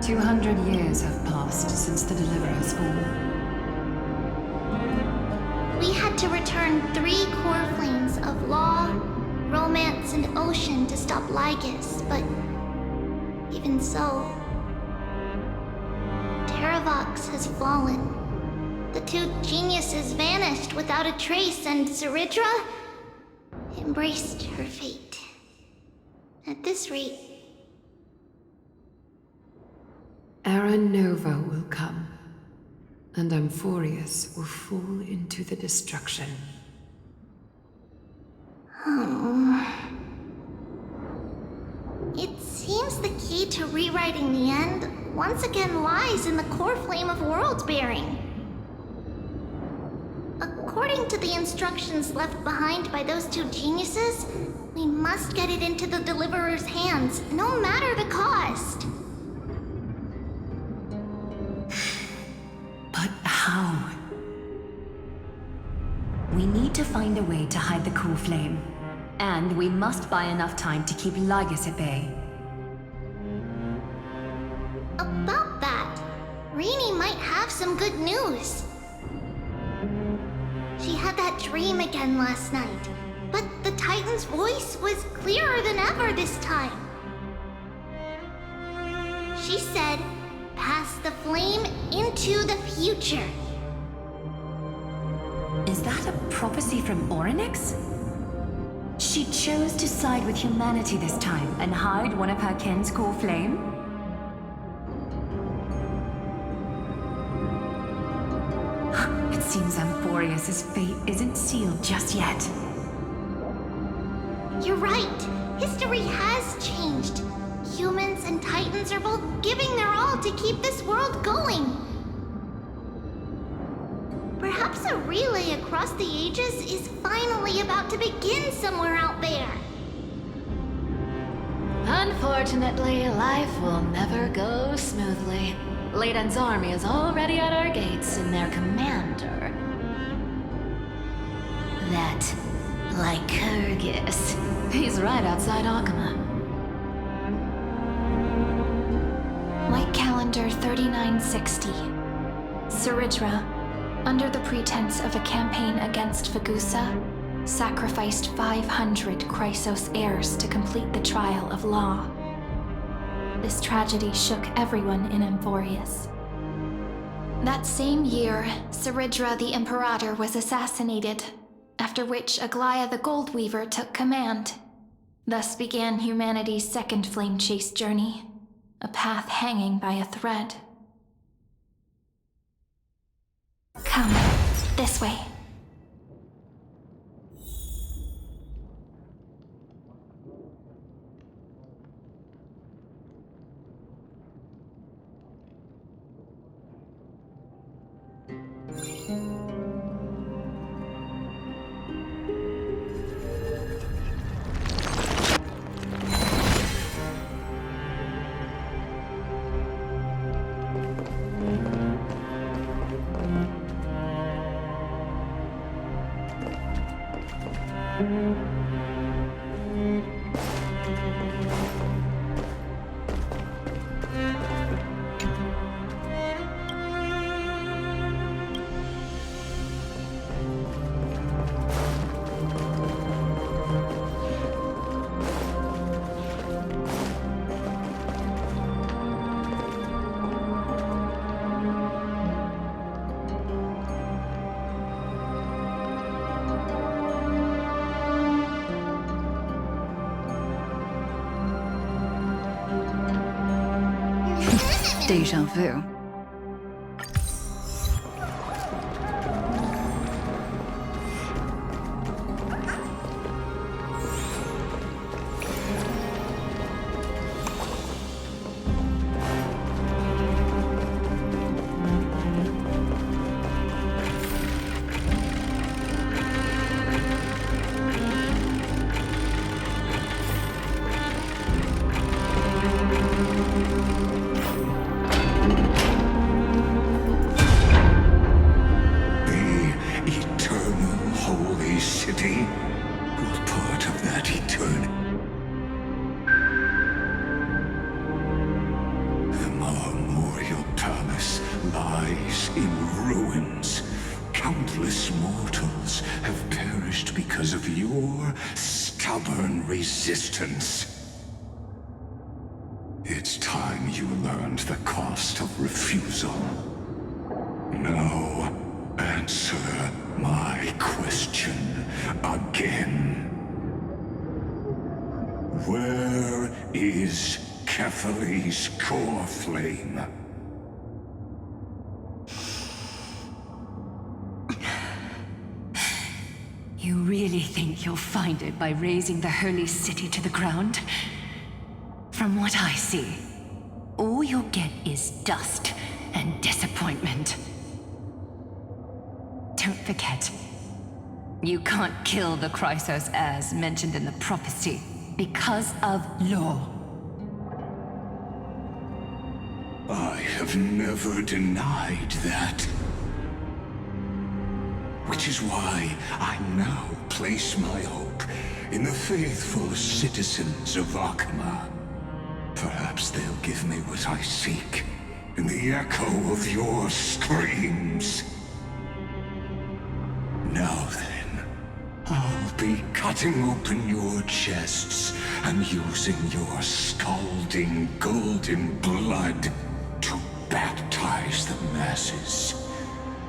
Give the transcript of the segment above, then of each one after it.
200 years have passed since the Deliverer's fall. We had to return 3 core flames of law, romance, and ocean to stop Lygus, but even so, Terravox has fallen. The 2 geniuses vanished without a trace, and Zeridra embraced her fate. At this rate, Era Nova will come, and Amphorius will fall into the destruction. It seems the key to rewriting the end once again lies in the core flame of world-bearing. According to the instructions left behind by those 2 geniuses, we must get it into the Deliverer's hands, no matter the cost. But how? We need to find a way to hide the core flame. And we must buy enough time to keep Lygus at bay. About that, Rini might have some good news. She had that dream again last night, but the Titan's voice was clearer than ever this time. She said, "Pass the flame into the future." Is that a prophecy from Orynyx? She chose to side with humanity this time and hide one of her kin's core flame? It seems Amphorius' fate isn't sealed just yet. You're right. History has changed. Humans and Titans are both giving their all to keep this world going. Perhaps a relay across the ages is finally about to begin somewhere out there. Unfortunately, life will never go smoothly. Leiden's army is already at our gates, and their commander... that Lycurgus. He's right outside Akama. White Calendar 3960. Zeridra, under the pretense of a campaign against Fagusa, sacrificed 500 Chrysos heirs to complete the trial of law. This tragedy shook everyone in Amphorius. That same year, Zeridra the Imperator was assassinated, after which Aglaya the Goldweaver took command. Thus began humanity's second flame chase journey, a path hanging by a thread. Come, this way. Deja vu. in ruins. Countless mortals have perished because of your stubborn resistance. It's time you learned the cost of refusal. Now, answer my question again. Where is Kefali's core flame? You really think you'll find it by razing the holy city to the ground? From what I see, all you'll get is dust and disappointment. Don't forget, you can't kill the Chrysos as mentioned in the prophecy because of law. I have never denied that. Which is why I now place my hope in the faithful citizens of Akama. Perhaps they'll give me what I seek in the echo of your screams. Now then, I'll be cutting open your chests and using your scalding golden blood to baptize the masses.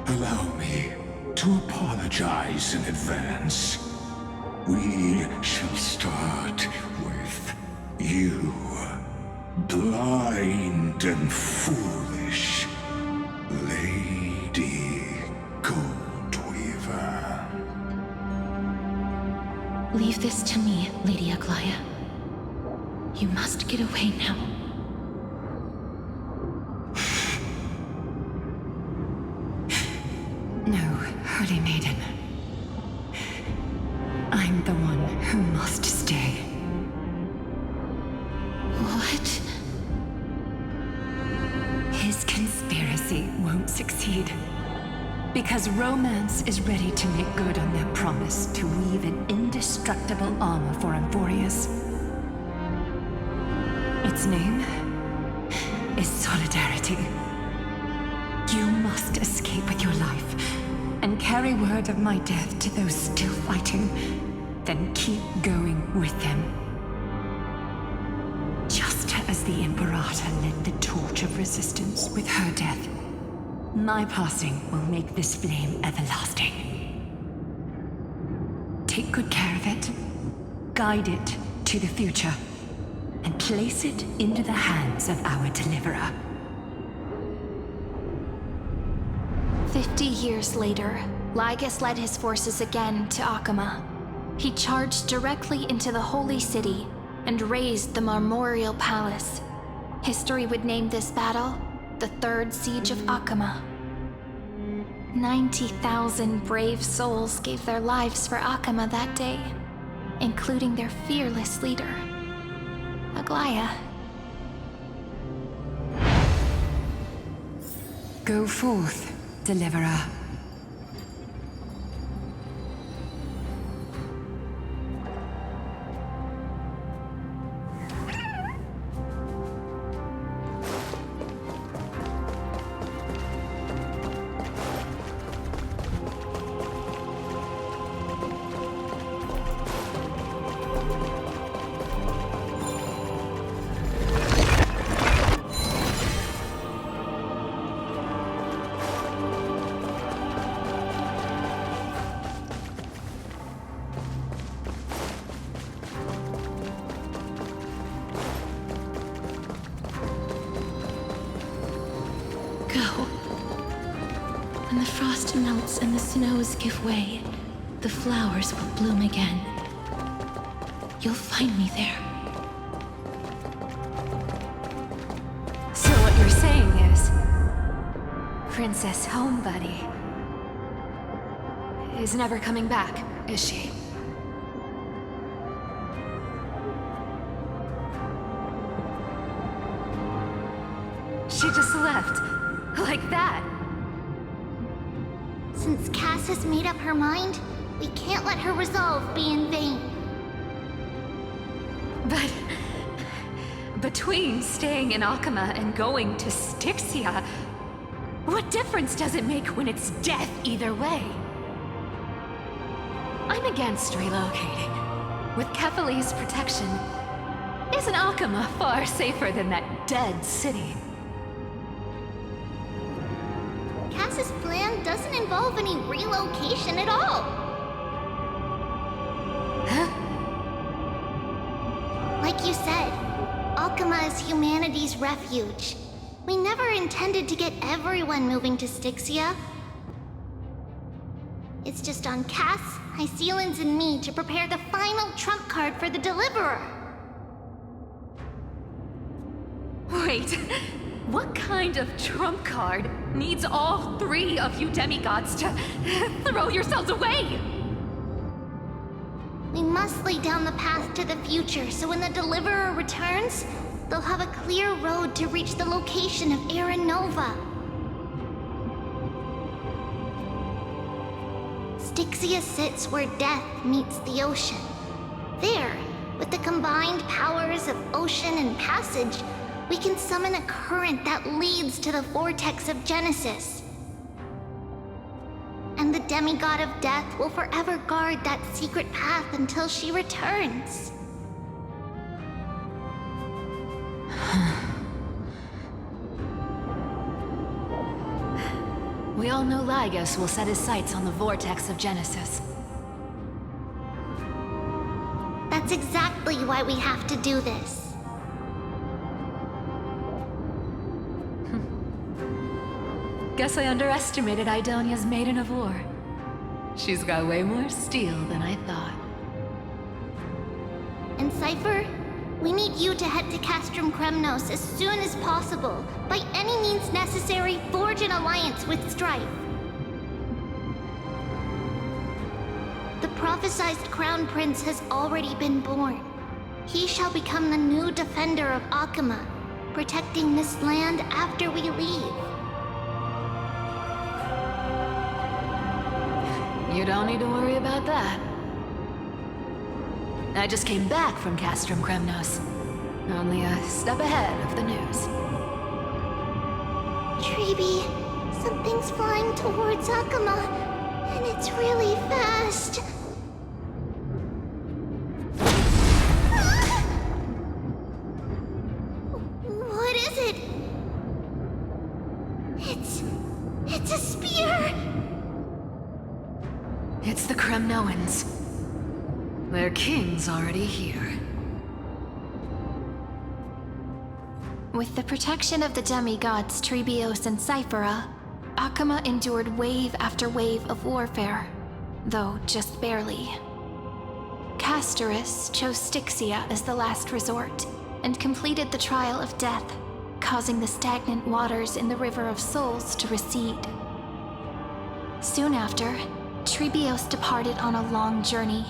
Allow me to apologize in advance. We shall start with you. Blind and foolish Lady Goldweaver. Leave this to me, Lady Aglaya. You must get away now. No, Holy Maiden. I'm the one who must stay. What? His conspiracy won't succeed. Because Romance is ready to make good on their promise to weave an indestructible armor for Amphorius. Its name is Solidarity. You must escape with your life and carry word of my death to those still fighting, then keep going with them. Just as the Imperator lit the torch of resistance with her death, my passing will make this flame everlasting. Take good care of it, guide it to the future, and place it into the hands of our deliverer. 50 years later, Lygus led his forces again to Akama. He charged directly into the Holy City and razed the Marmorial Palace. History would name this battle the Third Siege of Akama. 90,000 brave souls gave their lives for Akama that day, including their fearless leader, Aglaya. Go forth, Deliverer. When the frost melts and the snows give way, the flowers will bloom again. You'll find me there. So what you're saying is, Princess Homebuddy is never coming back, is she? She just left, like that. Since Cass has made up her mind, we can't let her resolve be in vain. But between staying in Akama and going to Styxia, What difference does it make when it's death either way? I'm against relocating. With Kefali's protection, isn't Akama far safer than that dead city? Cass's plan doesn't involve any relocation at all. Huh? Like you said, Akama is humanity's refuge. We never intended to get everyone moving to Styxia. It's just on Cass, Hycealans, and me to prepare the final trump card for the Deliverer. Wait, what kind of trump card needs all three of you demigods to throw yourselves away? We must lay down the path to the future so when the Deliverer returns, they'll have a clear road to reach the location of Aaron Nova. Styxia sits where death meets the ocean. There, with the combined powers of ocean and passage, we can summon a current that leads to the vortex of Genesis. And the demigod of death will forever guard that secret path until she returns. We all know Lygos will set his sights on the vortex of Genesis. That's exactly why we have to do this. Guess I underestimated Idonia's Maiden of War. She's got way more steel than I thought. And Cypher, we need you to head to Castrum Kremnos as soon as possible. By any means necessary, forge an alliance with Strife. The prophesized Crown Prince has already been born. He shall become the new defender of Akama, protecting this land after we leave. You don't need to worry about that. I just came back from Castrum Kremnos. Only a step ahead of the news. Treeby, something's flying towards Akama, and it's really fast. What is it? It's a spear! It's the Kremnoans. Their king's already here. With the protection of the demigods Trebios and Cyphera, Akama endured wave after wave of warfare, though just barely. Castorus chose Styxia as the last resort, and completed the trial of death, causing the stagnant waters in the River of Souls to recede. Soon after, Trebios departed on a long journey.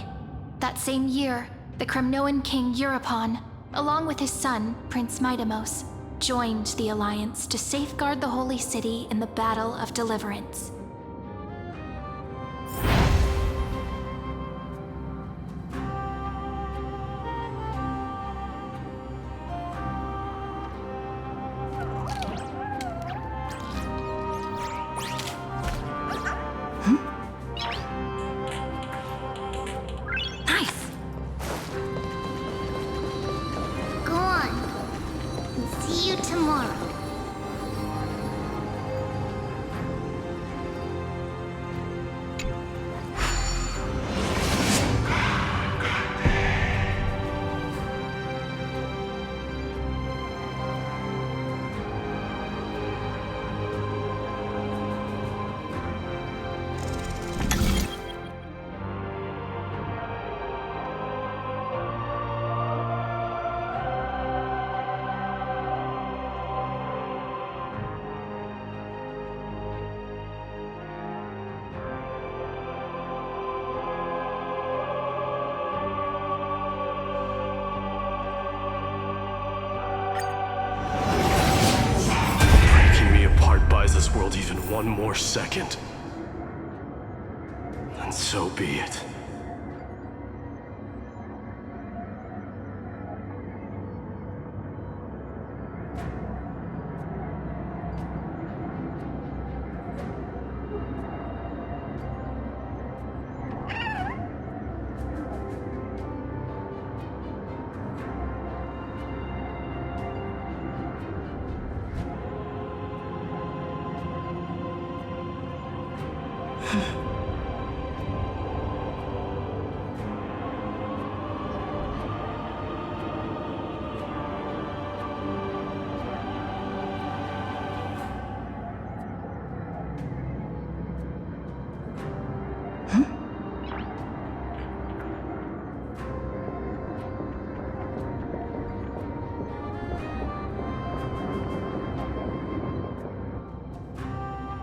That same year, the Kremnoan king Euripon, along with his son, Prince Midamos, joined the Alliance to safeguard the Holy City in the Battle of Deliverance. Go on. And see you tomorrow. This world even one more second, and so be it.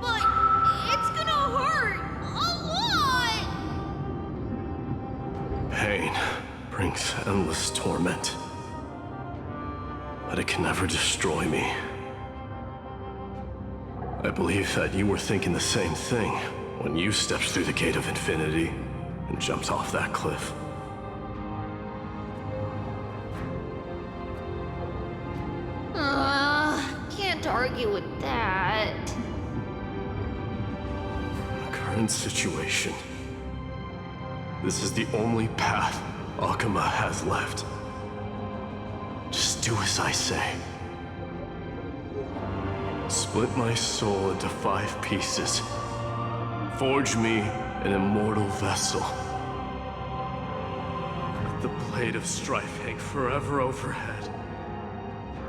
But it's gonna hurt a lot! Pain brings endless torment, but it can never destroy me. I believe that you were thinking the same thing when you stepped through the gate of infinity and jumped off that cliff. Can't argue with that. In the current situation, this is the only path Akuma has left. Just do as I say. Split my soul into 5 pieces. Forge me an immortal vessel. Let the blade of strife hang forever overhead.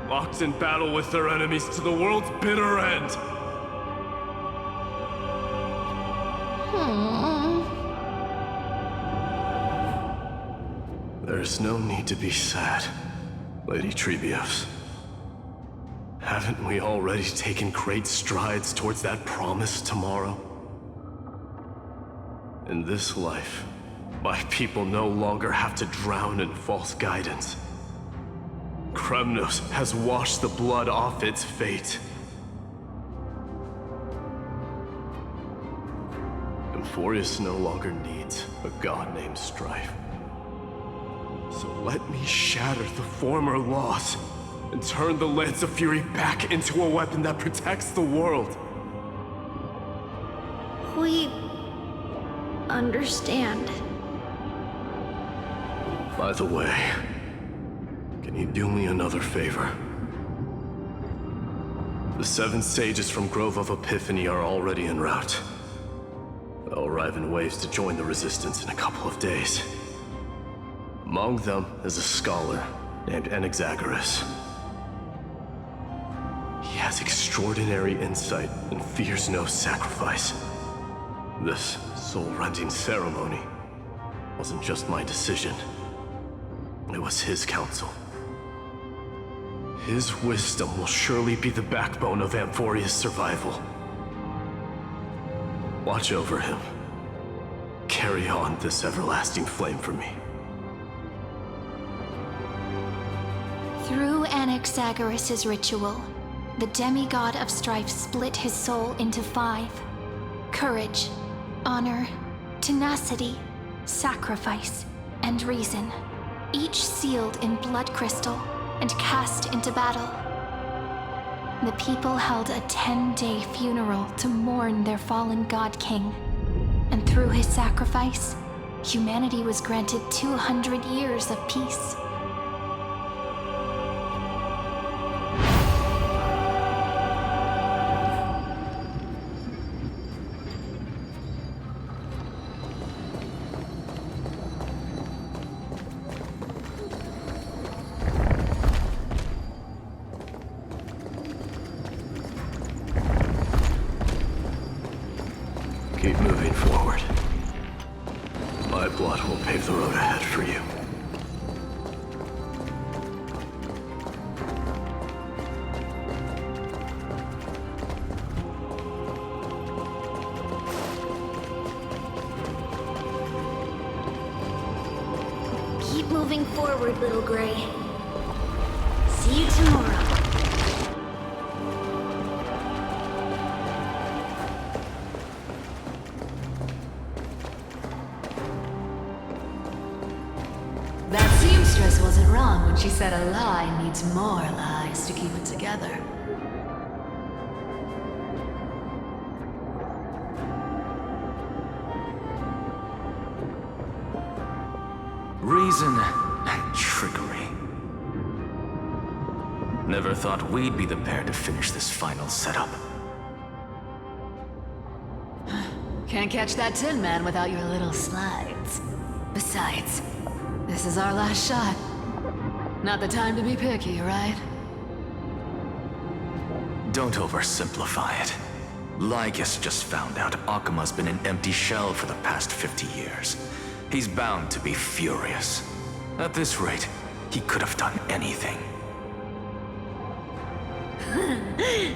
Locked in battle with their enemies to the world's bitter end. There's no need to be sad, Lady Trebios. Haven't we already taken great strides towards that promised tomorrow? In this life, my people no longer have to drown in false guidance. Kremnos has washed the blood off its fate. Emphorius no longer needs a god named Strife. So let me shatter the former loss and turn the Lance of Fury back into a weapon that protects the world. We understand. By the way, can you do me another favor? The 7 sages from Grove of Epiphany are already en route. They'll arrive in waves to join the Resistance in a couple of days. Among them is a scholar named Anaxagoras. He has extraordinary insight and fears no sacrifice. This soul-rending ceremony wasn't just my decision. It was his counsel. His wisdom will surely be the backbone of Amphoria's survival. Watch over him. Carry on this everlasting flame for me. Through Anaxagoras' ritual, the demigod of strife split his soul into 5. Courage, honor, tenacity, sacrifice, and reason, each sealed in blood crystal and cast into battle. The people held a 10-day funeral to mourn their fallen god king, and through his sacrifice, humanity was granted 200 years of peace. Keep moving forward. My blood will pave the road ahead for you. Keep moving forward, little Gray. See you tomorrow. That seamstress wasn't wrong when she said a lie needs more lies to keep it together. Reason and trickery. Never thought we'd be the pair to finish this final setup. Can't catch that Tin Man without your little slides. Besides, this is our last shot. Not the time to be picky, right? Don't oversimplify it. Lygus just found out Akima's been an empty shell for the past 50 years. He's bound to be furious. At this rate, he could have done anything.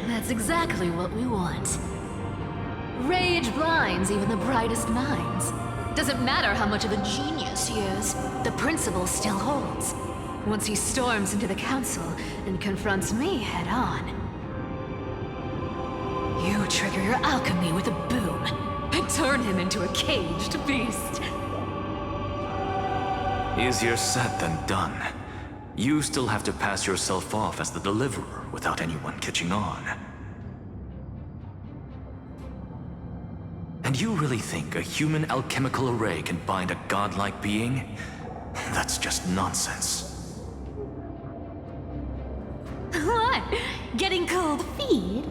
That's exactly what we want. Rage blinds even the brightest minds. Doesn't matter how much of a genius he is, the principle still holds. Once he storms into the council and confronts me head on. You trigger your alchemy with a boom and turn him into a caged beast. Easier said than done. You still have to pass yourself off as the deliverer without anyone catching on. And you really think a human alchemical array can bind a godlike being? That's just nonsense. What? Getting cold feet?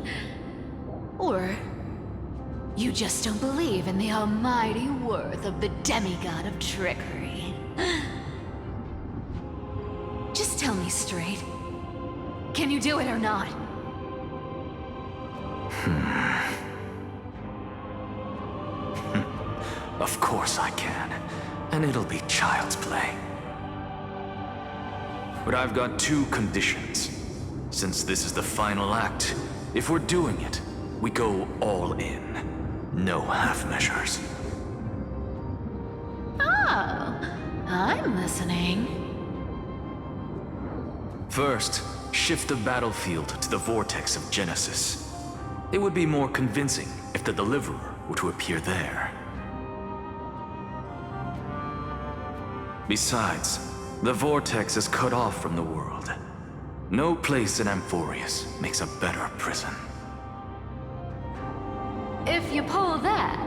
Or you just don't believe in the almighty worth of the demigod of trickery? Just tell me straight. Can you do it or not? Of course I can. And it'll be child's play. But I've got two conditions. Since this is the final act, if we're doing it, we go all in. No half measures. Oh, I'm listening. First, shift the battlefield to the vortex of Genesis. It would be more convincing if the deliverer were to appear there. Besides, the vortex is cut off from the world. No place in Amphorius makes a better prison. If you pull that,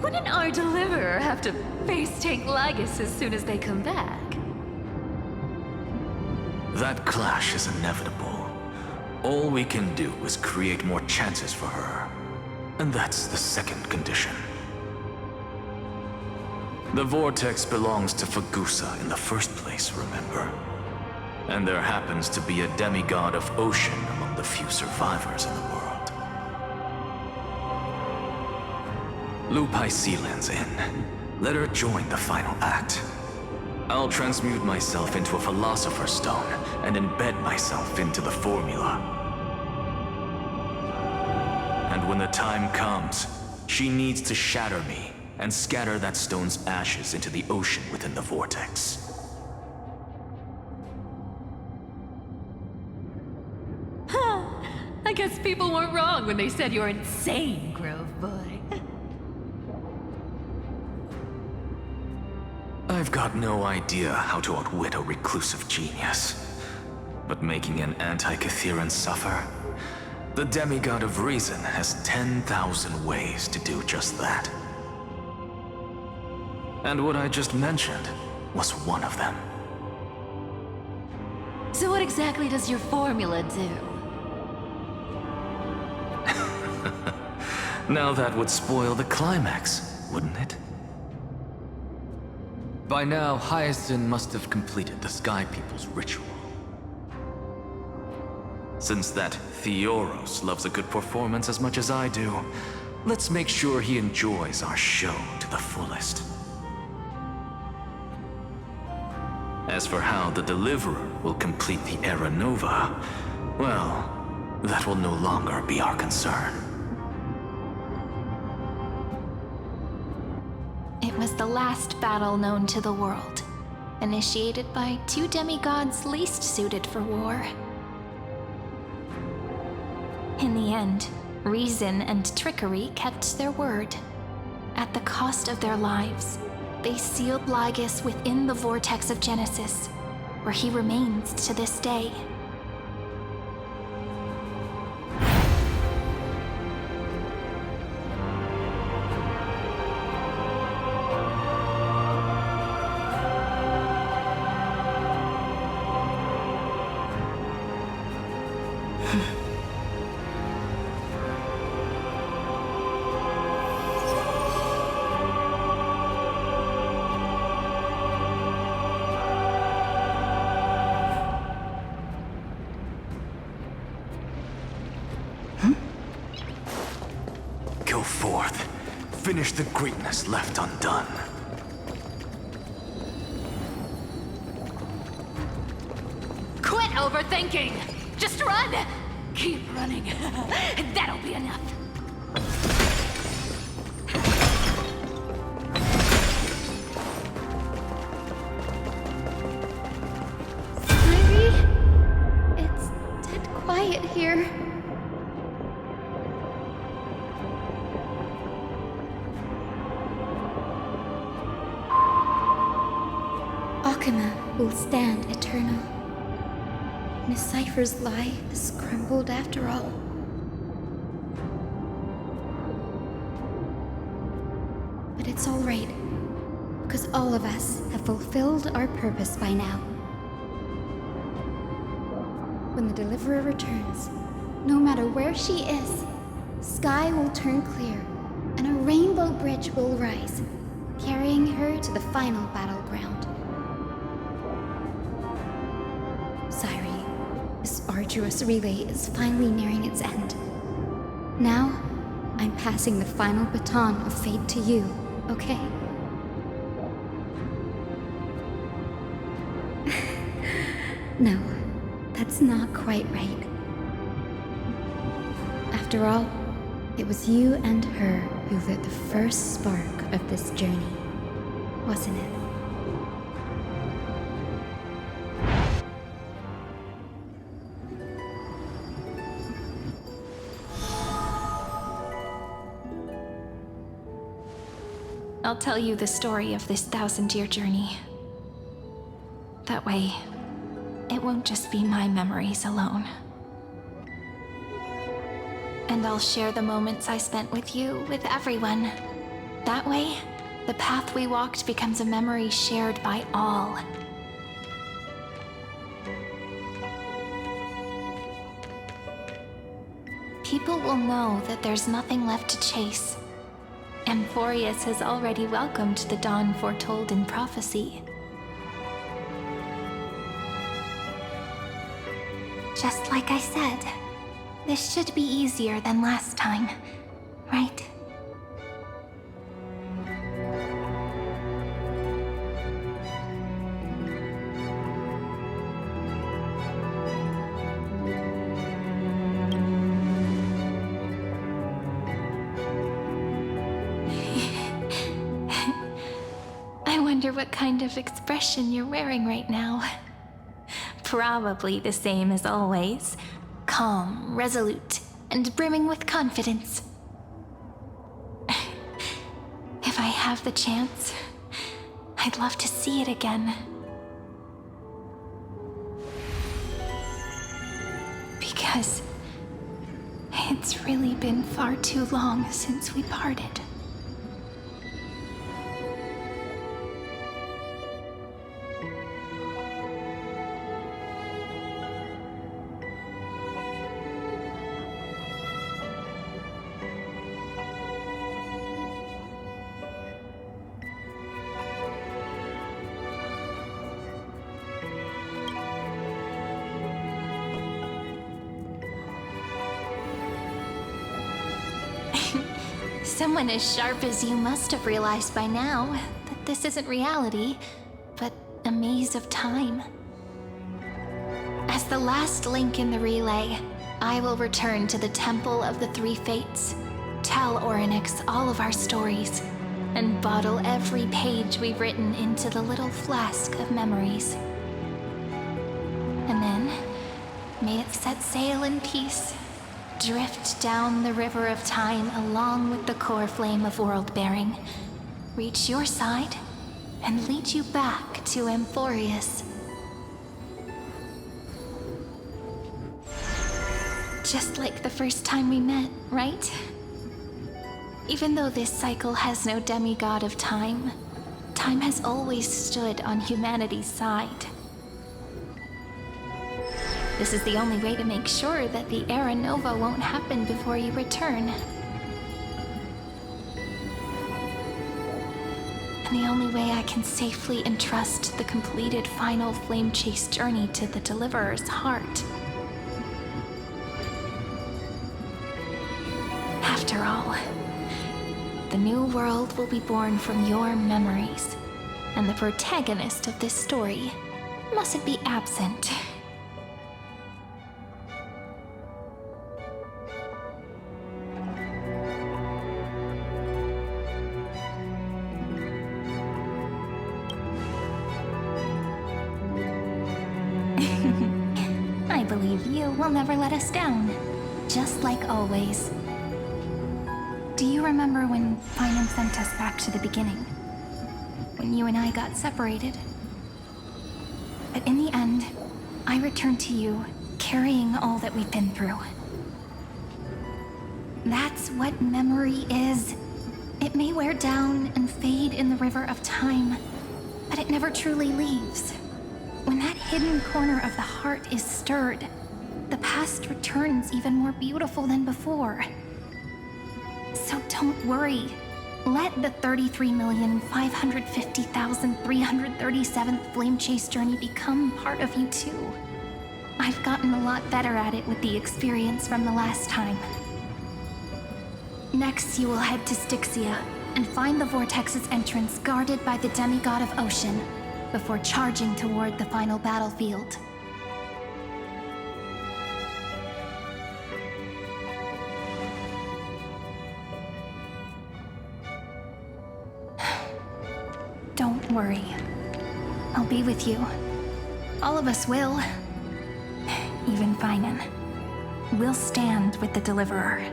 wouldn't our deliverer have to face tank Lygus as soon as they come back? That clash is inevitable. All we can do is create more chances for her. And that's the second condition. The vortex belongs to Fagusa in the first place, remember? And there happens to be a demigod of ocean among the few survivors in the world. Lupai Sealand's in. Let her join the final act. I'll transmute myself into a Philosopher's Stone and embed myself into the formula. And when the time comes, she needs to shatter me and scatter that stone's ashes into the ocean within the vortex. I guess people weren't wrong when they said you're insane, Grove Boy. I've got no idea how to outwit a reclusive genius. But making an anti-Catheran suffer? The demigod of reason has 10,000 ways to do just that. And what I just mentioned was one of them. So what exactly does your formula do? Now that would spoil the climax, wouldn't it? By now, Hyacinth must have completed the Sky People's ritual. Since that Theoros loves a good performance as much as I do, let's make sure he enjoys our show to the fullest. As for how the Deliverer will complete the Era Nova, well, that will no longer be our concern. It was the last battle known to the world, initiated by two demigods least suited for war. In the end, reason and trickery kept their word. At the cost of their lives, they sealed Lygus within the vortex of Genesis, where he remains to this day. forth. Finish the greatness left undone. Quit overthinking! Just run! Keep running. That'll be enough. Smiley? It's dead quiet here. Akuma will stand eternal. Miss Cypher's lie is crumbled after all. But it's all right, because all of us have fulfilled our purpose by now. When the Deliverer returns, no matter where she is, sky will turn clear, and a rainbow bridge will rise, carrying her to the final battleground. Sairi, this arduous relay is finally nearing its end. Now, I'm passing the final baton of fate to you, okay? No, that's not quite right. After all, it was you and her who lit the first spark of this journey, wasn't it? I'll tell you the story of this 1,000-year journey. That way, it won't just be my memories alone. And I'll share the moments I spent with you with everyone. That way, the path we walked becomes a memory shared by all. People will know that there's nothing left to chase. Amphorius has already welcomed the dawn foretold in prophecy. Just like I said, this should be easier than last time, right? I wonder what kind of expression you're wearing right now. Probably the same as always. Calm, resolute, and brimming with confidence. If I have the chance, I'd love to see it again. Because it's really been far too long since we parted. Someone as sharp as you must have realized by now that this isn't reality, but a maze of time. As the last link in the relay, I will return to the Temple of the Three Fates, tell Orynyx all of our stories, and bottle every page we've written into the little flask of memories. And then, may it set sail in peace. Drift down the river of time along with the core flame of world-bearing. Reach your side and lead you back to Amphorius. Just like the first time we met, right? Even though this cycle has no demigod of time, time has always stood on humanity's side. This is the only way to make sure that the Era Nova won't happen before you return. And the only way I can safely entrust the completed final flame chase journey to the Deliverer's heart. After all, The new world will be born from your memories, and the protagonist of this story mustn't be absent. I believe you will never let us down, just like always. Do you remember when Finan sent us back to the beginning? When you and I got separated? But in the end, I returned to you, carrying all that we've been through. That's what memory is. It may wear down and fade in the river of time, but it never truly leaves. When that hidden corner of the heart is stirred, the past returns even more beautiful than before. So don't worry. Let the 33,550,337th Flame Chase journey become part of you too. I've gotten a lot better at it with the experience from the last time. Next, you will head to Styxia and find the Vortex's entrance guarded by the demigod of Ocean before charging toward the final battlefield. Don't worry. I'll be with you. All of us will. Even Finan. We'll stand with the Deliverer.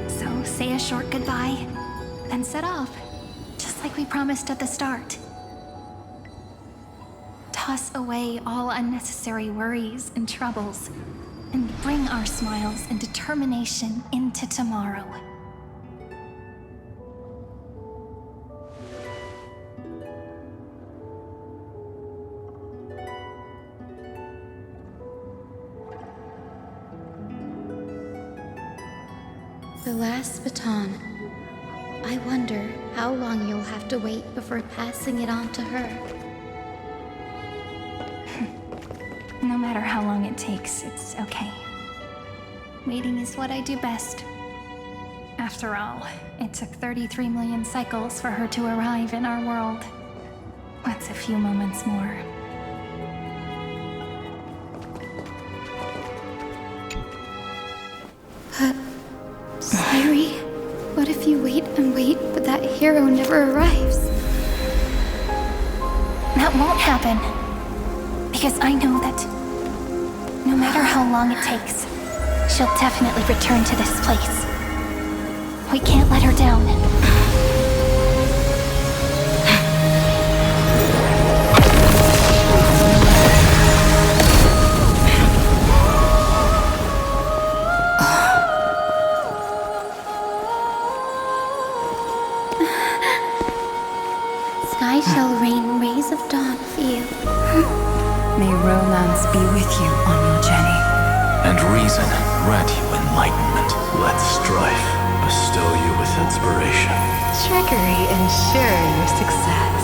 So say a short goodbye, then set off, just like we promised at the start. Toss away all unnecessary worries and troubles, and bring our smiles and determination into tomorrow. The last baton. I wonder how long you'll have to wait before passing it on to her. No matter how long it takes, it's okay. Waiting is what I do best. After all, it took 33 million cycles for her to arrive in our world. What's a few moments more? Sairi, what if you wait and wait, but that hero never arrives? That won't happen. Because I know that no matter how long it takes, she'll definitely return to this place. We can't let her down. Sky shall rain rays of dawn for you. May romance be with you on your journey. And reason grant you enlightenment. Let strife bestow you with inspiration. Trickery ensure your success.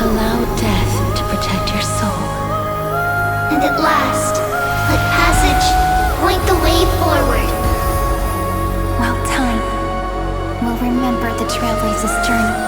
Allow death to protect your soul. And at last, let passage point the way forward. Well time. We'll remember the Trailblazer's journey.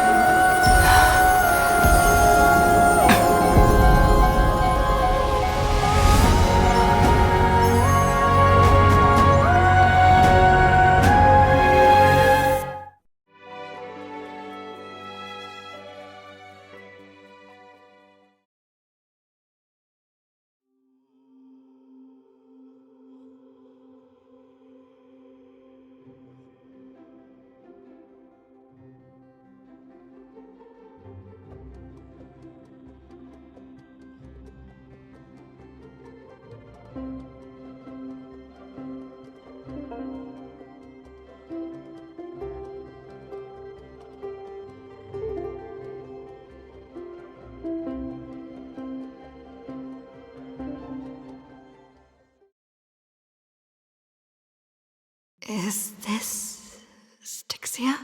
Is this Styxia?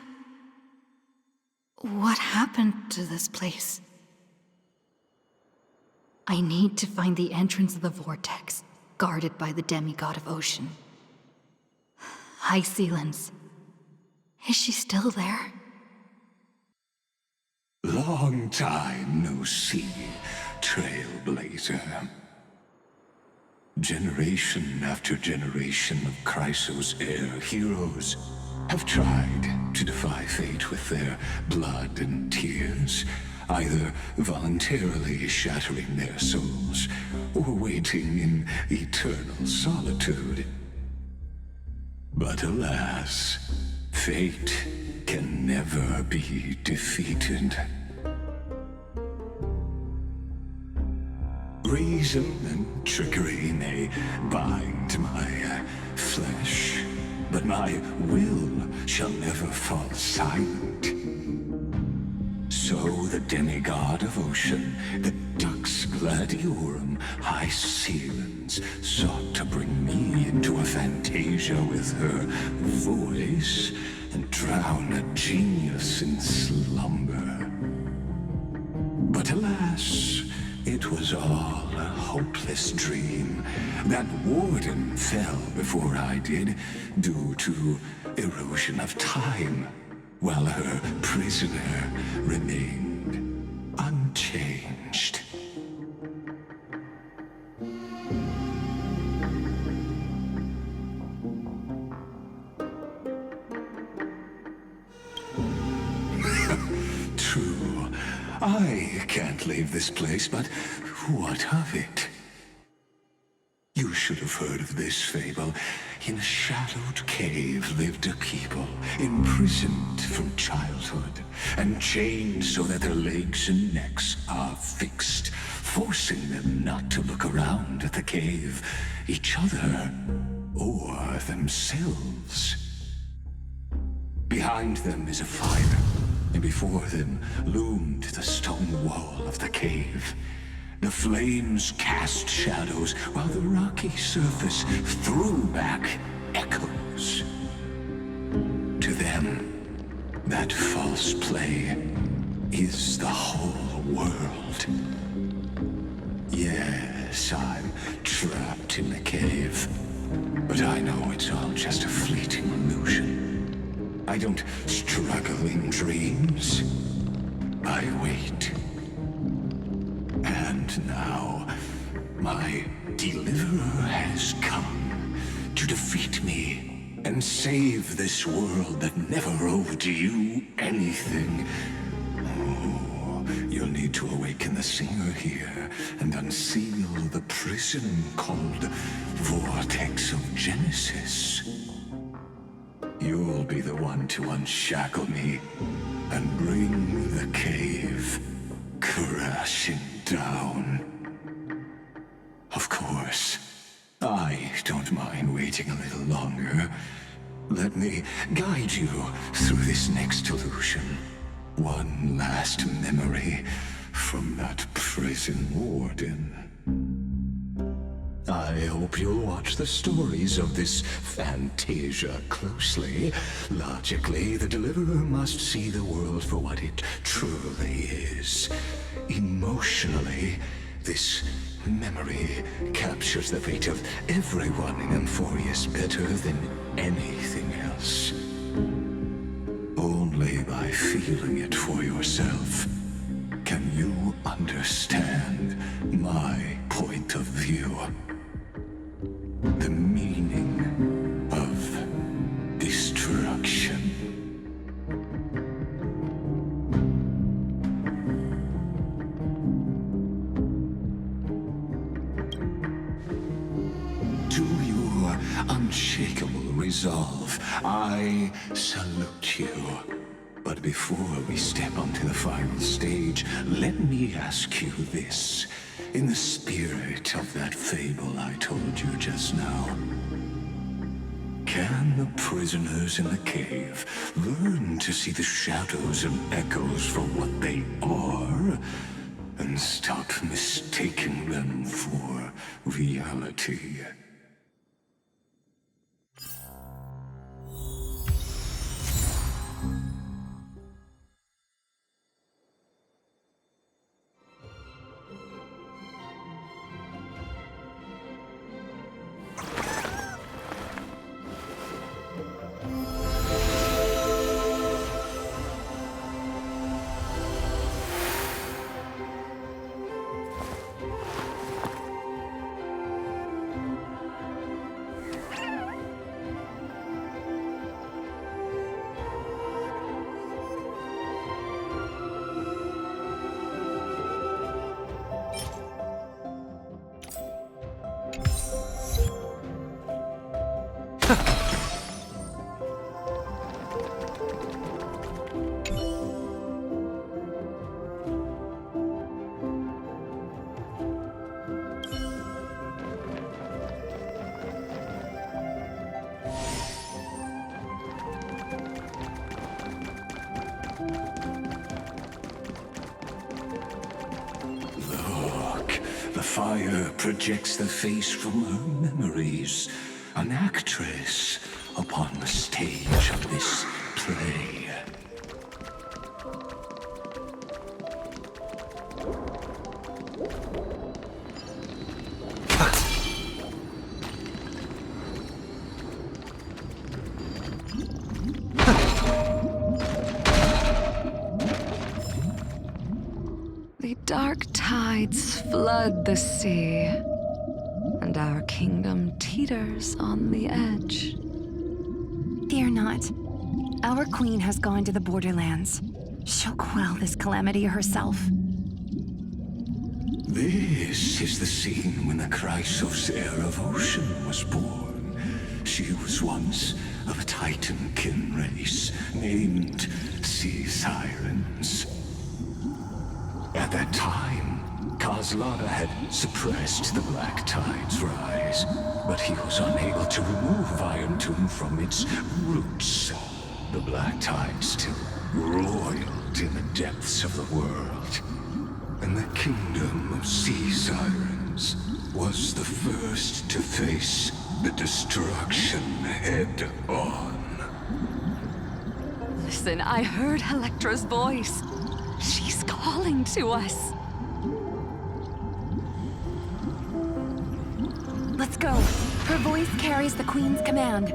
What happened to this place? I need to find the entrance of the vortex, guarded by the demigod of Ocean. High Sealands. Is she still there? Long time no see, Trailblazer. Generation after generation of Chrysos Air heroes have tried to defy fate with their blood and tears, either voluntarily shattering their souls or waiting in eternal solitude. But alas, fate can never be defeated. Reason and trickery may bind my flesh, but my will shall never fall silent. So the demigod of ocean, the Dux Gladiorum, High Sealands, sought to bring me into a fantasia with her voice and drown a genius in slumber. But alas, it was all a hopeless dream. That warden fell before I did, due to erosion of time, while her prisoner remained unchanged. True, I can't leave this place, but what of it? You should have heard of this fable. In a shadowed cave lived a people, imprisoned from childhood, and chained so that their legs and necks are fixed, forcing them not to look around at the cave, each other, or themselves. Behind them is a fire, and before them loomed the stone wall of the cave. The flames cast shadows, while the rocky surface threw back echoes. To them, that false play is the whole world. Yes, I'm trapped in the cave, but I know it's all just a fleeting illusion. I don't struggle in dreams. I wait. And now, my deliverer has come to defeat me and save this world that never owed you anything. Oh, you'll need to awaken the singer here and unseal the prison called Vortex of Genesis. You'll be the one to unshackle me and bring the cave crashing down. Of course, I don't mind waiting a little longer. Let me guide you through this next illusion. One last memory from that prison warden. I hope you'll watch the stories of this fantasia closely. Logically, the deliverer must see the world for what it truly is. Emotionally, this memory captures the fate of everyone in Emphorius better than anything else. Only by feeling it for yourself can you understand my point of view. The meaning of destruction. To your unshakable resolve, I salute you. But before we step onto the final stage, let me ask you this. In the spirit of that fable I told you just now, can the prisoners in the cave learn to see the shadows and echoes for what they are, and stop mistaking them for reality? Look, the fire projects the face from her memories. An actress upon the stage of this play. The dark tides flood the sea, and our kingdom teeters on the edge. Fear not. Our queen has gone to the borderlands. She'll quell this calamity herself. This is the scene when the Chrysos heir of Ocean was born. She was once of a Titan-kin race named Sea Sirens. At that time, Kozlana had suppressed the Black Tide's rise, but he was unable to remove Iron Tomb from its roots. The Black Tide still roiled in the depths of the world, and the kingdom of Sea Sirens was the first to face the destruction head on. Listen, I heard Electra's voice. She's calling to us. Let's go. Her voice carries the Queen's command.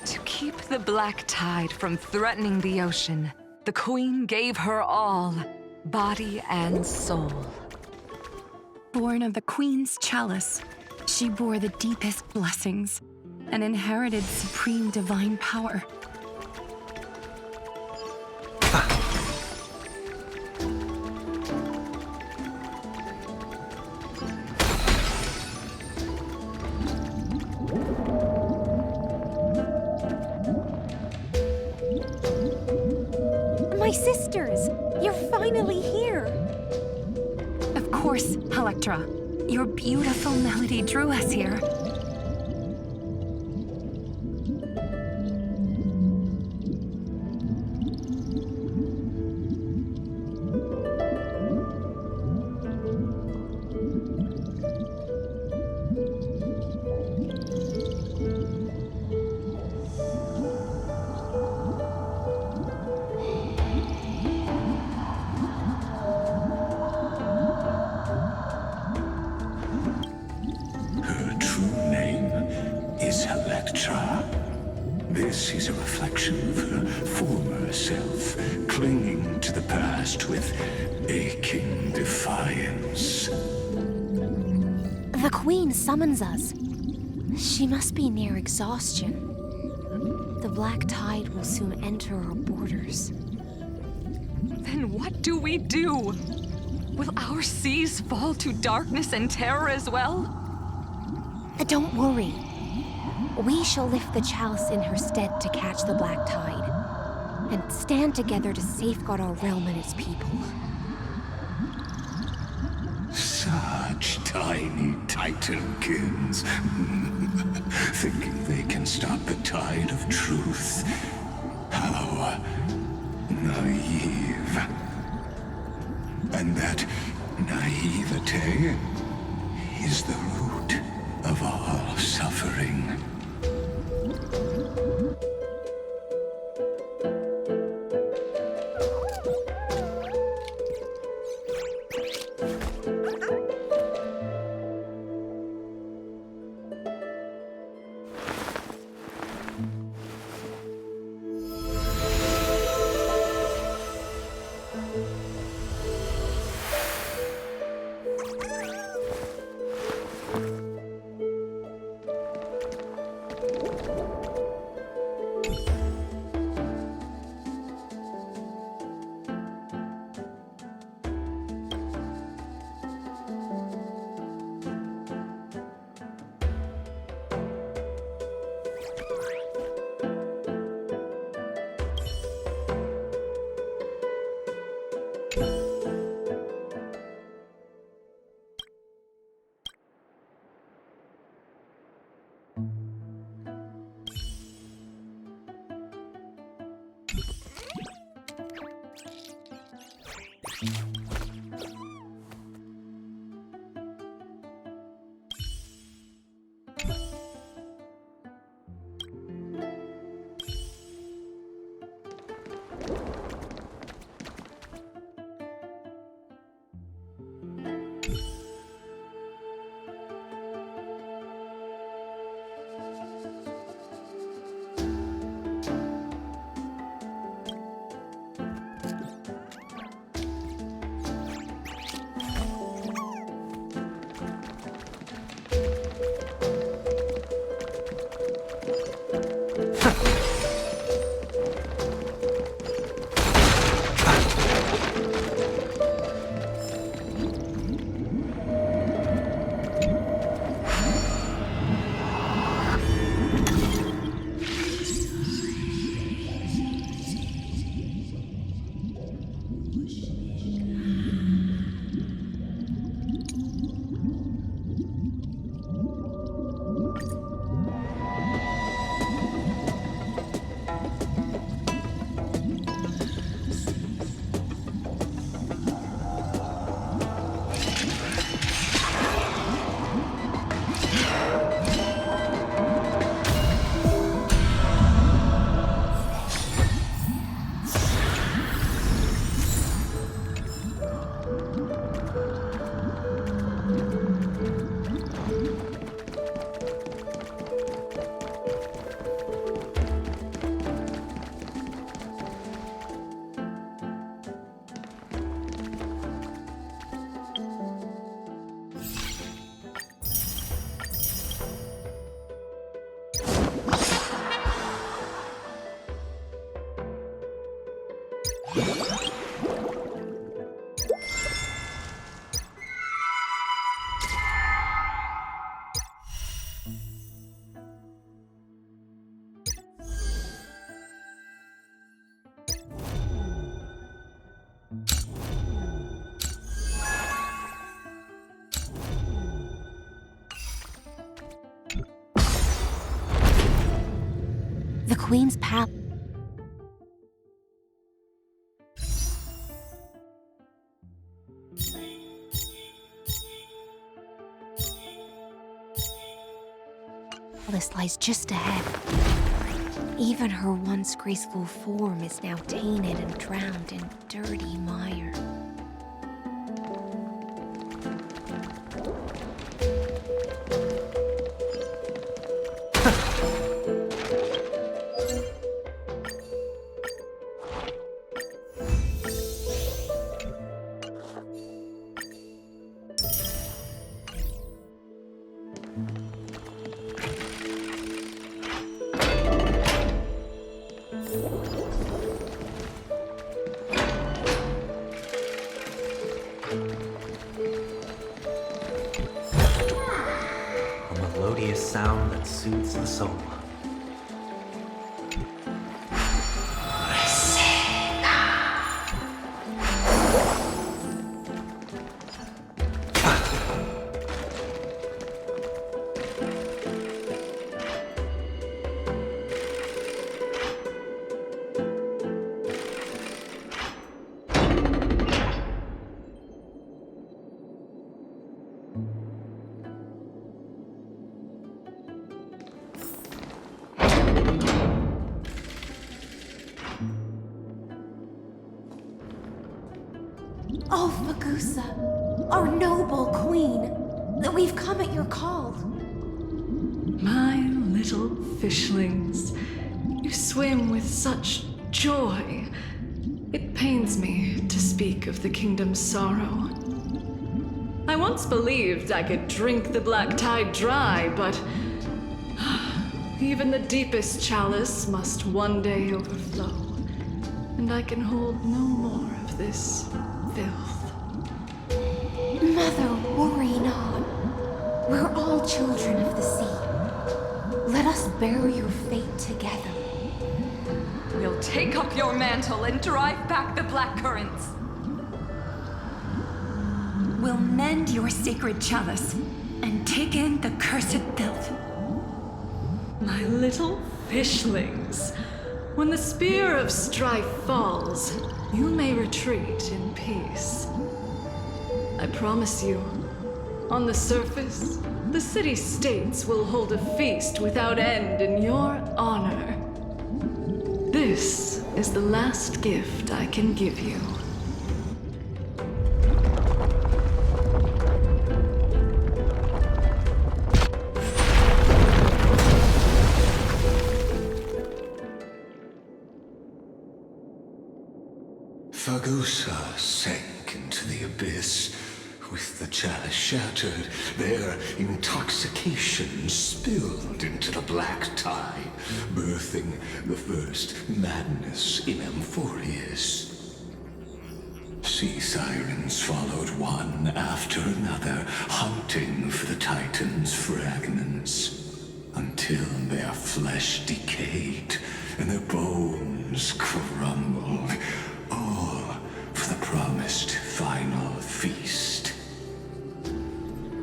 To keep the Black Tide from threatening the ocean, the Queen gave her all, body and soul. Born of the Queen's chalice, she bore the deepest blessings and inherited supreme divine power. My sisters! You're finally here! Of course, Electra. Your beautiful melody drew us here. This is a reflection of her former self, clinging to the past with aching defiance. The Queen summons us. She must be near exhaustion. The Black Tide will soon enter our borders. Then what do we do? Will our seas fall to darkness and terror as well? Don't worry. We shall lift the chalice in her stead to catch the Black Tide, and stand together to safeguard our realm and its people. Such tiny Titankins, thinking they can stop the tide of truth. How naive. And that naivete is the root of all suffering. The Queen's palace. This lies just ahead. Even her once graceful form is now tainted and drowned in dirty mire. Sound that soothes the soul. Oh, Fagusa, our noble queen, we've come at your call. My little fishlings, you swim with such joy. It pains me to speak of the kingdom's sorrow. I once believed I could drink the black tide dry, but even the deepest chalice must one day overflow, and I can hold no more of this filth. Mother, worry not. We're all children of the sea. Let us bear your fate together. We'll take up your mantle and drive back the black currents. We'll mend your sacred chalice and take in the cursed filth. My little fishlings, when the spear of strife falls, you may retreat in peace. I promise you, on the surface, the city-states will hold a feast without end in your honor. This is the last gift I can give you. Fagusa sank into the abyss. With the chalice shattered, their intoxication spilled into the black tide, birthing the first madness in Amphorius. Sea sirens followed one after another, hunting for the Titan's fragments, until their flesh decayed and their bones crumbled, all for the promised final feast.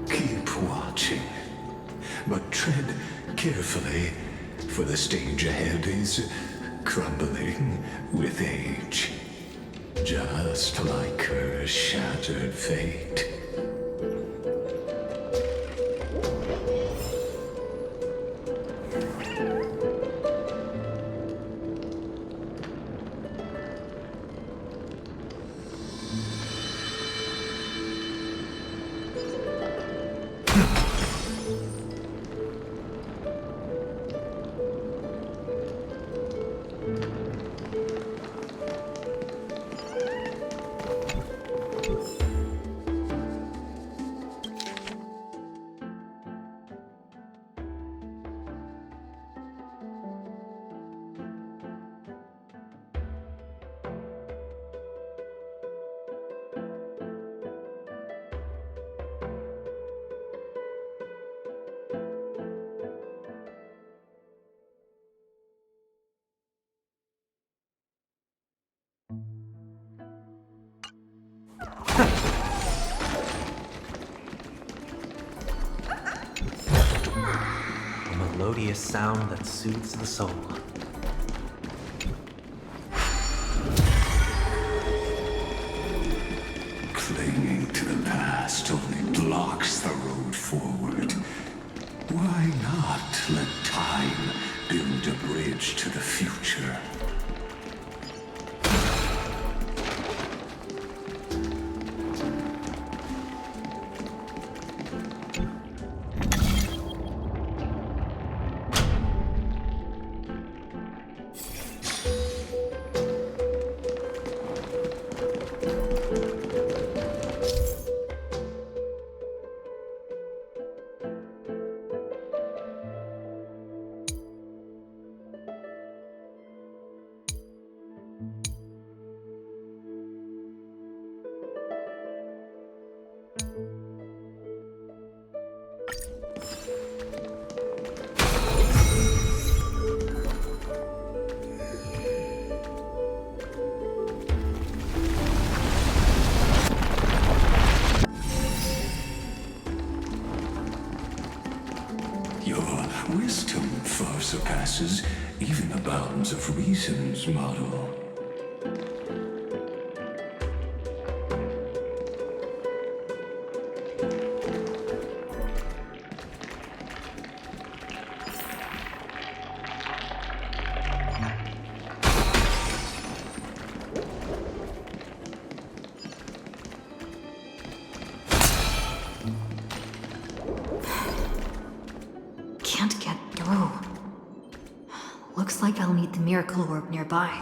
Keep watching, but tread carefully, for the stage ahead is crumbling with age, just like her shattered fate. melodious sound that soothes the soul. Clinging to the past only blocks the road forward. Why not let time build a bridge to the future? Your wisdom far surpasses even the bounds of reason's model. Can't get through. Looks like I'll need the miracle orb nearby.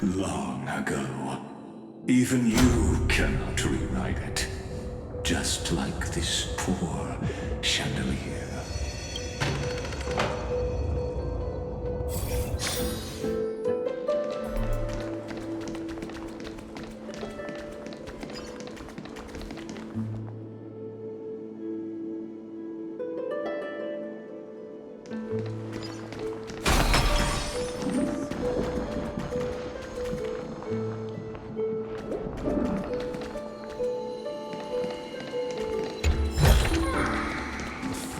Long ago. Even you cannot rewrite it. Just like this poor chandelier.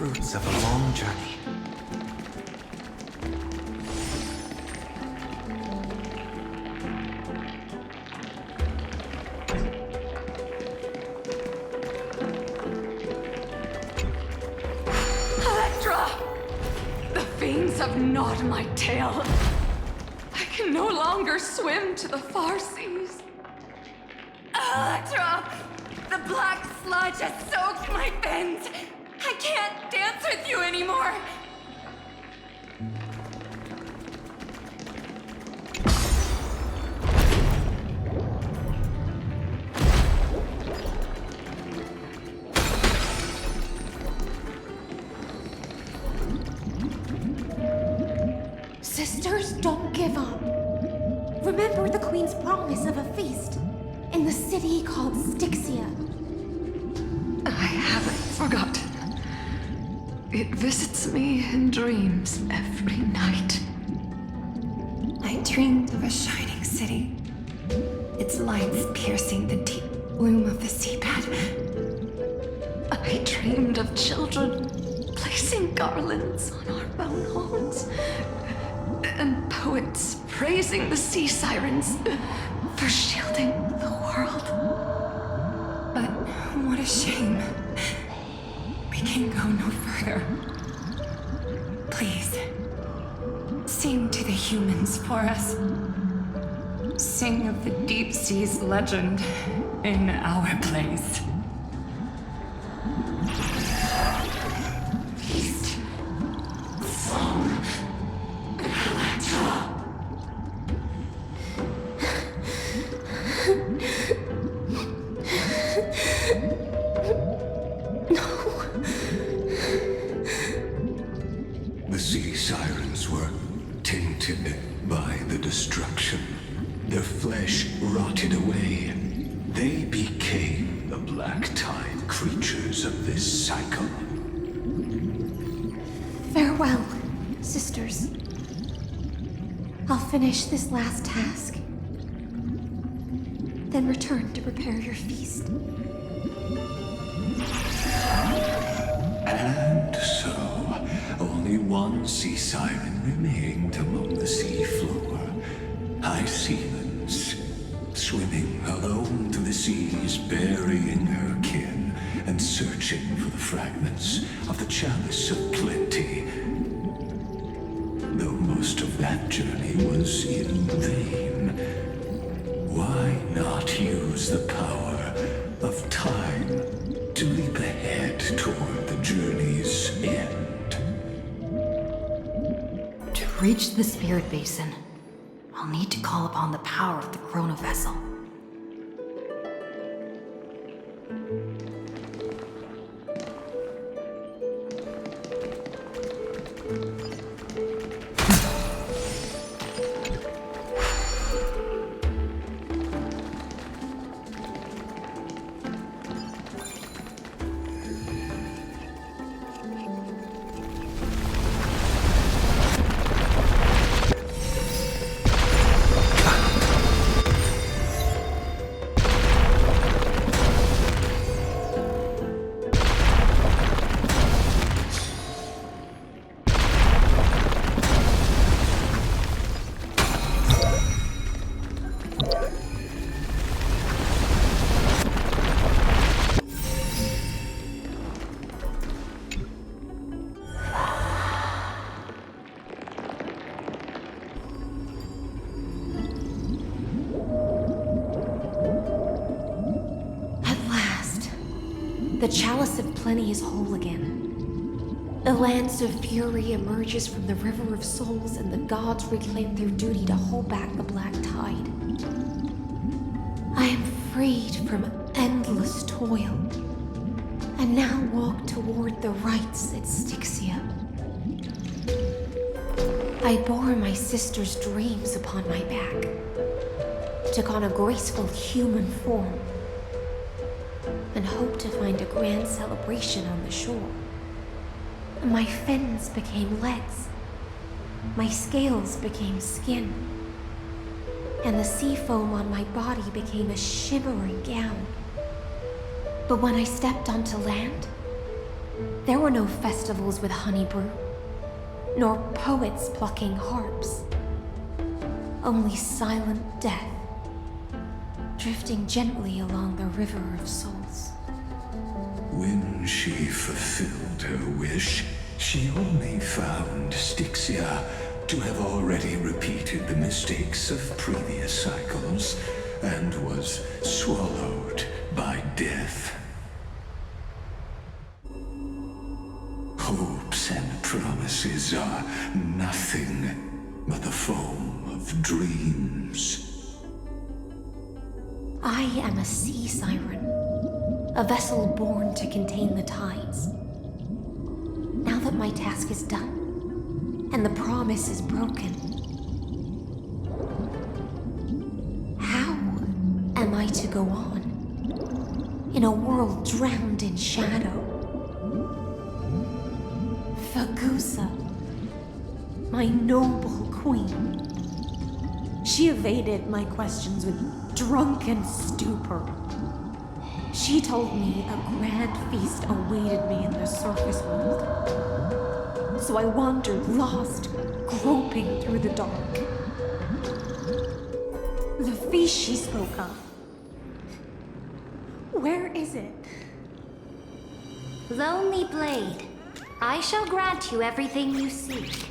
Fruits of a long journey. Electra! The fiends have gnawed my tail. I can no longer swim to the far seas. Electra! The black sludge has soaked my fins! I can't dance with you anymore! Sisters, don't give up. Remember the Queen's promise of a feast in the city called Styxia. I haven't forgotten. It visits me in dreams every night. I dreamed of a shining city, its lights piercing the deep gloom of the seabed. I dreamed of children placing garlands on our bone homes, and poets praising the sea sirens for shielding the world. But what a shame. We can go no further. Please, sing to the humans for us. Sing of the deep sea's legend in our place. The sea sirens were tainted by the destruction. Their flesh rotted away. They black tide creatures of this cycle. Farewell, sisters. I'll finish this last task, then return to prepare your feast. And so, only one sea siren remained among the sea floor. High seamans, swimming alone to the seas, burying her kin, and searching for the fragments of the chalice of plenty. Though most of that journey was in vain, why not use the power of time to leap ahead toward the journey's end? To reach the Spirit Basin, I'll need to call upon the power of the Chrono Vessel. The Chalice of Plenty is whole again. The Lance of Fury emerges from the River of Souls, and the gods reclaim their duty to hold back the black tide. I am freed from endless toil, and now walk toward the rites at Styxia. I bore my sister's dreams upon my back, took on a graceful human form, and hoped to find a grand celebration on the shore. My fins became legs, my scales became skin, and the sea foam on my body became a shimmering gown. But when I stepped onto land, there were no festivals with honey brew, nor poets plucking harps, only silent death, drifting gently along the River of Souls. When she fulfilled her wish, she only found Styxia to have already repeated the mistakes of previous cycles and was swallowed by death. Hopes and promises are nothing but the foam of dreams. I am a sea siren, a vessel born to contain the tides. Now that my task is done, and the promise is broken, how am I to go on in a world drowned in shadow? Fagusa, my noble queen. She evaded my questions with drunken stupor. She told me a grand feast awaited me in the surface world. So I wandered lost, groping through the dark. The feast she spoke of. Where is it? Lonely Blade, I shall grant you everything you seek.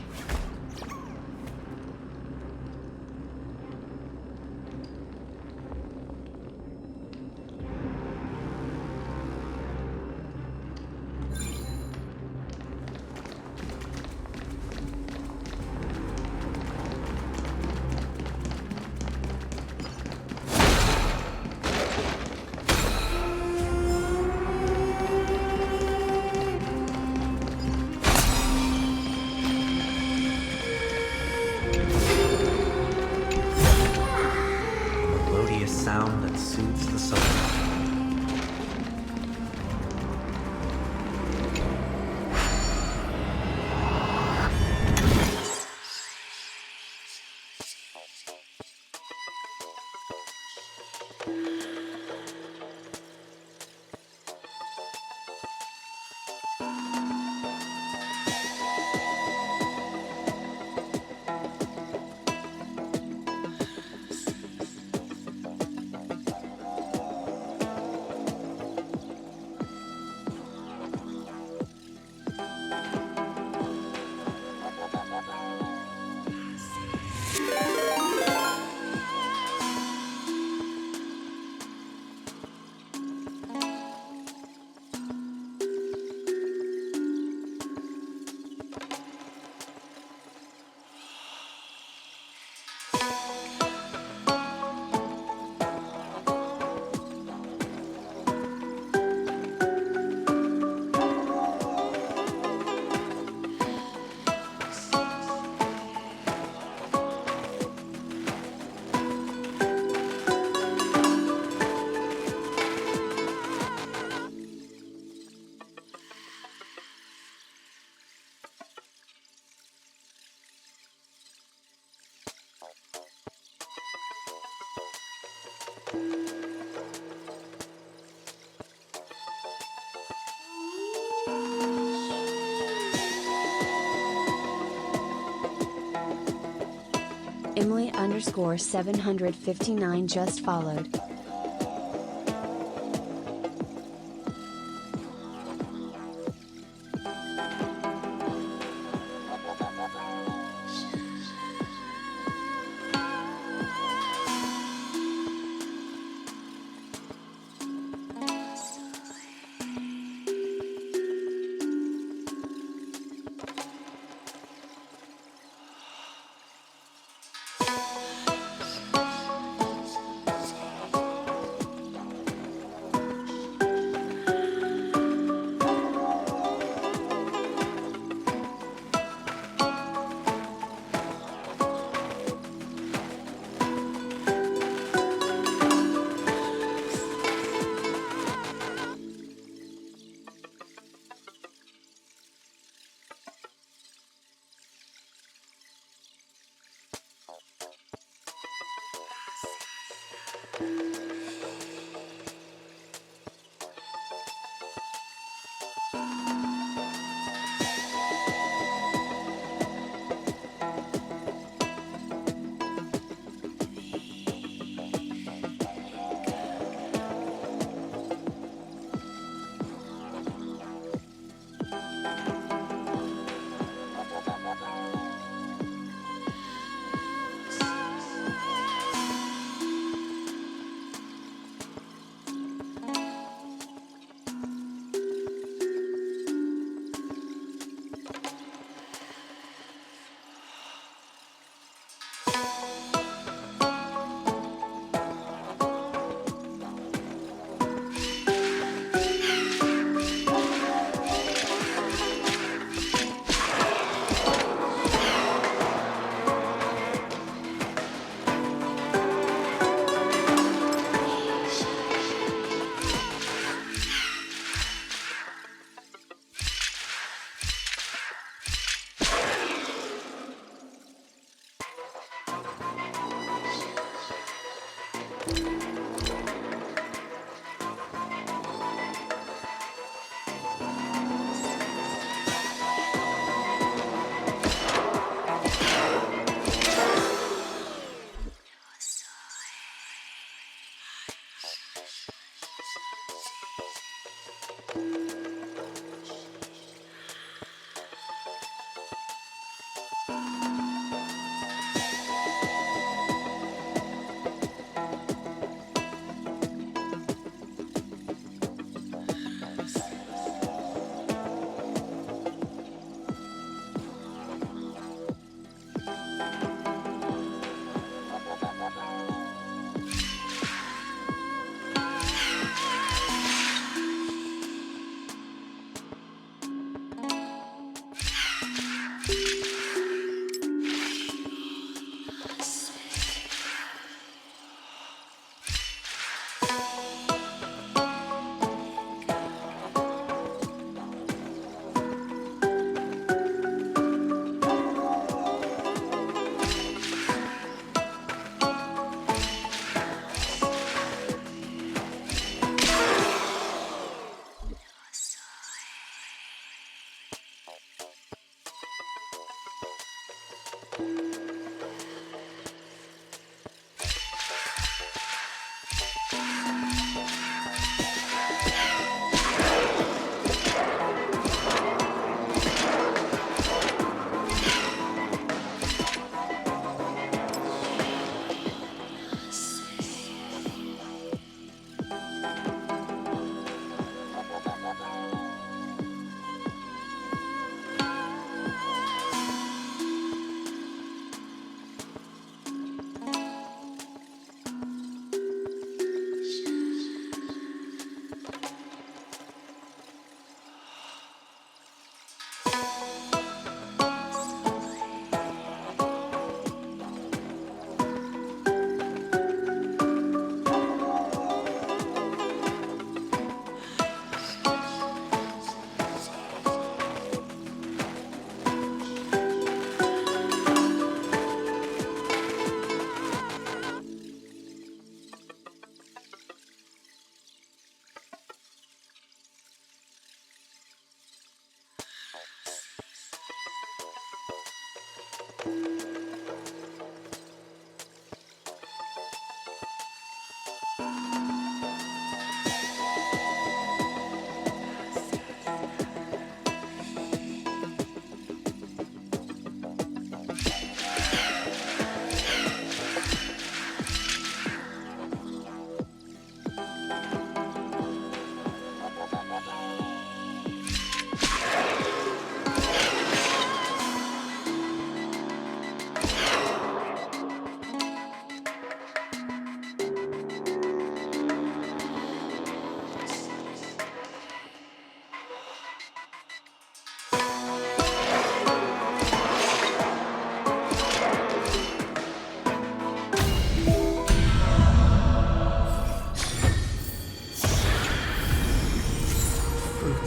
Emily_759 just followed.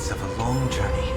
signs of a long journey.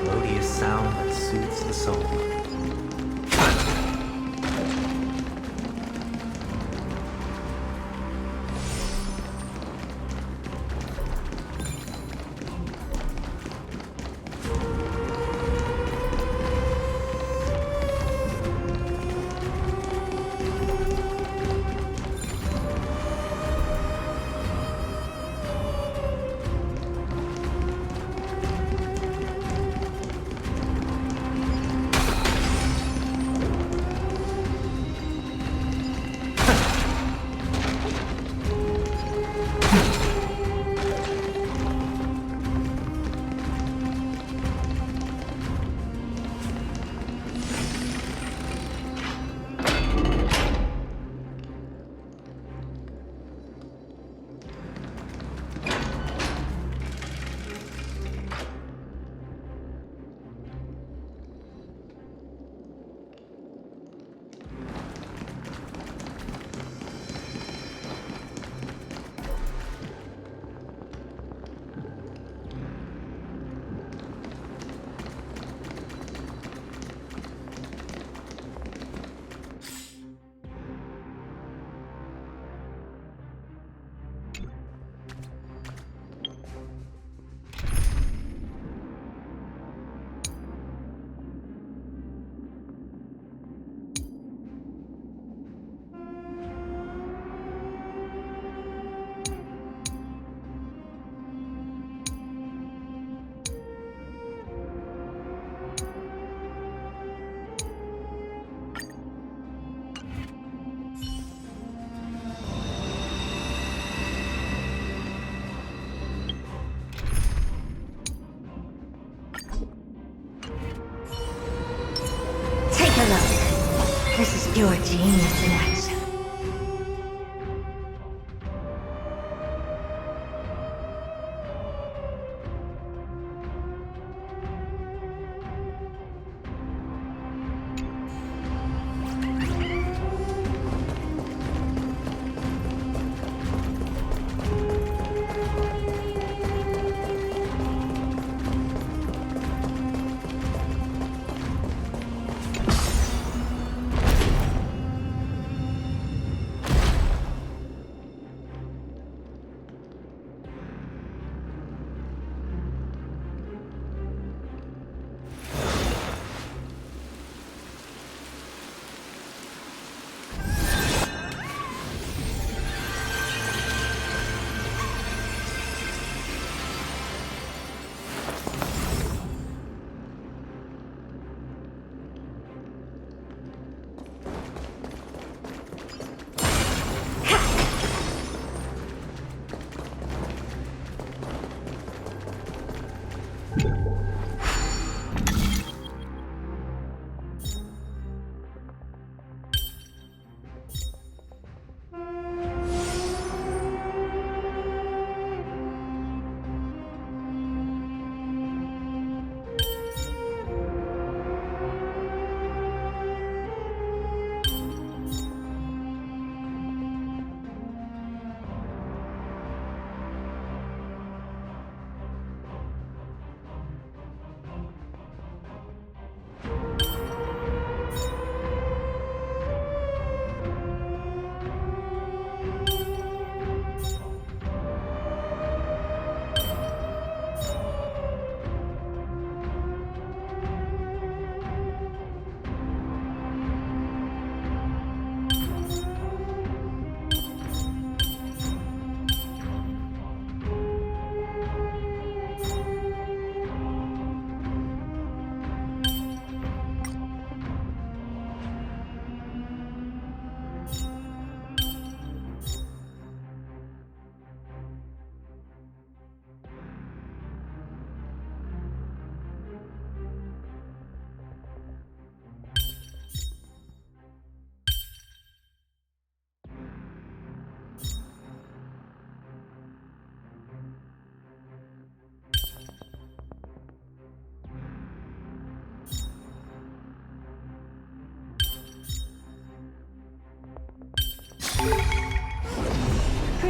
Melodious sound that soothes the soul. This is pure genius in action.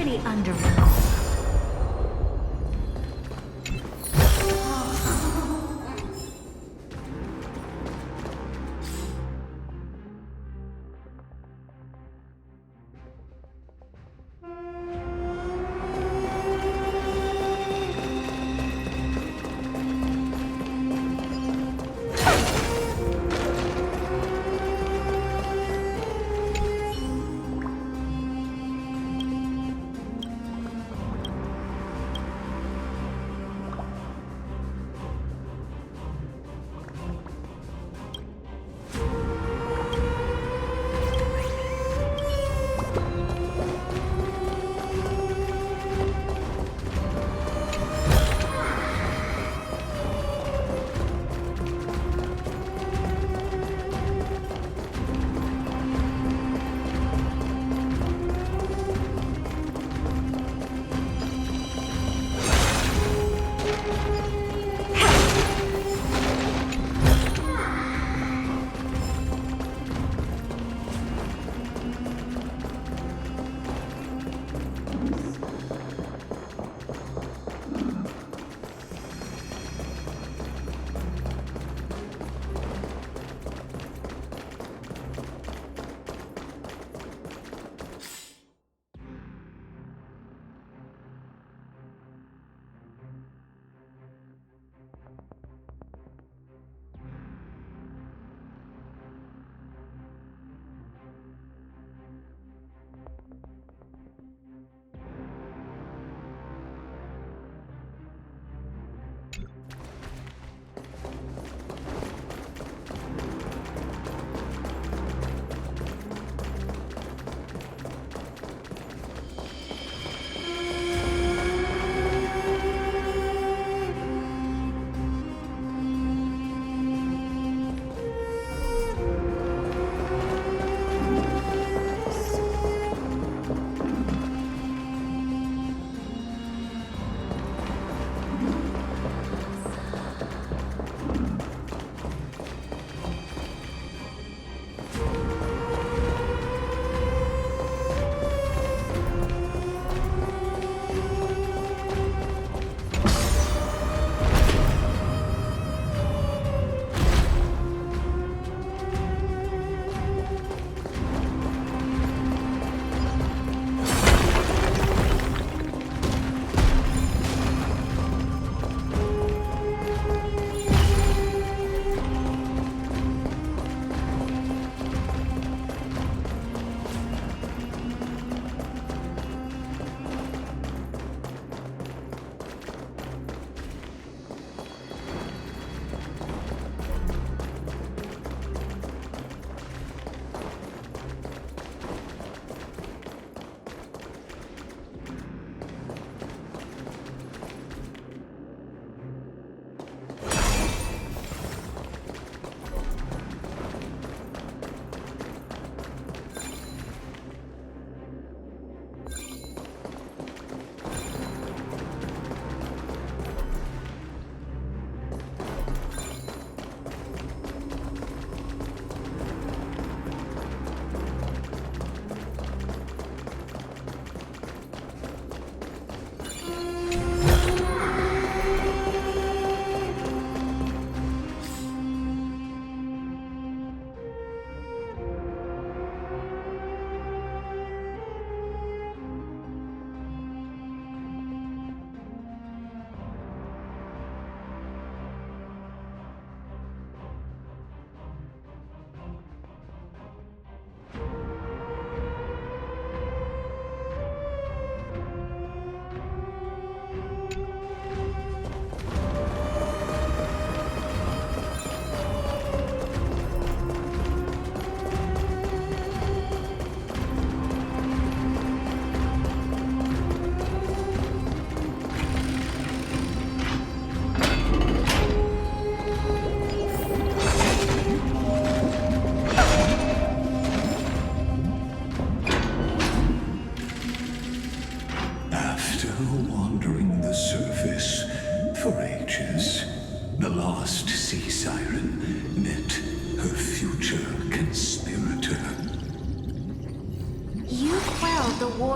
pretty underworld.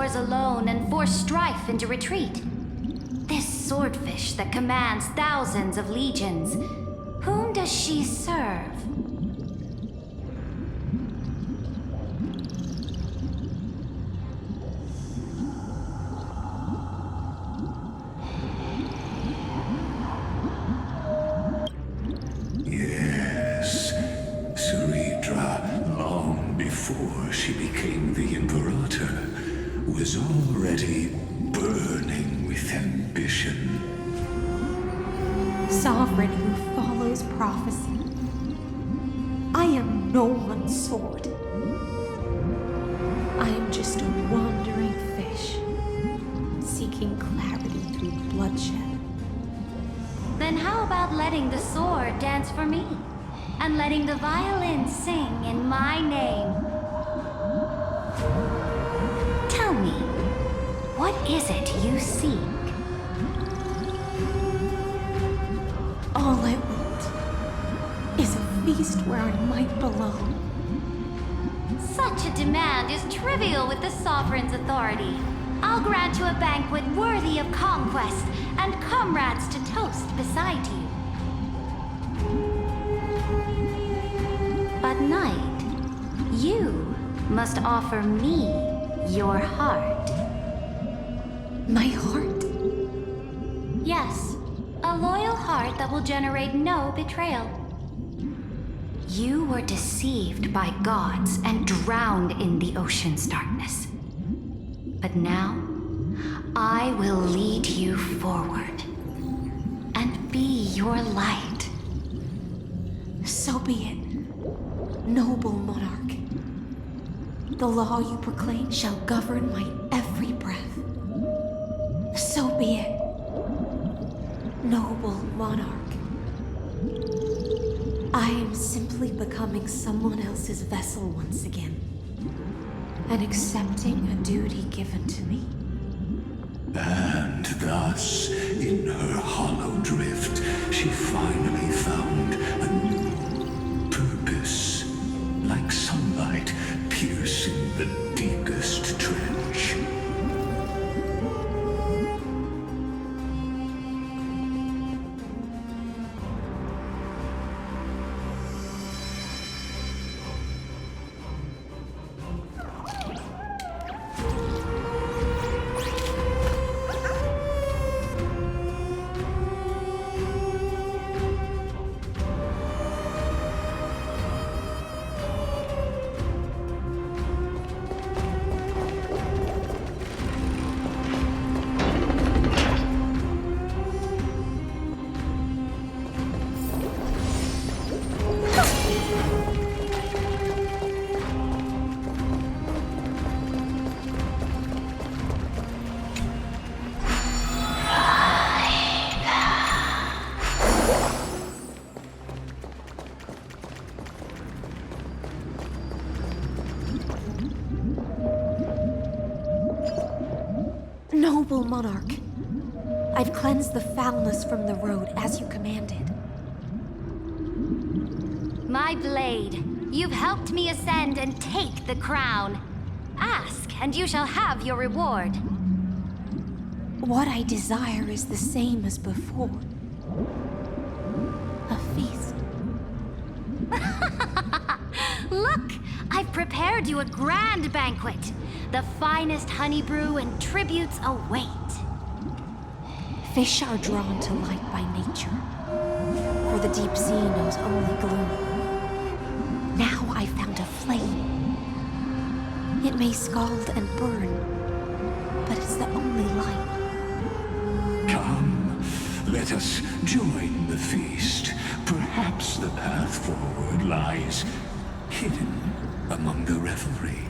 powers alone and force strife into retreat. This swordfish that commands thousands of legions. Whom does she serve? Yes, Ceridra, long before she became the Imperator, was already burning with ambition. Sovereign who follows prophecy. I am no one's sword. I am just a wandering fish, seeking clarity through bloodshed. Then how about letting the sword dance for me? And letting the violin sing in my name? Tell me, what is it you seek? All I want is a feast where I might belong. Such a demand is trivial with the Sovereign's authority. I'll grant you a banquet worthy of conquest and comrades to toast beside you. But Knight, you must offer me your heart. My heart? Yes, a loyal heart that will generate no betrayal. You were deceived by gods and drowned in the ocean's darkness. But now, I will lead you forward and be your light. So be it, noble monarch. The law you proclaim shall govern my every breath. So be it, noble monarch. I am simply becoming someone else's vessel once again, and accepting a duty given to me. And thus, in her hollow drift, she finally found a new purpose, like sunlight piercing the deepest trench. Noble monarch, I've cleansed the foulness from the road as you commanded. My blade, you've helped me ascend and take the crown. Ask, and you shall have your reward. What I desire is the same as before. A feast. Look, I've prepared you a grand banquet. The finest honey brew and tributes await. Fish are drawn to light by nature, for the deep sea knows only gloom. Now I found a flame. It may scald and burn, but it's the only light. Come, let us join the feast. Perhaps the path forward lies hidden among the revelry.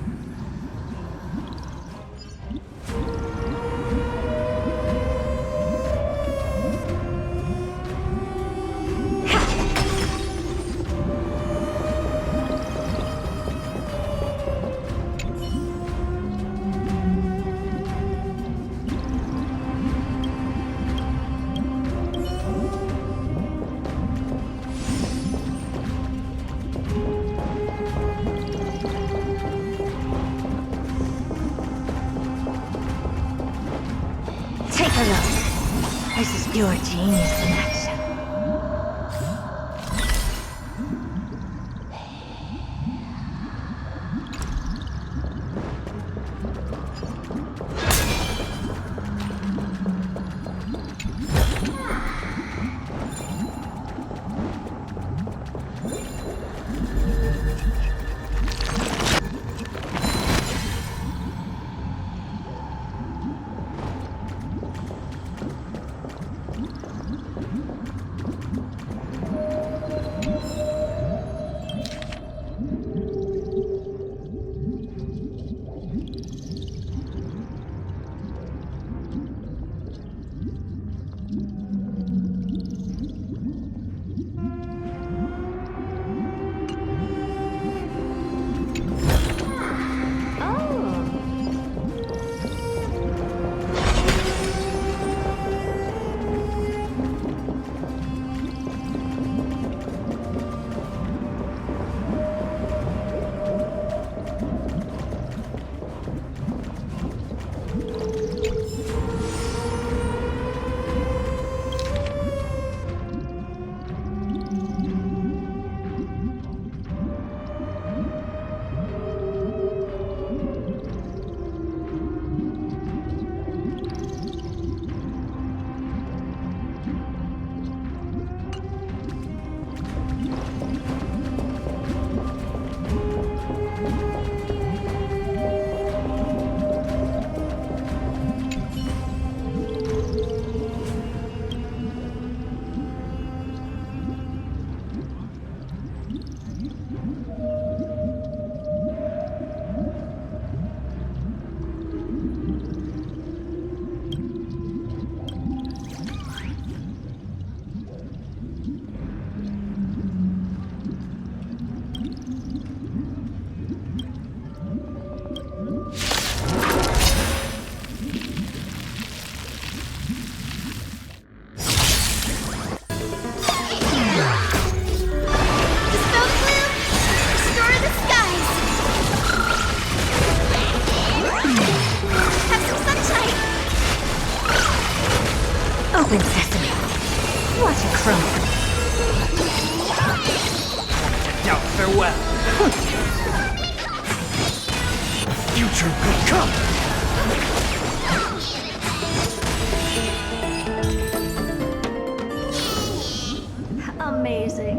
Hello. This is pure genius in action. Open sesame. Watch it crumble. Now farewell. Future could come. Amazing.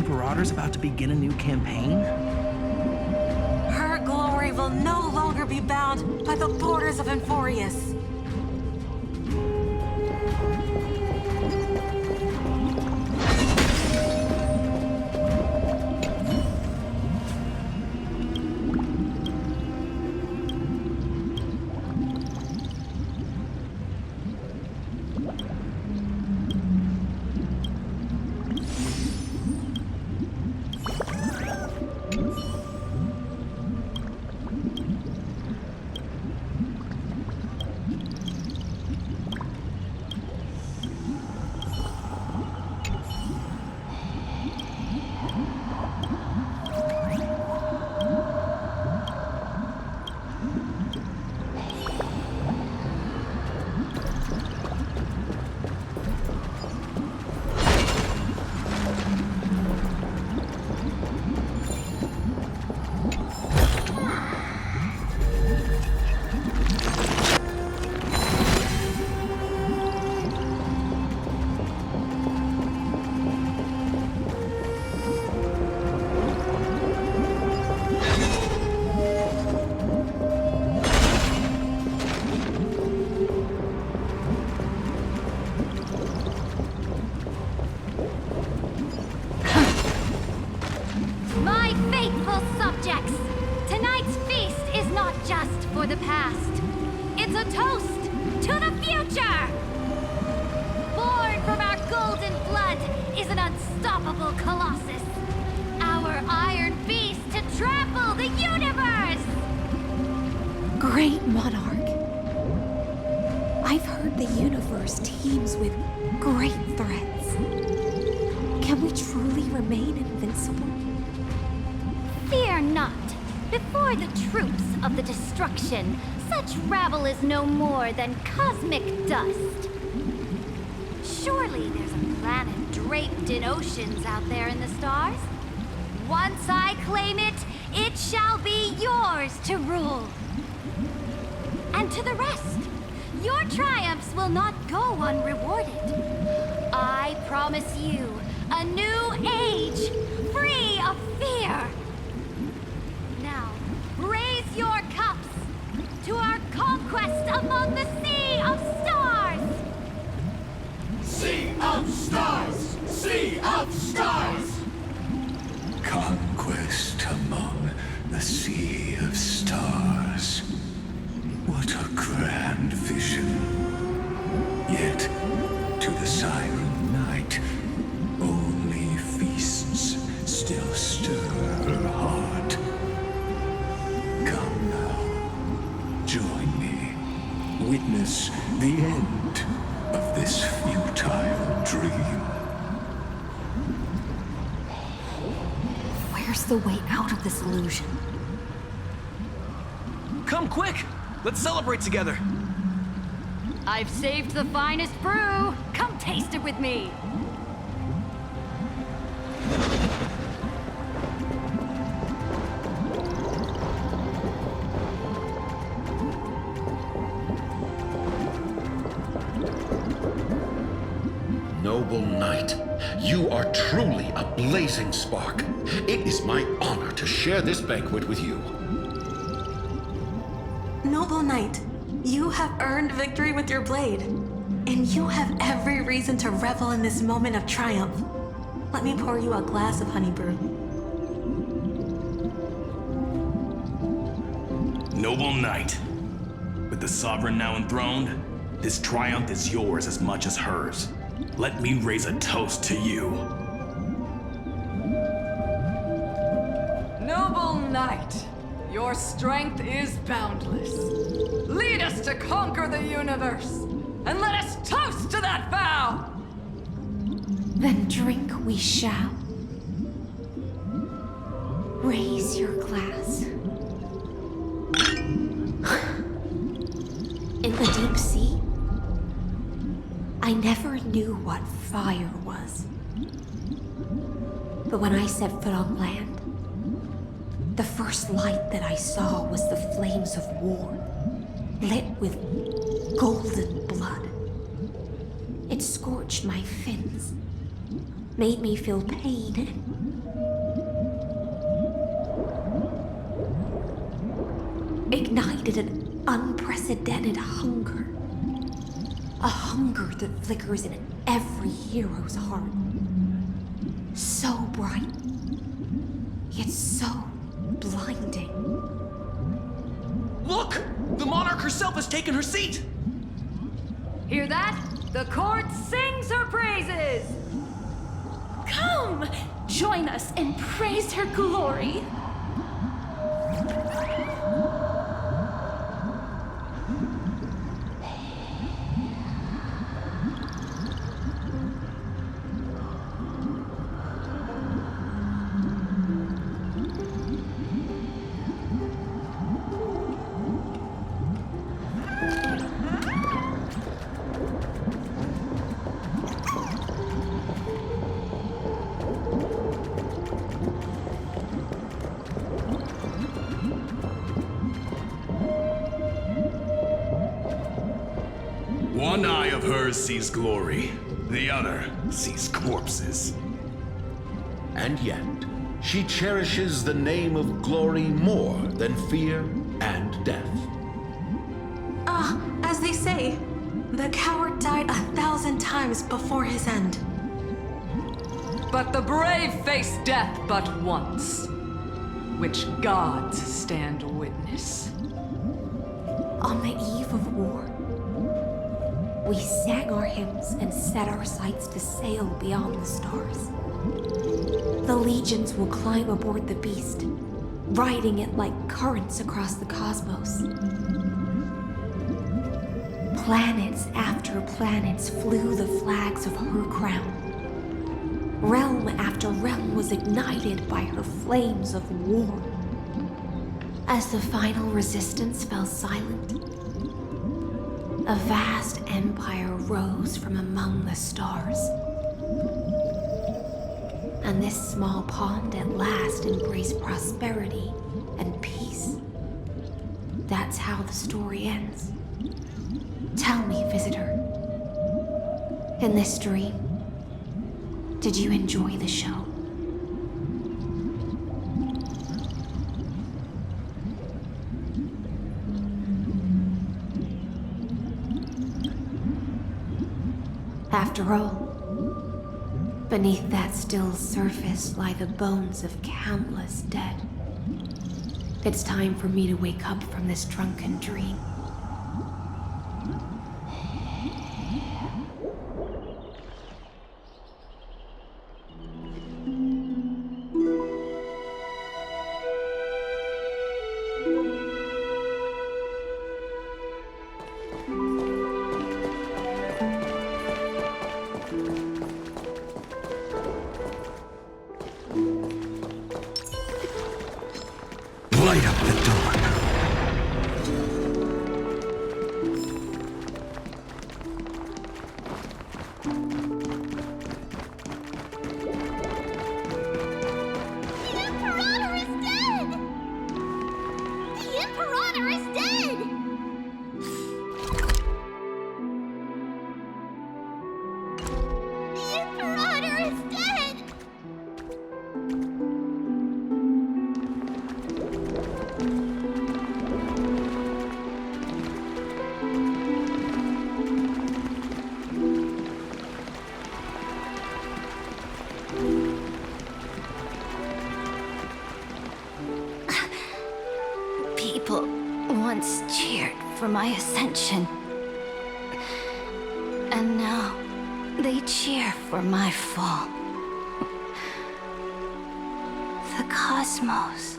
Imperator's about to begin a new campaign? Her glory will no longer be bound by the borders of Enforius. My faithful subjects, tonight's feast is not just for the past. It's a toast to the future! Born from our golden blood is an unstoppable colossus. Our iron beast to trample the universe! Great monarch. I've heard the universe teems with great threats. Can we truly remain invincible? Fear not. Before the troops of the destruction, such rabble is no more than cosmic dust. Surely there's a planet draped in oceans out there in the stars. Once I claim it, it shall be yours to rule. And to the rest, your triumphs will not go unrewarded. I promise you a new age, free of fear. Now, raise your cups to our conquest among the Sea of Stars! Sea of Stars! Sea of Stars! Conquest among the Sea of Stars. What a grand vision. Yet, to the Siren Night, only feasts still stir her heart. Come now, join me. Witness the end of this futile dream. Where's the way out of this illusion? Come quick! Let's celebrate together! I've saved the finest brew! Come taste it with me! Noble knight, you are truly a blazing spark. It is my honor to share this banquet with you. Noble knight, you have earned victory with your blade, and you have every reason to revel in this moment of triumph. Let me pour you a glass of honey brew. Noble knight, with the sovereign now enthroned, this triumph is yours as much as hers. Let me raise a toast to you. Noble knight, your strength is boundless. Lead us to conquer the universe, and let us toast to that vow! Then drink we shall. Raise your glass. In the deep sea, I never knew what fire was. But when I set foot on land, the first light that I saw was the flames of war, lit with golden blood. It scorched my fins, made me feel pain ignited an unprecedented hunger. A hunger that flickers in every hero's heart. So bright, yet so blinding. Look! The monarch herself has taken her seat! Hear that? The court sings her praises! Come! Join us and praise her glory! One eye of hers sees glory, the other sees corpses. And yet, she cherishes the name of glory more than fear and death. As they say, the coward died 1,000 times before his end. But the brave face death but once, which gods stand witness. On the eve of war, we sang our hymns and set our sights to sail beyond the stars. The legions will climb aboard the beast, riding it like currents across the cosmos. Planets after planets flew the flags of her crown. Realm after realm was ignited by her flames of war. As the final resistance fell silent, a vast empire rose from among the stars. And this small pond at last embraced prosperity and peace. That's how the story ends. Tell me, visitor, in this dream, did you enjoy the show? After all, beneath that still surface lie the bones of countless dead. It's time for me to wake up from this drunken dream. Light up the dawn. People once cheered for my ascension. And now they cheer for my fall. The cosmos.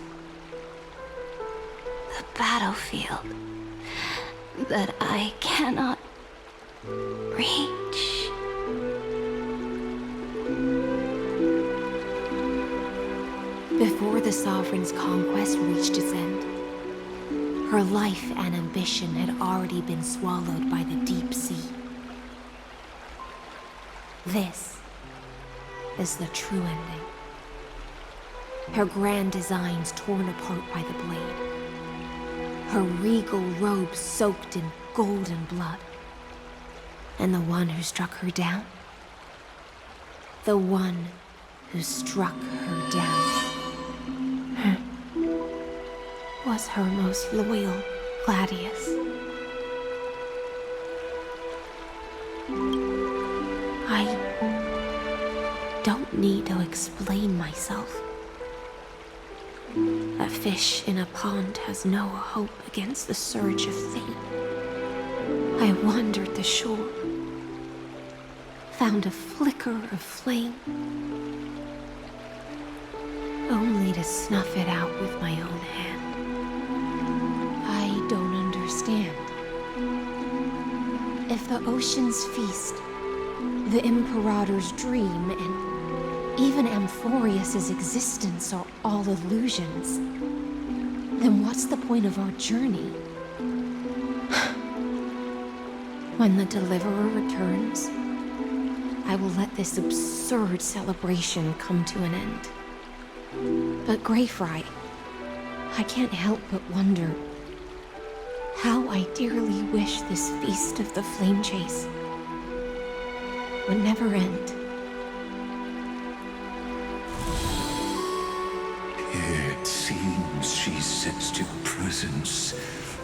The battlefield that I cannot reach. Before the Sovereign's conquest reached its end, her life and ambition had already been swallowed by the deep sea. This is the true ending. Her grand designs torn apart by the blade. Her regal robe soaked in golden blood. And the one who struck her down? The one who struck her down was her most loyal gladius. I don't need to explain myself. A fish in a pond has no hope against the surge of fate. I wandered the shore, found a flicker of flame, only to snuff it out with my own hand. I don't understand. If the ocean's feast, the Imperator's dream, and even Amphorius's existence are all illusions, then what's the point of our journey? When the Deliverer returns, I will let this absurd celebration come to an end. But Greyfry, I can't help but wonder how I dearly wish this feast of the Flame Chase would never end. It seems she sensed your presence.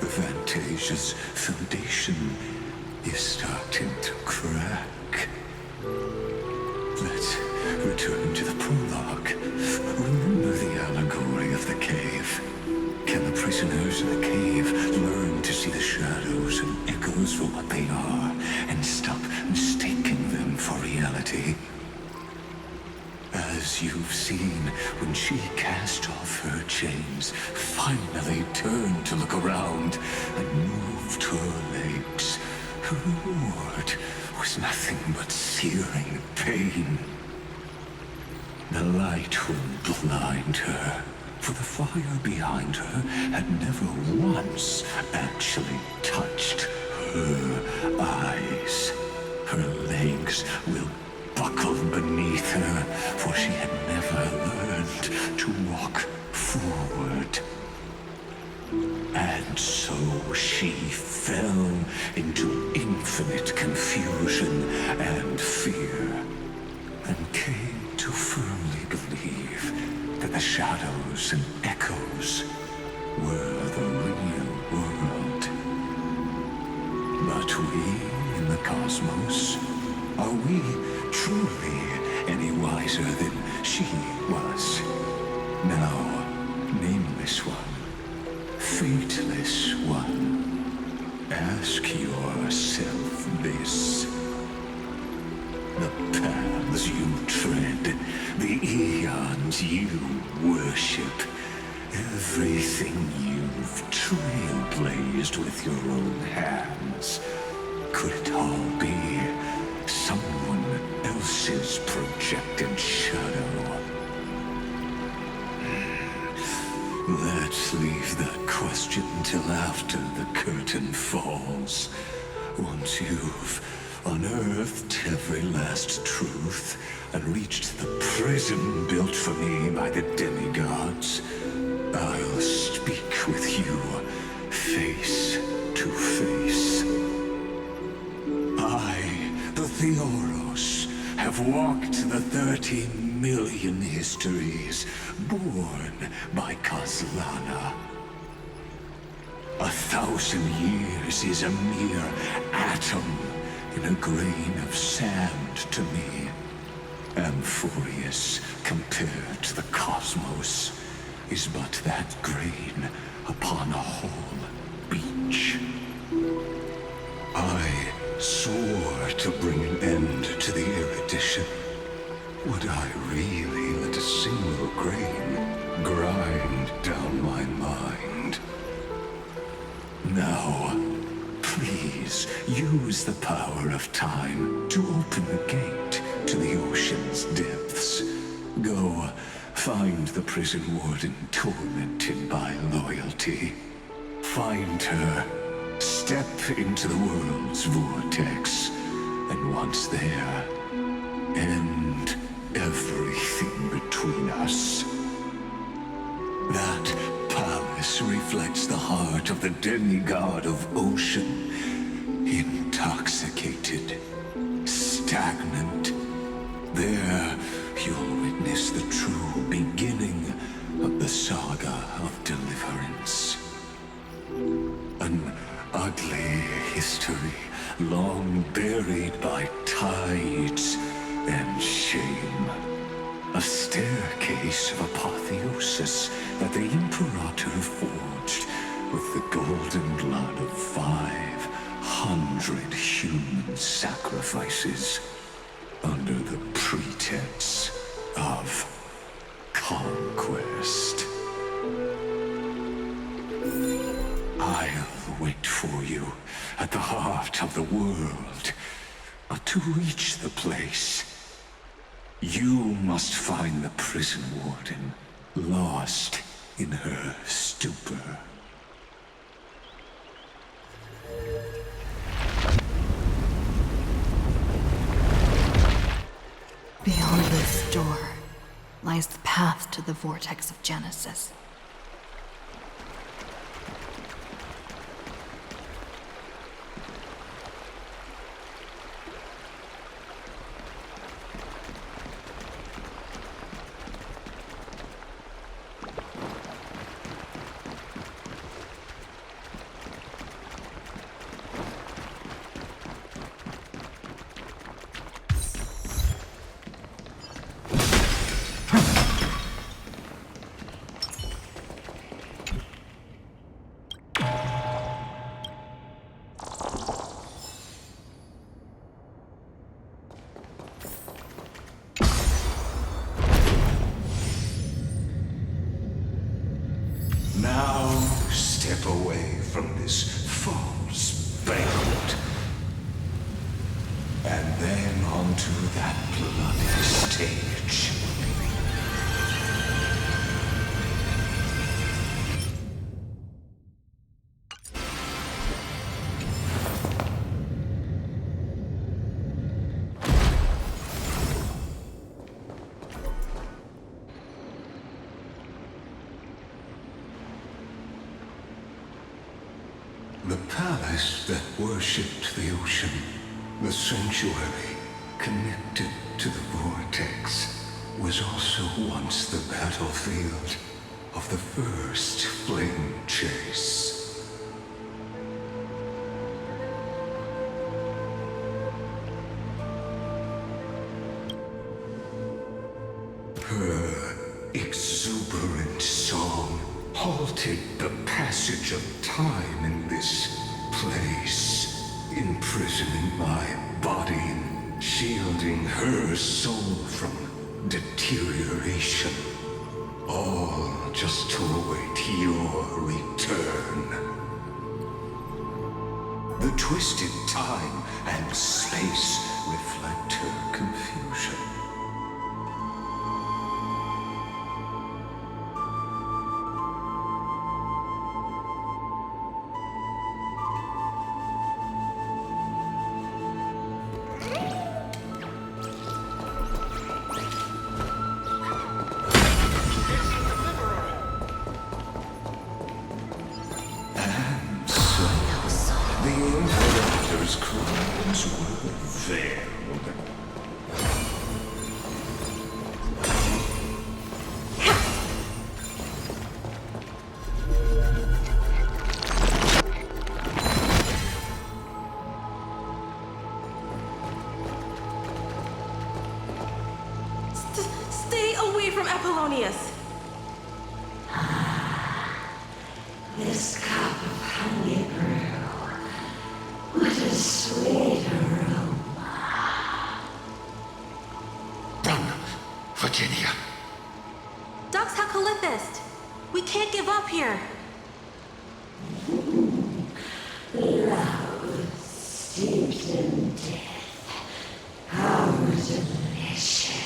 The Fantasia's foundation is starting to crack. Let's return to the prologue. Remember the allegory of the cave. Can the prisoners in the cave learn to see the shadows and echoes for what they are, and stop mistaking them for reality? As you've seen, when she cast off her chains, finally turned to look around, and moved her legs, her reward was nothing but searing pain. The light would blind her, for the fire behind her had never once actually touched her eyes. Her legs will buckle beneath her, for she had never learned to walk forward. And so she fell into infinite confusion and fear, and came to firmly believe that the shadows and echoes were the real world. But we in the cosmos, are we truly any wiser than she was? Now, nameless one, fateless one, ask yourself this. The paths you tread, the eons you worship, everything you've trailblazed with your own hands, could it all be someone else's projected shadow? Let's leave that question till after the curtain falls. Once you've unearthed every last truth and reached the prison built for me by the demigods, I'll speak with you face to face. I, the Theoros, have walked the 30 million histories born by Kozlana. 1,000 years is a mere atom in a grain of sand to me. Amphorius, compared to the cosmos, is but that grain upon a whole beach. I swore to bring an end to the erudition. Would I really let a single grain grind down my mind? Now, please use the power of time to open the gate to the ocean's depths. Go, find the prison warden tormented by loyalty. Find her, step into the world's vortex, and once there, end everything between us. That palace reflects the heart of the demigod of ocean, intoxicated, stagnant. There, you'll witness the true beginning of the saga of deliverance. An ugly history long buried by tides and shame. A staircase of apotheosis that the Imperator forged with the golden blood of 500 human sacrifices under the pretense of conquest. I'll wait for you at the heart of the world. But to reach the place, you must find the prison warden, lost in her stupor. Beyond this door lies the path to the vortex of Genesis. Now step away from this false banquet. And then onto that bloody stage. The palace that worshipped the ocean, the sanctuary connected to the vortex, was also once the battlefield of the first flame chase. Her exuberant song halted the passage of time in this place, imprisoning my body and shielding her soul from deterioration. All just to await your return. The twisted time and space reflect her confusion. The Imperator's crimes were veiled. Stay away from Apollonius! This cup of honey brew. What a sweet aroma. Run, Virginia. Dux Hakalithist! We can't give up here! Love steeped in death. How delicious.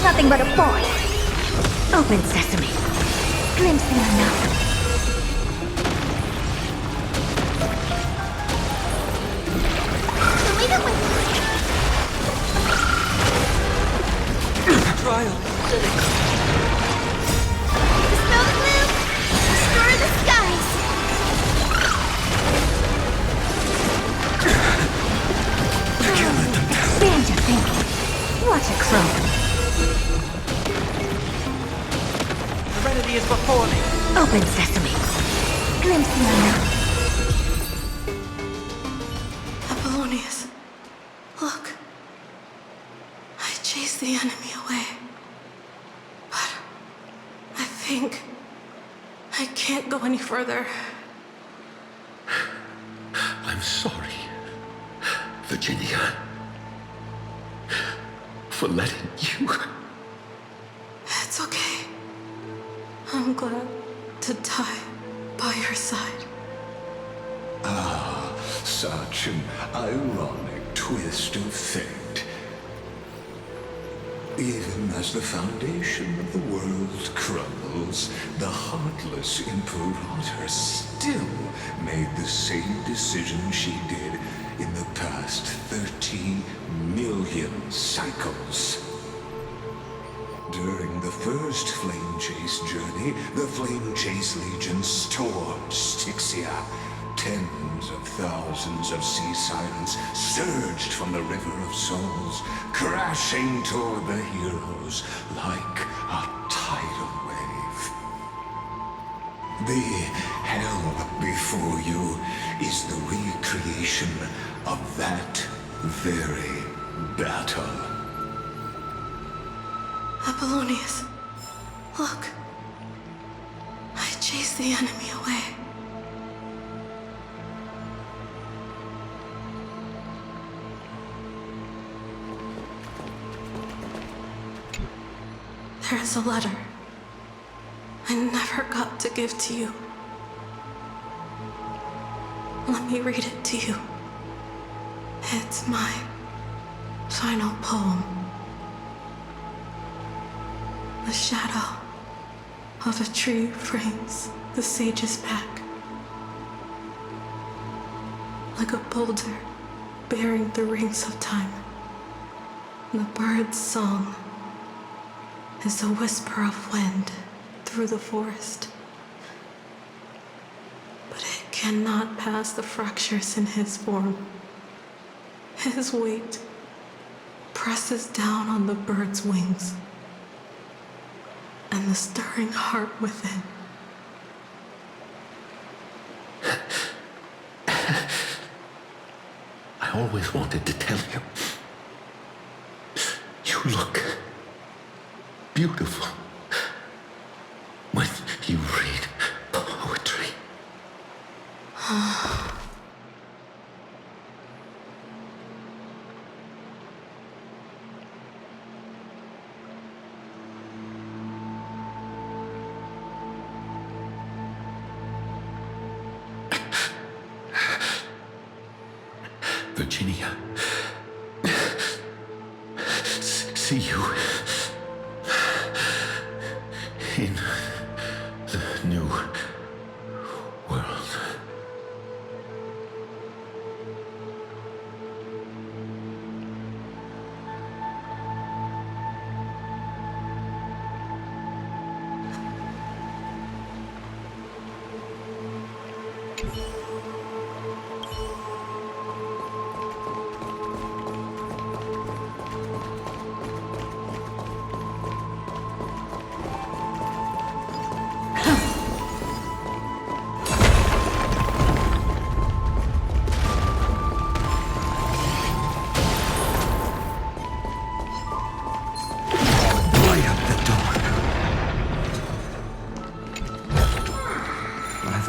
Nothing but a boy. Open sesame. Glimpsing enough. trial. Dispel the gloom! Restore the skies! I can't let them down. Stand your thinking. What a cloak. Serenity is before me. Open sesame. Glimpse the unknown. Apollonius, look. I chased the enemy away. But I think I can't go any further. I'm sorry, Virginia, for letting you. It's okay. I'm glad to die by your side. Ah, such an ironic twist of fate. Even as the foundation of the world crumbles, the heartless imperator still made the same decision she did in the past 13 million cycles. During the first Flame Chase journey, the Flame Chase Legion stormed Styxia. Tens of thousands of sea sirens surged from the River of Souls, crashing toward the heroes like a tidal wave. The hell before you is the recreation of that very battle. Apollonius, look. I chased the enemy away. There is a letter I never got to give to you. Let me read it to you. It's my final poem. The shadow of a tree frames the sage's back, like a boulder bearing the rings of time. The bird's song is a whisper of wind through the forest, but it cannot pass the fractures in his form. His weight presses down on the bird's wings and the stirring heart within. I always wanted to tell you. You look beautiful when you read poetry. Virginia, see you in the new world.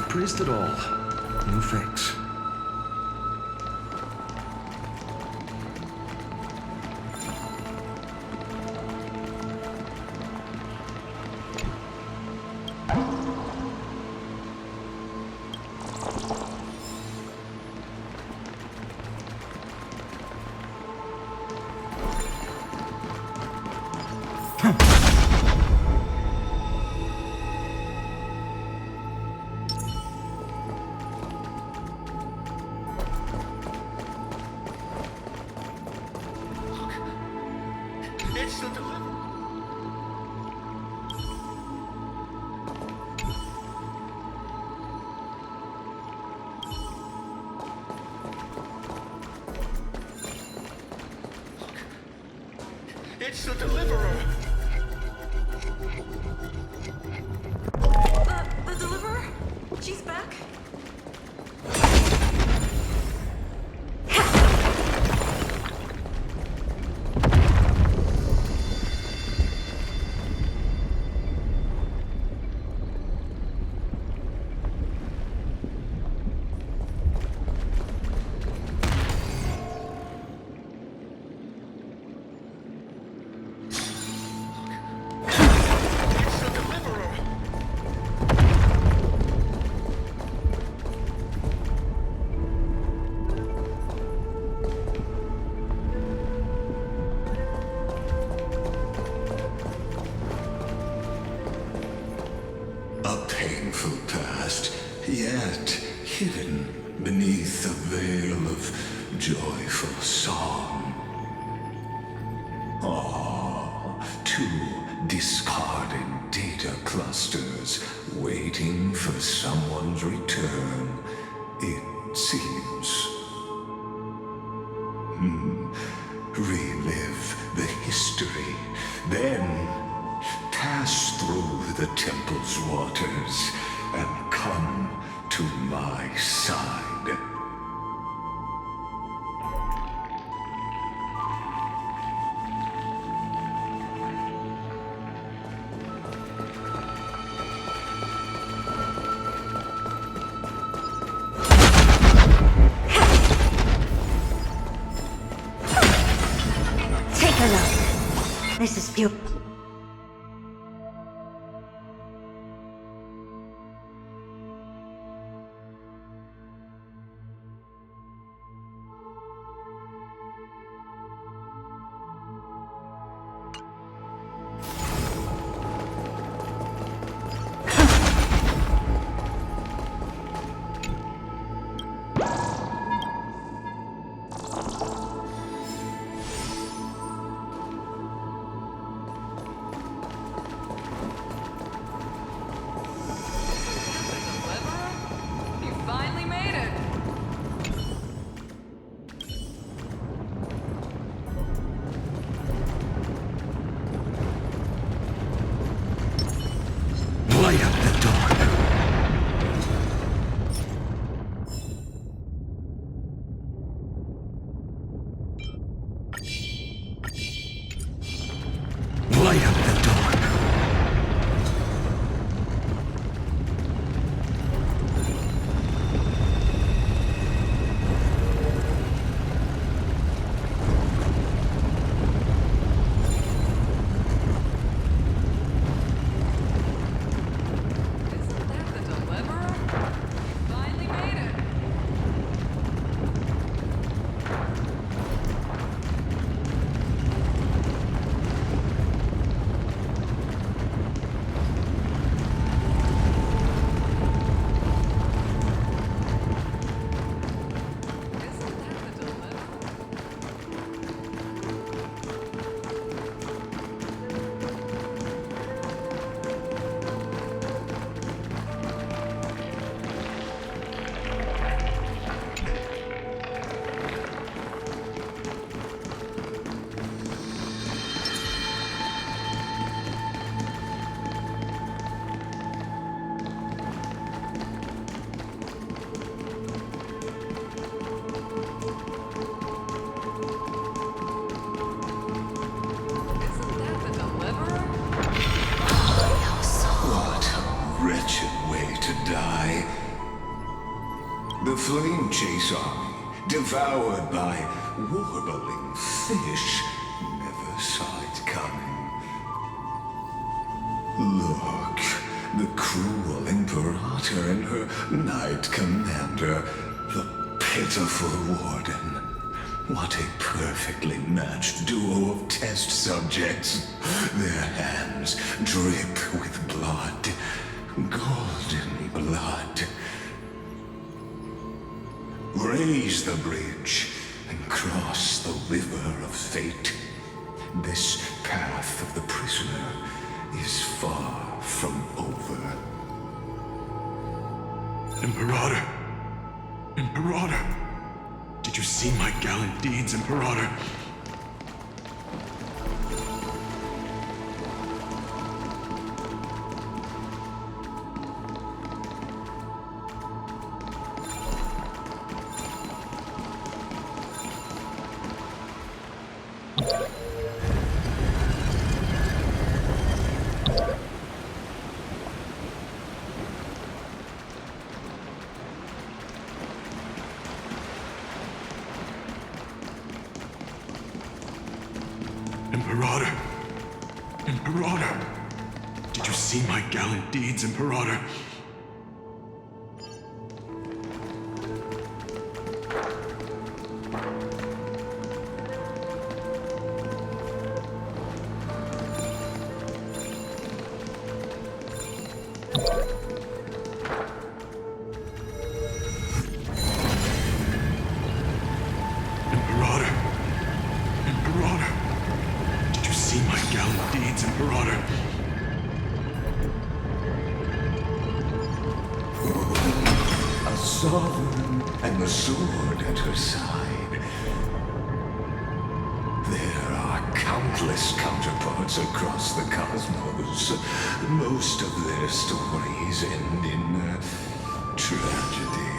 Priest it all. No fix. It's the delivery. It's the Deliverer! The Deliverer? She's back? A painful past, yet hidden beneath a veil of joyful song. Two discarded data clusters waiting for someone's return, it seems. Relive the history, then pass through the temple's waters and come to my side. Take a look. This is beautiful. You finally made it! Light up the dark. Light up the dark. Isn't that the Deliverer? You finally made it! What a wretched way to die. The flame chase army, devoured by warbling fish, never saw it coming. Look, the cruel Imperator and her Knight Commander, the pitiful Warden. What a perfectly matched duo of test subjects. Their hands drip with blood, golden blood. Raise the bridge and cross the river of fate. This path of the prisoner is far from over. Imperator! Imperator! Did you see my gallant deeds, Imperator? Imperator! Imperator! Did you see my gallant deeds, Imperator? Imperator! Imperator! Did you see my gallant deeds, Imperator? A sovereign and the sword at her side. There are countless counterparts across the cosmos. Most of their stories end in tragedy.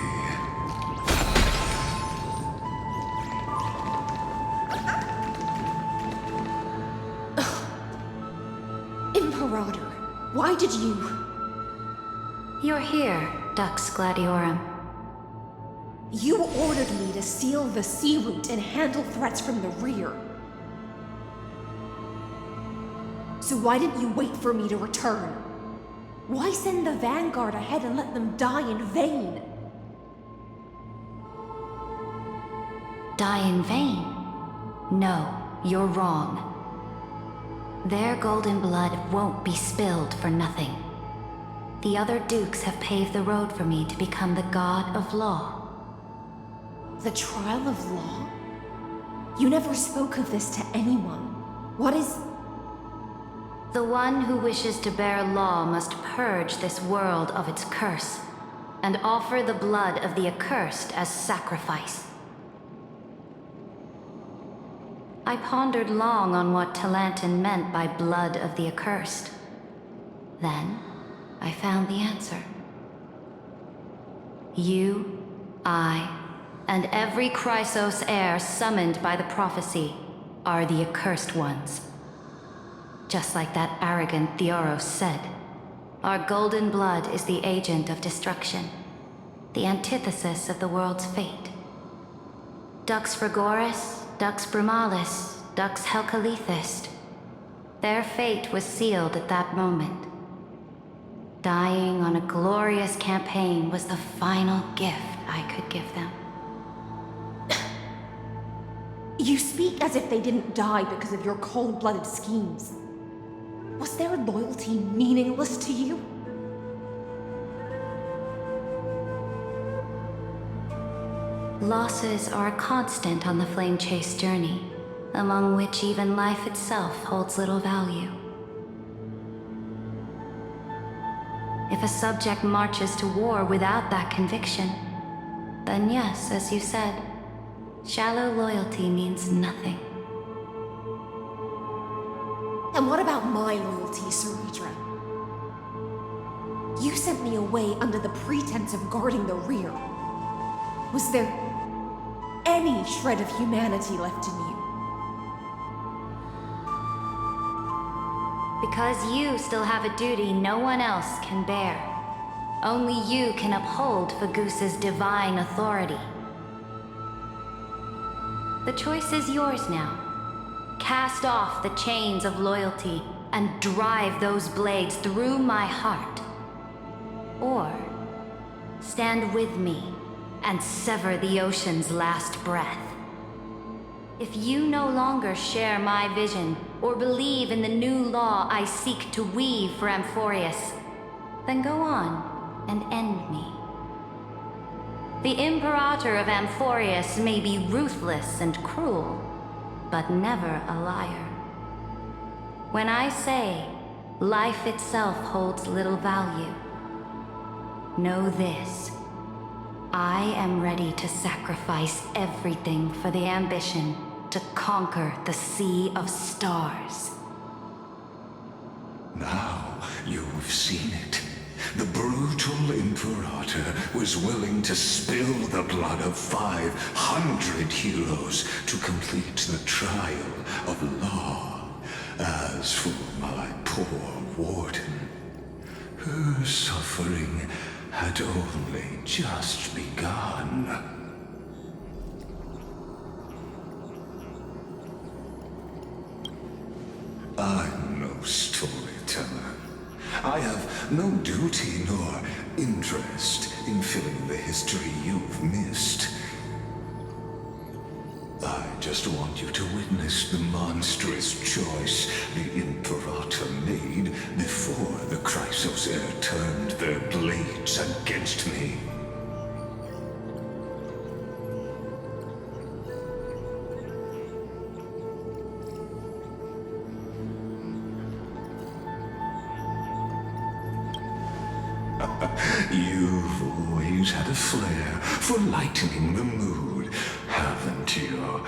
Imperator, why did you? You're here, Dux Gladiorum. You ordered me to seal the sea route and handle threats from the rear. So why didn't you wait for me to return? Why send the Vanguard ahead and let them die in vain? Die in vain? No, you're wrong. Their golden blood won't be spilled for nothing. The other dukes have paved the road for me to become the god of law. The trial of law? You never spoke of this to anyone. What is... The one who wishes to bear law must purge this world of its curse, and offer the blood of the accursed as sacrifice. I pondered long on what Talantin meant by blood of the accursed. Then, I found the answer. You, I, and every Chrysos heir summoned by the prophecy are the accursed ones. Just like that arrogant Theoros said, our golden blood is the agent of destruction, the antithesis of the world's fate. Dux Frigoris, Dux Brumalis, Dux Helcalethist. Their fate was sealed at that moment. Dying on a glorious campaign was the final gift I could give them. You speak as if they didn't die because of your cold-blooded schemes. Was their loyalty meaningless to you? Losses are a constant on the Flame Chase journey, among which even life itself holds little value. If a subject marches to war without that conviction, then yes, as you said, shallow loyalty means nothing. And what about my loyalty, Ceridra? You sent me away under the pretense of guarding the rear. Was there any shred of humanity left in you? Because you still have a duty no one else can bear. Only you can uphold Fagusa's divine authority. The choice is yours now. Cast off the chains of loyalty and drive those blades through my heart. Or stand with me and sever the ocean's last breath. If you no longer share my vision or believe in the new law I seek to weave for Amphorius, then go on and end me. The Imperator of Amphorius may be ruthless and cruel, but never a liar. When I say life itself holds little value, know this. I am ready to sacrifice everything for the ambition to conquer the Sea of Stars. Now you've seen it. the brutal Imperator was willing to spill the blood of 500 heroes to complete the trial of law. As for my poor warden, her suffering had only just begun. I'm no storyteller. I have no duty nor interest in filling the history you've missed. I just want you to witness the monstrous choice the Imperator made before the Chrysos Heir turned their blades against me. You've always had a flair for lightening the mood, haven't you?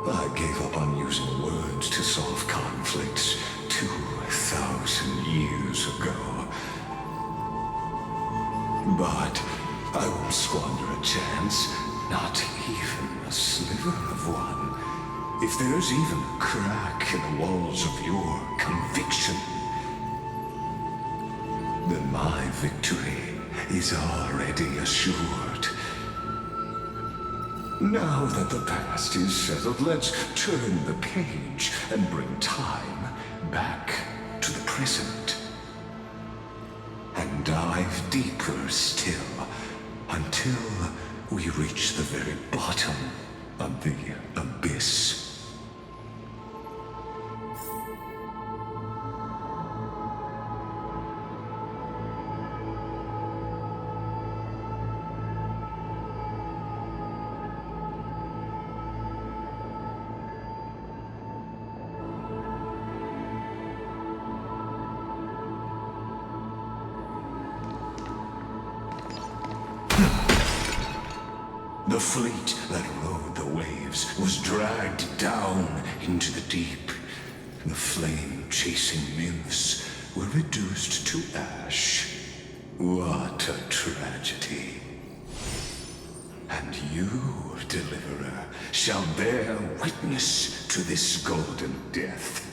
I gave up on using words to solve conflicts 2,000 years ago. But I won't squander a chance, not even a sliver of one. If there's even a crack in the walls of your conviction, then my victory is already assured. Now that the past is settled, let's turn the page and bring time back to the present. And dive deeper still until we reach the very bottom of the abyss. The fleet that rode the waves was dragged down into the deep. The flame-chasing nymphs were reduced to ash. What a tragedy. And you, Deliverer, shall bear witness to this golden death.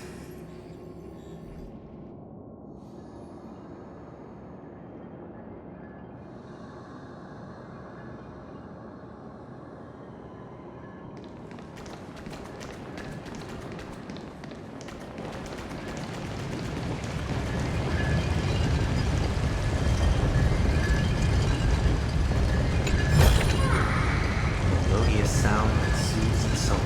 Melodious sound that soothes the soul.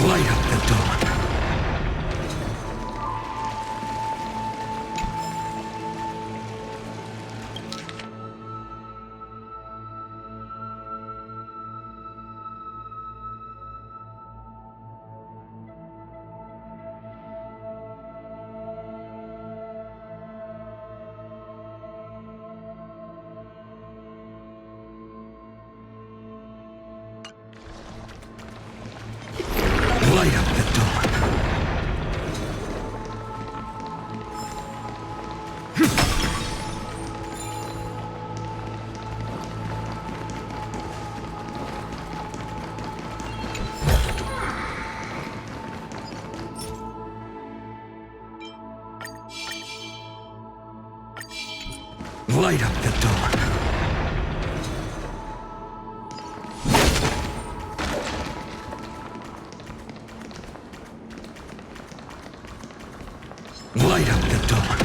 Light up the dawn. Light up the dawn. Light up the dawn. Light up the dawn.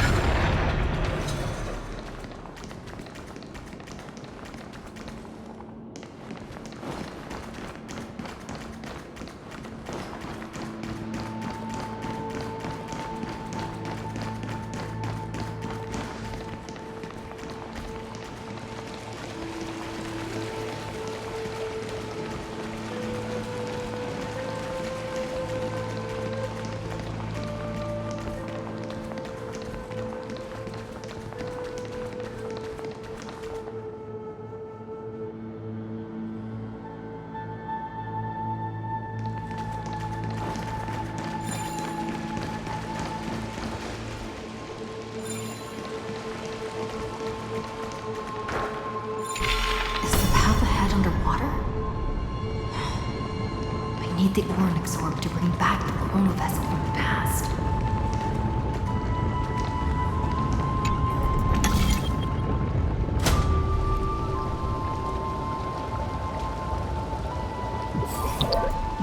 The Orin absorbed to bring back the chrono vessel from the past.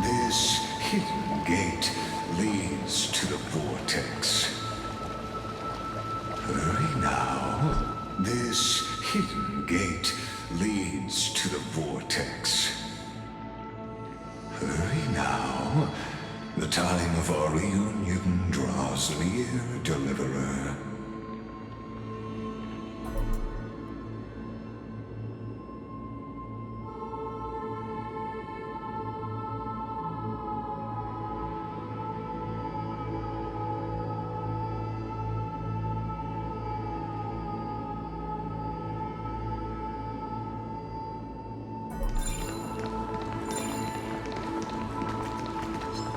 This hidden gate leads to the vortex. Hurry now. This hidden gate leads to the vortex. Hurry now. The time of our reunion draws near, Deliverer.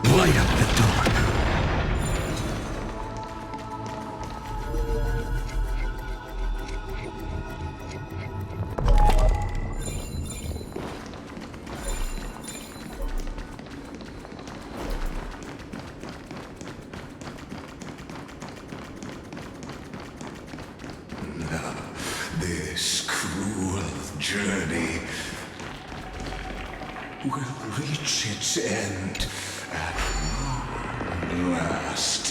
Light up the dawn. This cruel journey will reach its end at last.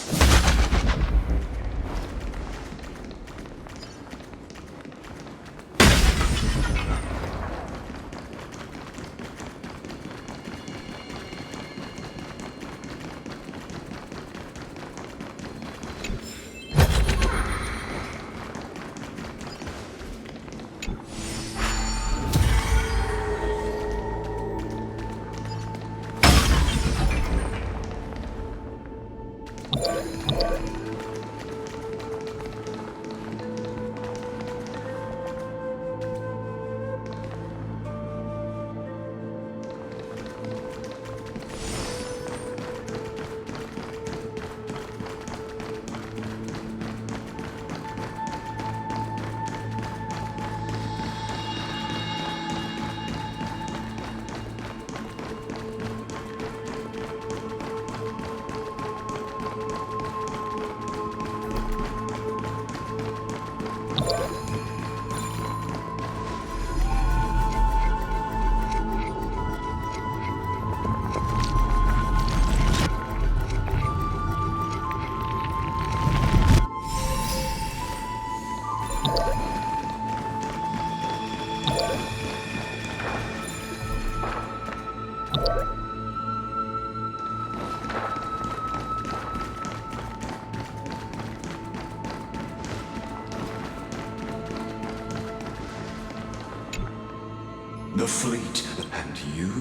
The fleet and you.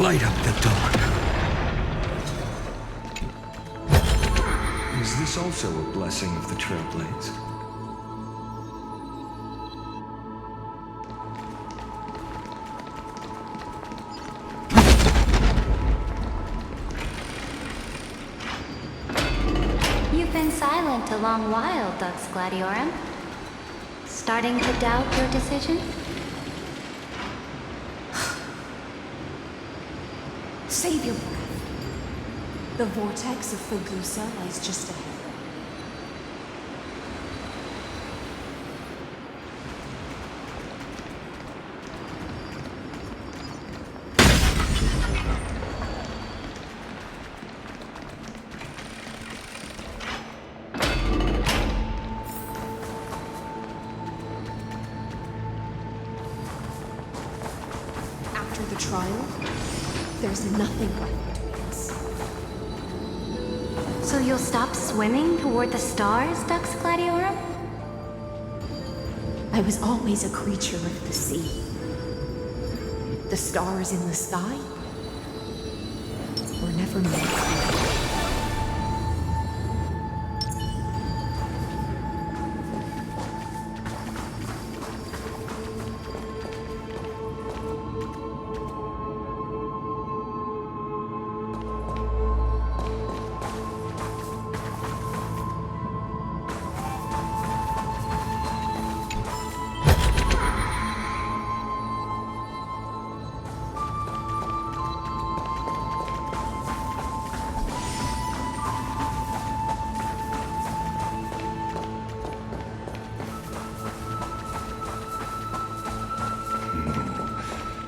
Light up the dawn. Is this also a blessing of the Trailblades? been silent a long while, Dux Gladiorum. Starting to doubt your decision? Save your breath. The vortex of Fagusa lies just ahead. After the trial, there's nothing left between us. So you'll stop swimming toward the stars, Dux Gladiorum? I was always a creature of the sea. The stars in the sky were never meant for me.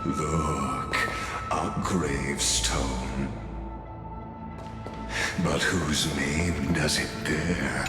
Look, a gravestone. But whose name does it bear?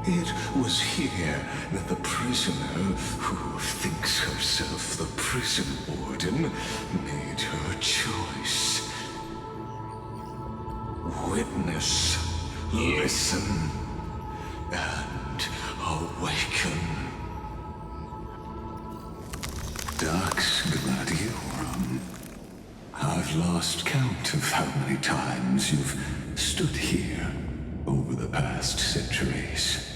It was here that the prisoner, who thinks herself the prison warden, made her choice. Witness, listen, and awaken. Dux Gladiorum. I've lost count of how many times you've stood here over the past centuries.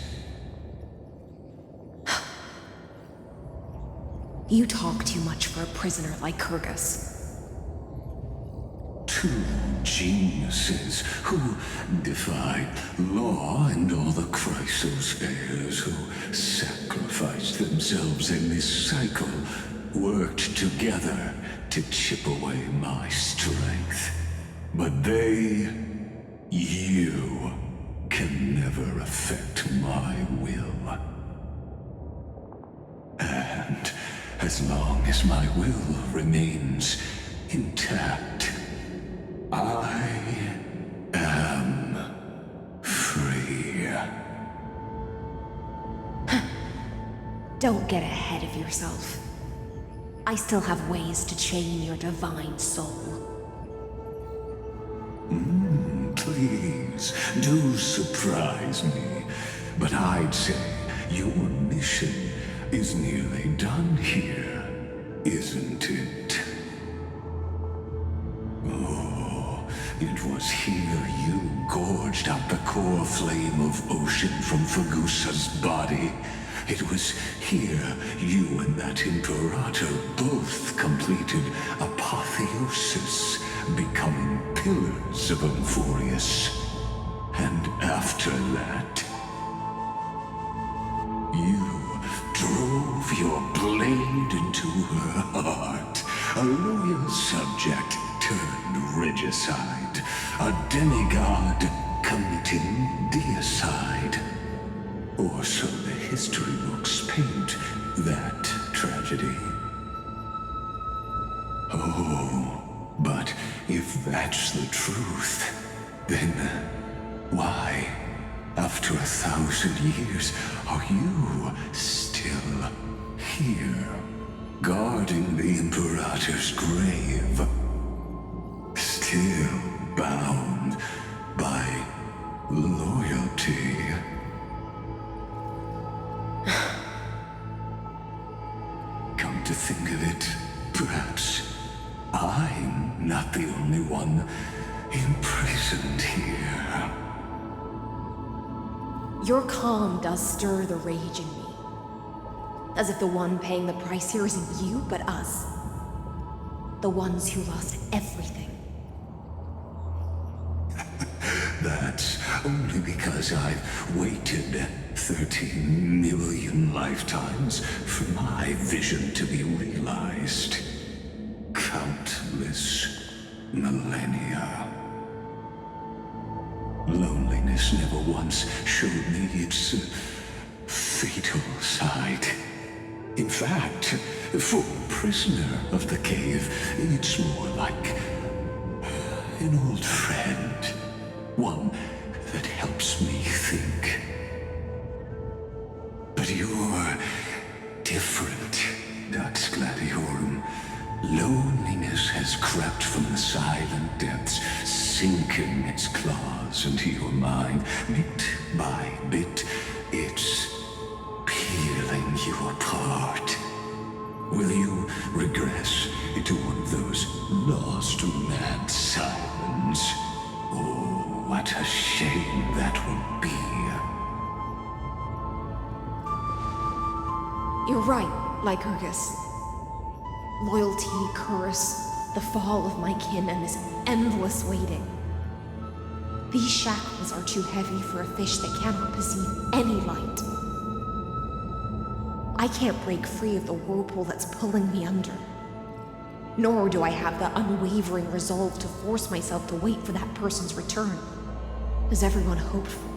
You talk too much for a prisoner like Kurgus. Two geniuses who defied law and all the Chrysos heirs who sacrificed themselves in this cycle worked together to chip away my strength. But they, you, can never affect my will. And as long as my will remains intact, I am free. Don't get ahead of yourself. I still have ways to chain your divine soul. Please, do surprise me. But I'd say your mission is nearly done here, isn't it? Oh, it was here you gorged out the core flame of ocean from Fagusa's body. It was here you and that Imperator both completed apotheosis, becoming pillars of Euphorius. And after that, you drove your blade into her heart. A loyal subject turned regicide. A demigod committing deicide. Or so the history books paint that tragedy. Oh, but if that's the truth, then why, after 1,000 years, are you still here, guarding the Imperator's grave? Still bound by loyalty? Come to think of it, perhaps I'm not the only one imprisoned here. Your calm does stir the rage in me. As if the one paying the price here isn't you, but us. The ones who lost everything. That's only because I've waited 13 million lifetimes for my vision to be realized. Countless millennia. Loneliness never once showed me its fatal side. In fact, for a prisoner of the cave, it's more like an old friend. One that helps me think. But you're different, Dux Gladiorum. Loneliness has crept from the silent depths, sinking its claws into your mind. Bit by bit, it's peeling you apart. Will you regress into one of those lost mad silence? Oh, what a shame that would be. You're right, Lycurgus. Loyalty, curse, the fall of my kin, and this endless waiting. These shackles are too heavy for a fish that cannot perceive any light. I can't break free of the whirlpool that's pulling me under. Nor do I have the unwavering resolve to force myself to wait for that person's return, as everyone hoped for.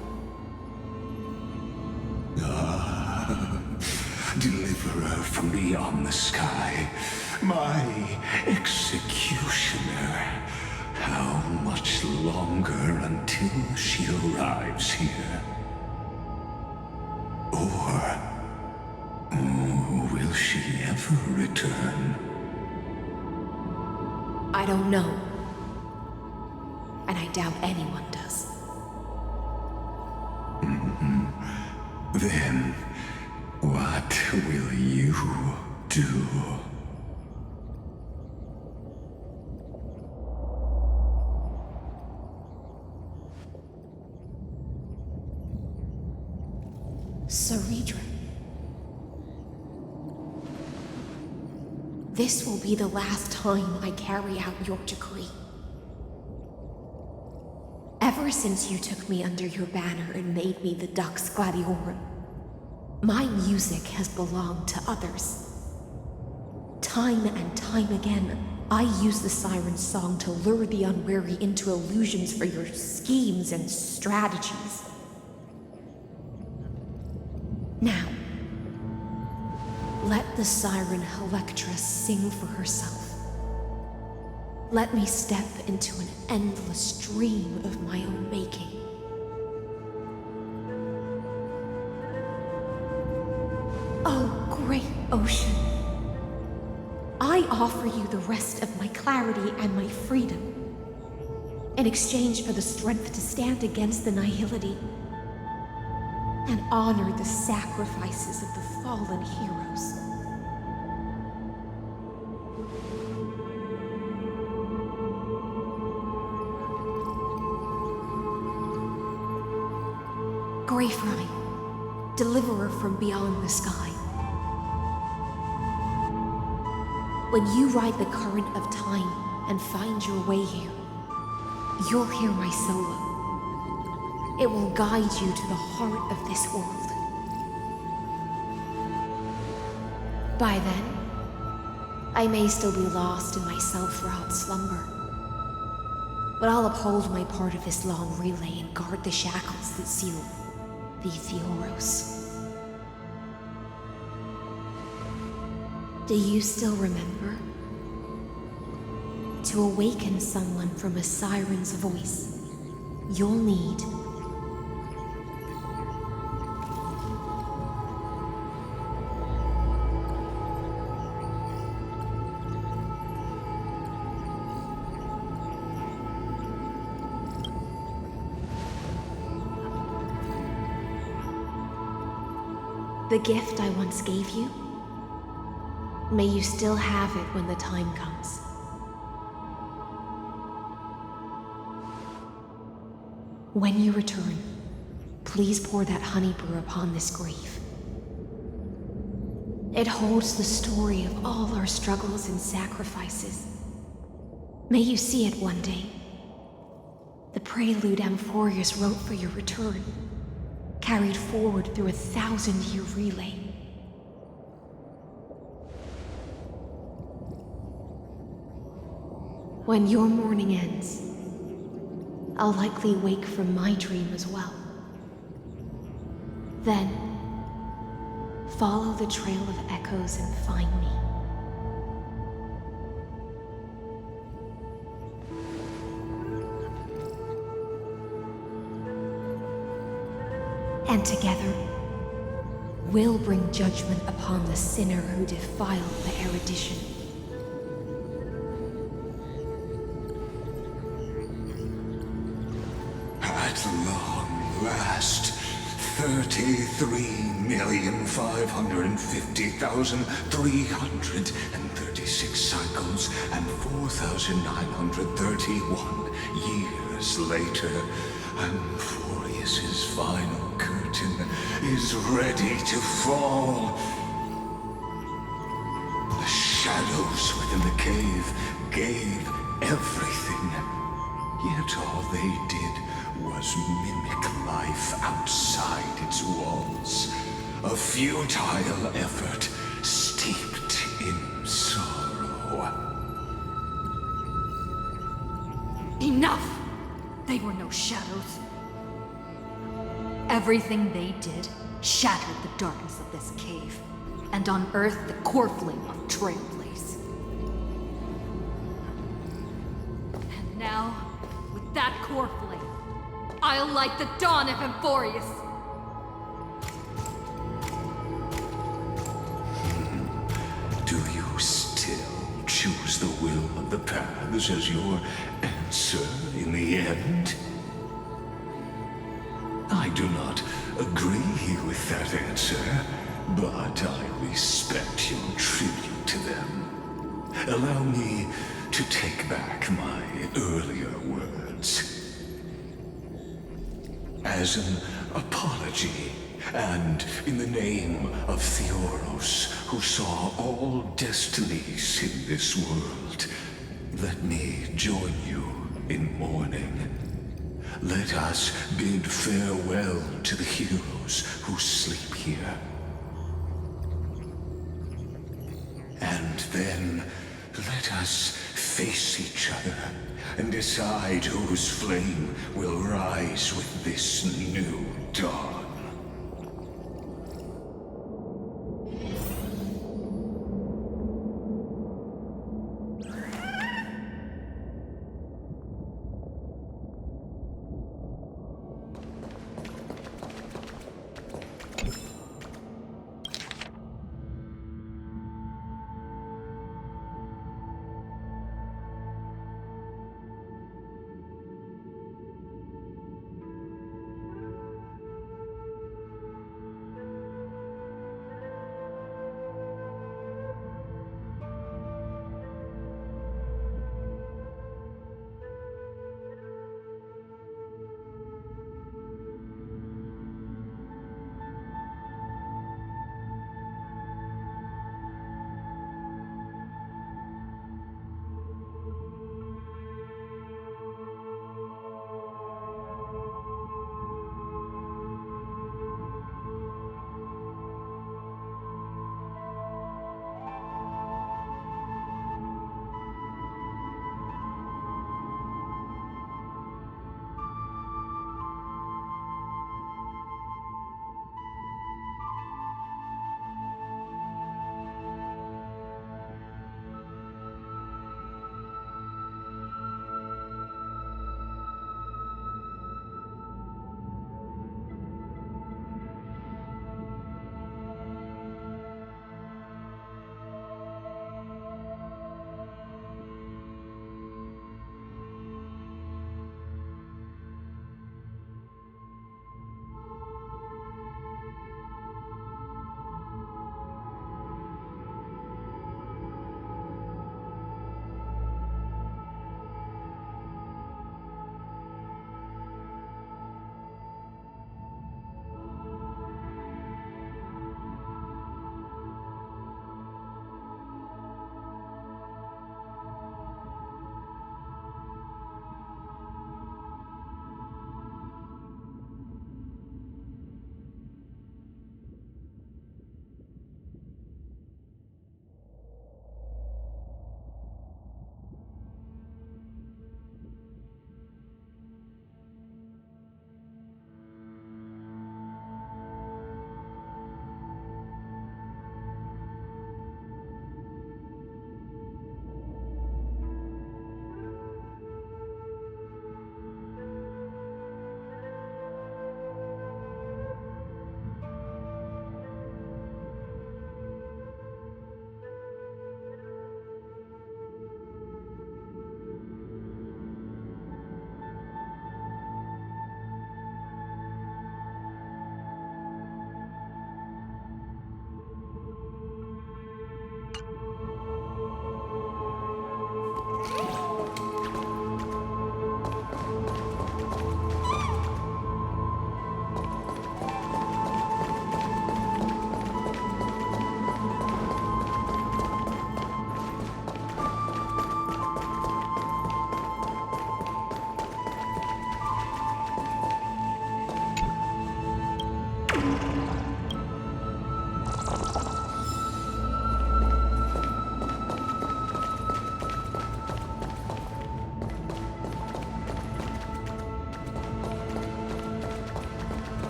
Deliverer from beyond the sky, my executioner. How much longer until she arrives here? Or will she ever return? I don't know. And I doubt anyone does. Then, what will you do? Saridra. This will be the last time I carry out your decree. Ever since you took me under your banner and made me the Dux Gladiorum, my music has belonged to others. Time and time again, I use the siren's song to lure the unwary into illusions for your schemes and strategies. Now, let the siren Electra sing for herself. Let me step into an endless dream of my own making. Oh, great ocean. I offer you the rest of my clarity and my freedom in exchange for the strength to stand against the nihility and honor the sacrifices of the fallen heroes. Greyfry, deliverer from beyond the sky. When you ride the current of time and find your way here, you'll hear my solo. It will guide you to the heart of this world. By then, I may still be lost in my self-wrought slumber, but I'll uphold my part of this long relay and guard the shackles that seal the Theoros. Do you still remember? To awaken someone from a siren's voice, you'll need the gift I once gave you. May you still have it when the time comes. When you return, please pour that honey brew upon this grave. It holds the story of all our struggles and sacrifices. May you see it one day. The prelude Amphorius wrote for your return, carried forward through a 1,000-year relay. When your mourning ends, I'll likely wake from my dream as well. Then, follow the trail of echoes and find me. And together, we'll bring judgment upon the sinner who defiled the erudition. At long last, 33,550,336 cycles and 4,931 years later, Amphorius's final curtain is ready to fall. The shadows within the cave gave everything, yet all they did was mimic life outside its walls. A futile effort steeped in sorrow. Enough! They were no shadows. Everything they did shattered the darkness of this cave, and unearthed the core flame of Trailblaze. And now, with that core flame, I'll light the dawn of Amphorius! Do you still choose the will of the paths as your answer in the end? I do not agree with that answer, but I respect your tribute to them. Allow me to take back my earlier words. As an apology, and in the name of Theoros, who saw all destinies in this world, let me join you in mourning. Let us bid farewell to the heroes who sleep here. And then let us face each other and decide whose flame will rise with this new dawn.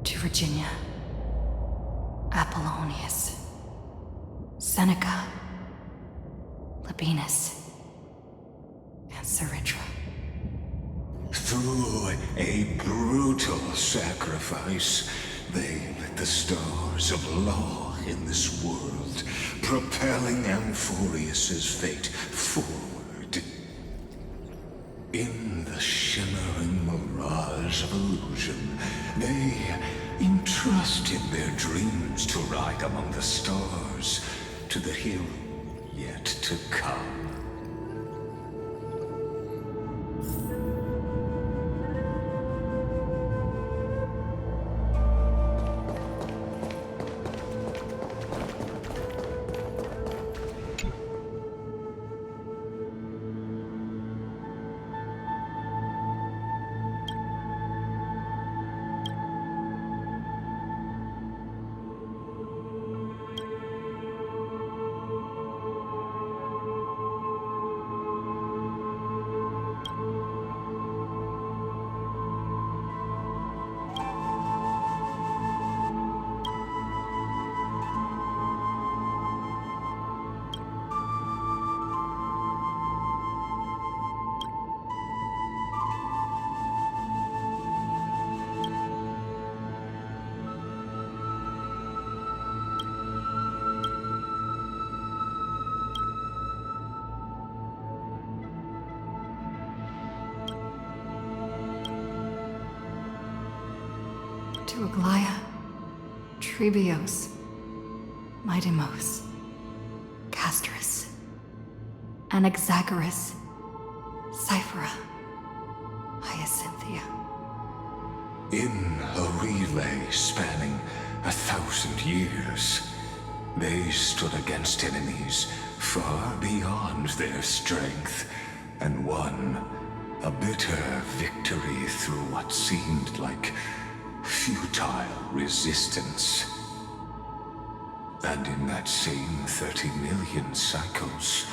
To Virginia, Apollonius, Seneca, Labienus, and Saritra. Through a brutal sacrifice, they lit the stars of law in this world, propelling Amphorius's fate forward. In the shimmering mirage of illusion, they entrusted their dreams to ride among the stars, to the hero yet to come. To Aglaia, Trebios, Midimos, Castrus, Anaxagoras, Cyphera, Hyacinthia. In a relay spanning 1,000 years, they stood against enemies far beyond their strength and won a bitter victory through what seemed like futile resistance. And in that same 30 million cycles,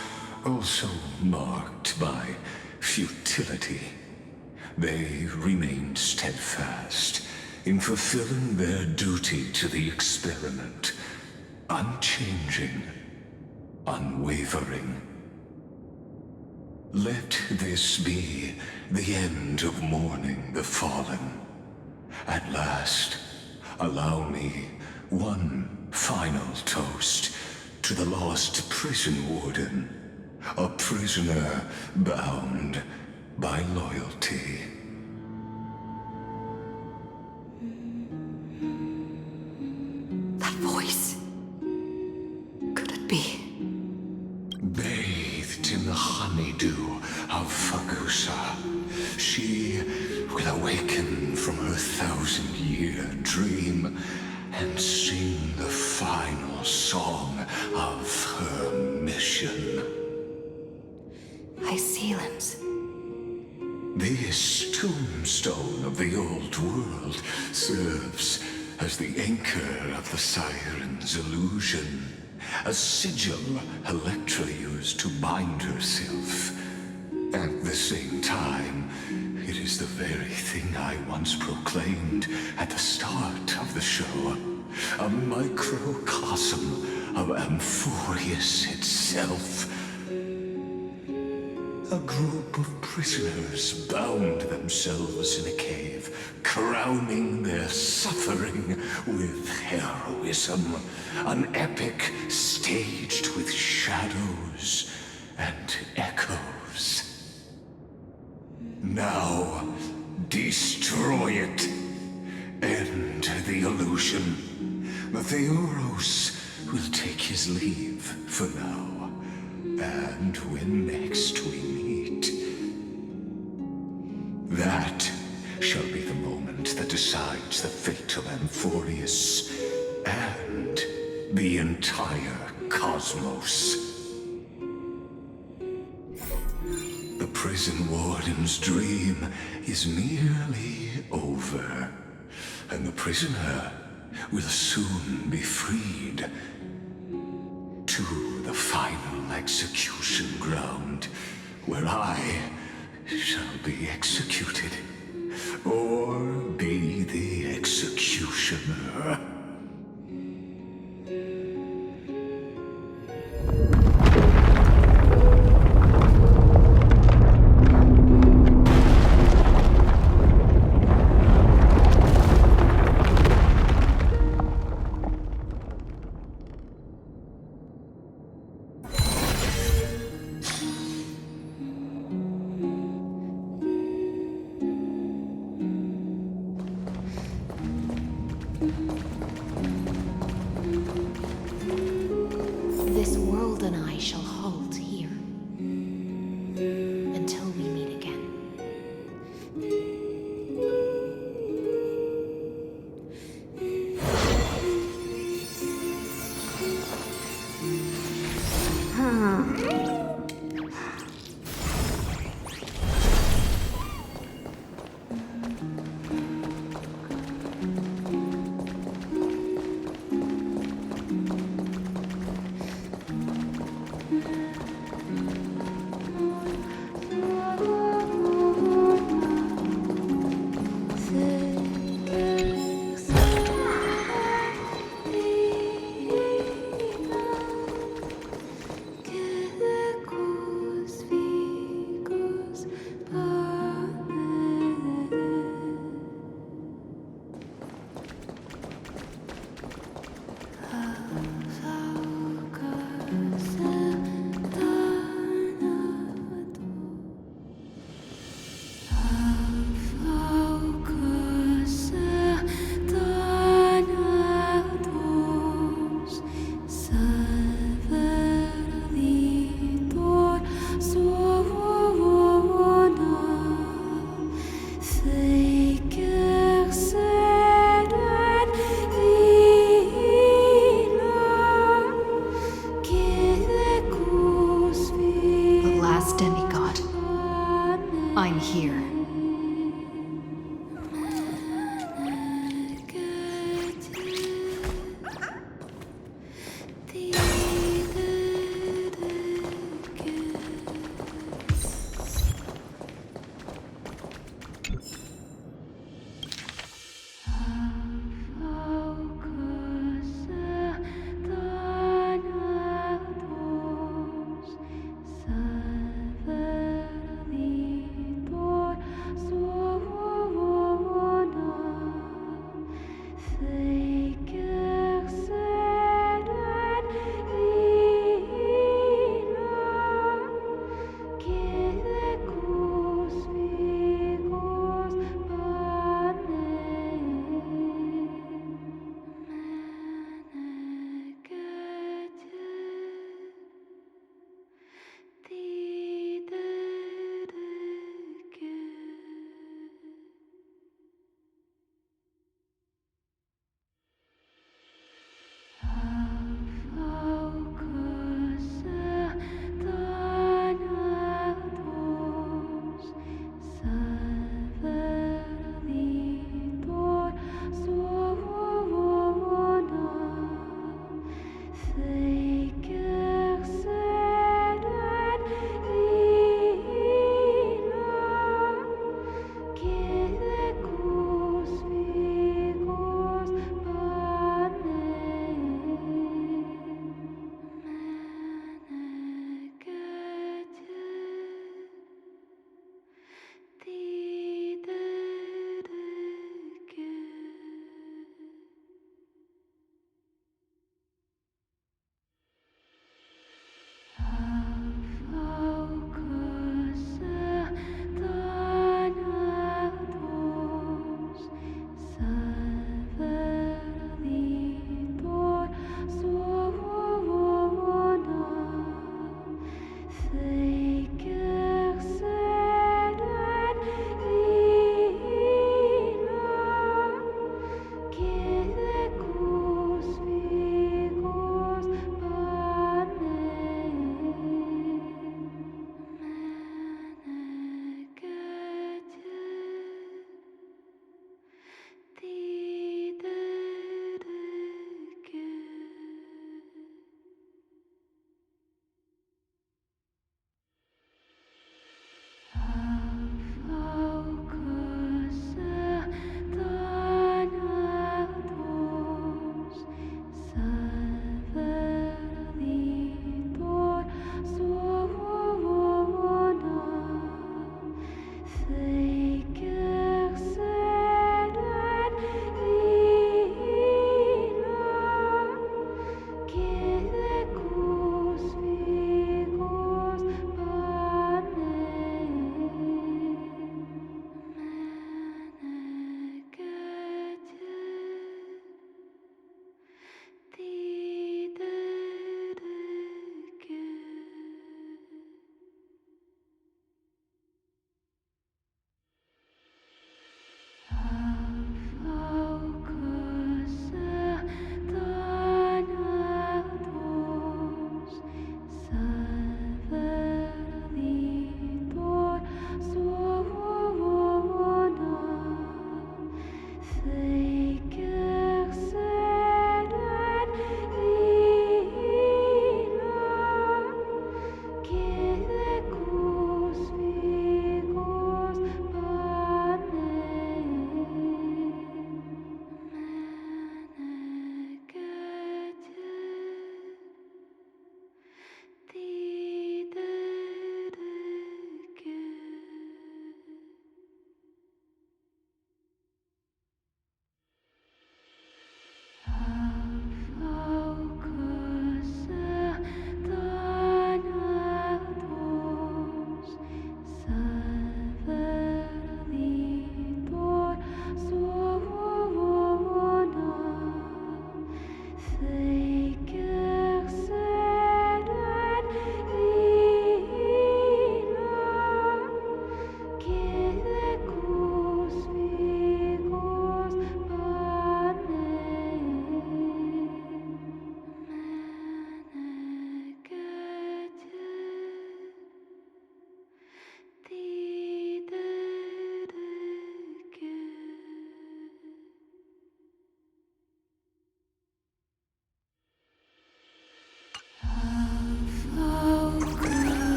also marked by futility, they remained steadfast in fulfilling their duty to the experiment, unchanging, unwavering. Let this be the end of mourning the fallen. At last, allow me one final toast to the lost prison warden, a prisoner bound by loyalty. That voice. Could it be? Bathed in the honeydew of Fagusa, she will awaken from her 1,000-year dream and sing the final song of her mission. Hycelans. This tombstone of the old world serves as the anchor of the Siren's illusion, a sigil Electra used to bind herself. At the same time, it is the very thing I once proclaimed at the start of the show, a microcosm of Amphorius itself. A group of prisoners bound themselves in a cave, crowning their suffering with heroism. An epic staged with shadows and echoes. Now, destroy it. End the illusion. Theoros will take his leave for now. And when next we meet, that shall be the moment that decides the fate of Amphorius and the entire cosmos. The prison warden's dream is nearly over, and the prisoner will soon be freed to the final execution ground, where I shall be executed or be the executioner.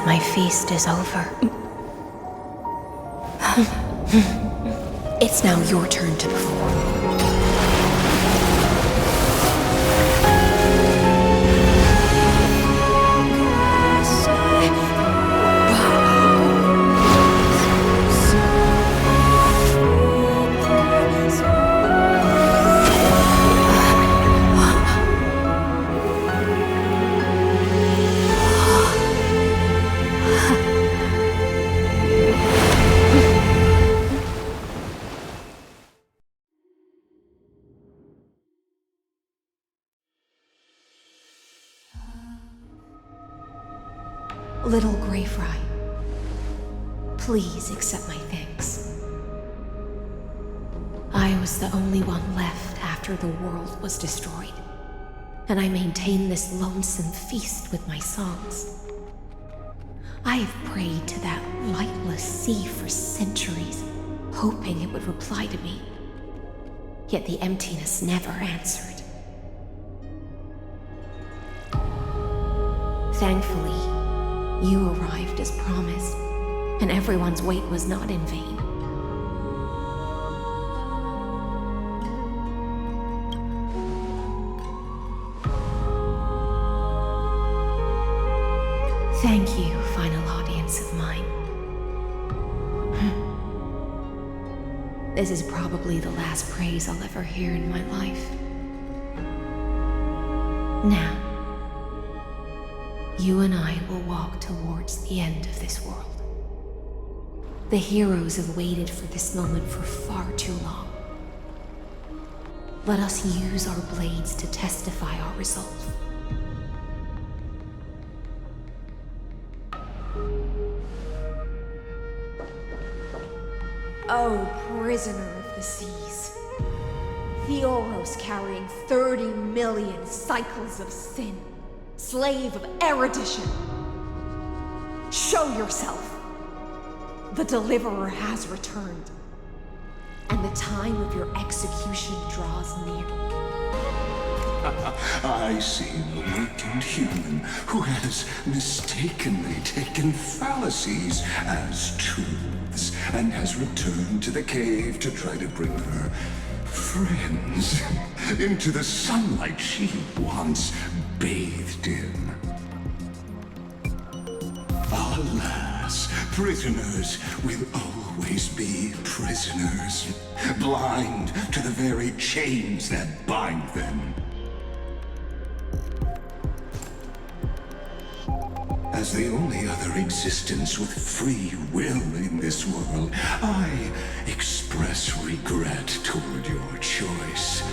that my feast is over. It's now your turn to perform. Little Grey Fry, please accept my thanks. I was the only one left after the world was destroyed, and I maintained this lonesome feast with my songs. I have prayed to that lightless sea for centuries, hoping it would reply to me. Yet the emptiness never answered. Thankfully, you arrived as promised, and everyone's wait was not in vain. Thank you, final audience of mine. This is probably the last praise I'll ever hear in my life. Now, you and I will walk towards the end of this world. The heroes have waited for this moment for far too long. Let us use our blades to testify our resolve. Oh, prisoner of the seas. Theoros carrying 30 million cycles of sin. Slave of erudition. Show yourself. The Deliverer has returned, and the time of your execution draws near. I see an awakened human who has mistakenly taken fallacies as truths and has returned to the cave to try to bring her friends into the sunlight she once bathed in. Alas, prisoners will always be prisoners, blind to the very chains that bind them. As the only other existence with free will in this world, I express regret toward your choice.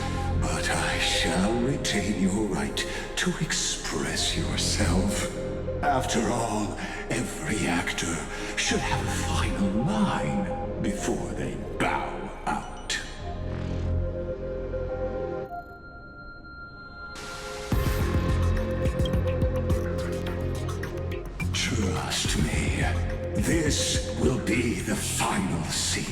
But I shall retain your right to express yourself. After all, every actor should have a final line before they bow out. Trust me, this will be the final scene.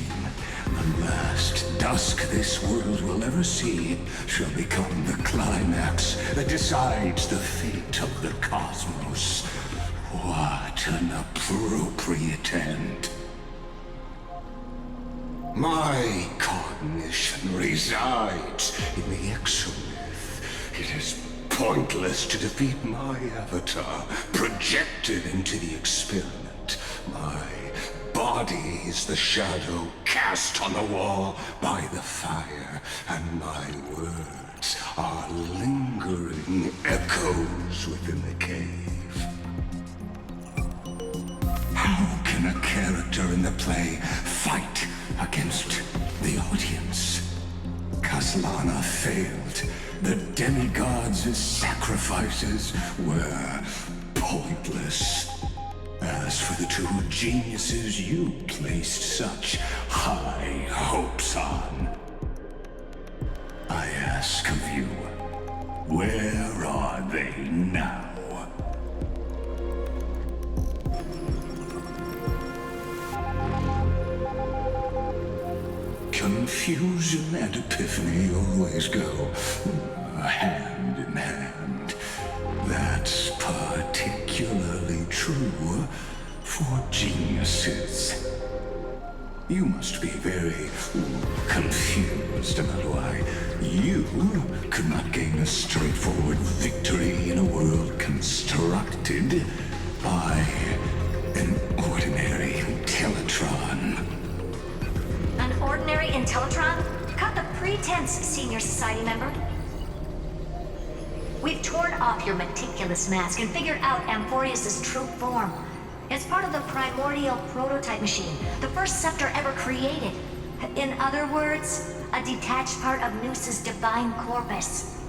The last dusk this world will ever see shall become the climax that decides the fate of the cosmos. What an appropriate end. My cognition resides in the exomyth. It is pointless to defeat my avatar, projected into the experiment. My body is the shadow cast on the wall by the fire, and my words are lingering echoes within the cave. How can a character in the play fight against the audience? Kaslana failed. The demigods' sacrifices were pointless. As for the two geniuses you placed such high hopes on, I ask of you, where are they now? Confusion and epiphany always go hand in hand. That's particularly true for geniuses. You must be very confused about why you could not gain a straightforward victory in a world constructed by an ordinary Teletron. An ordinary Intellitron? Cut the pretense, Senior Society member. We've torn off your meticulous mask and figured out Amphorius' true form. It's part of the primordial prototype machine, the first scepter ever created. In other words, a detached part of Noos's divine corpus.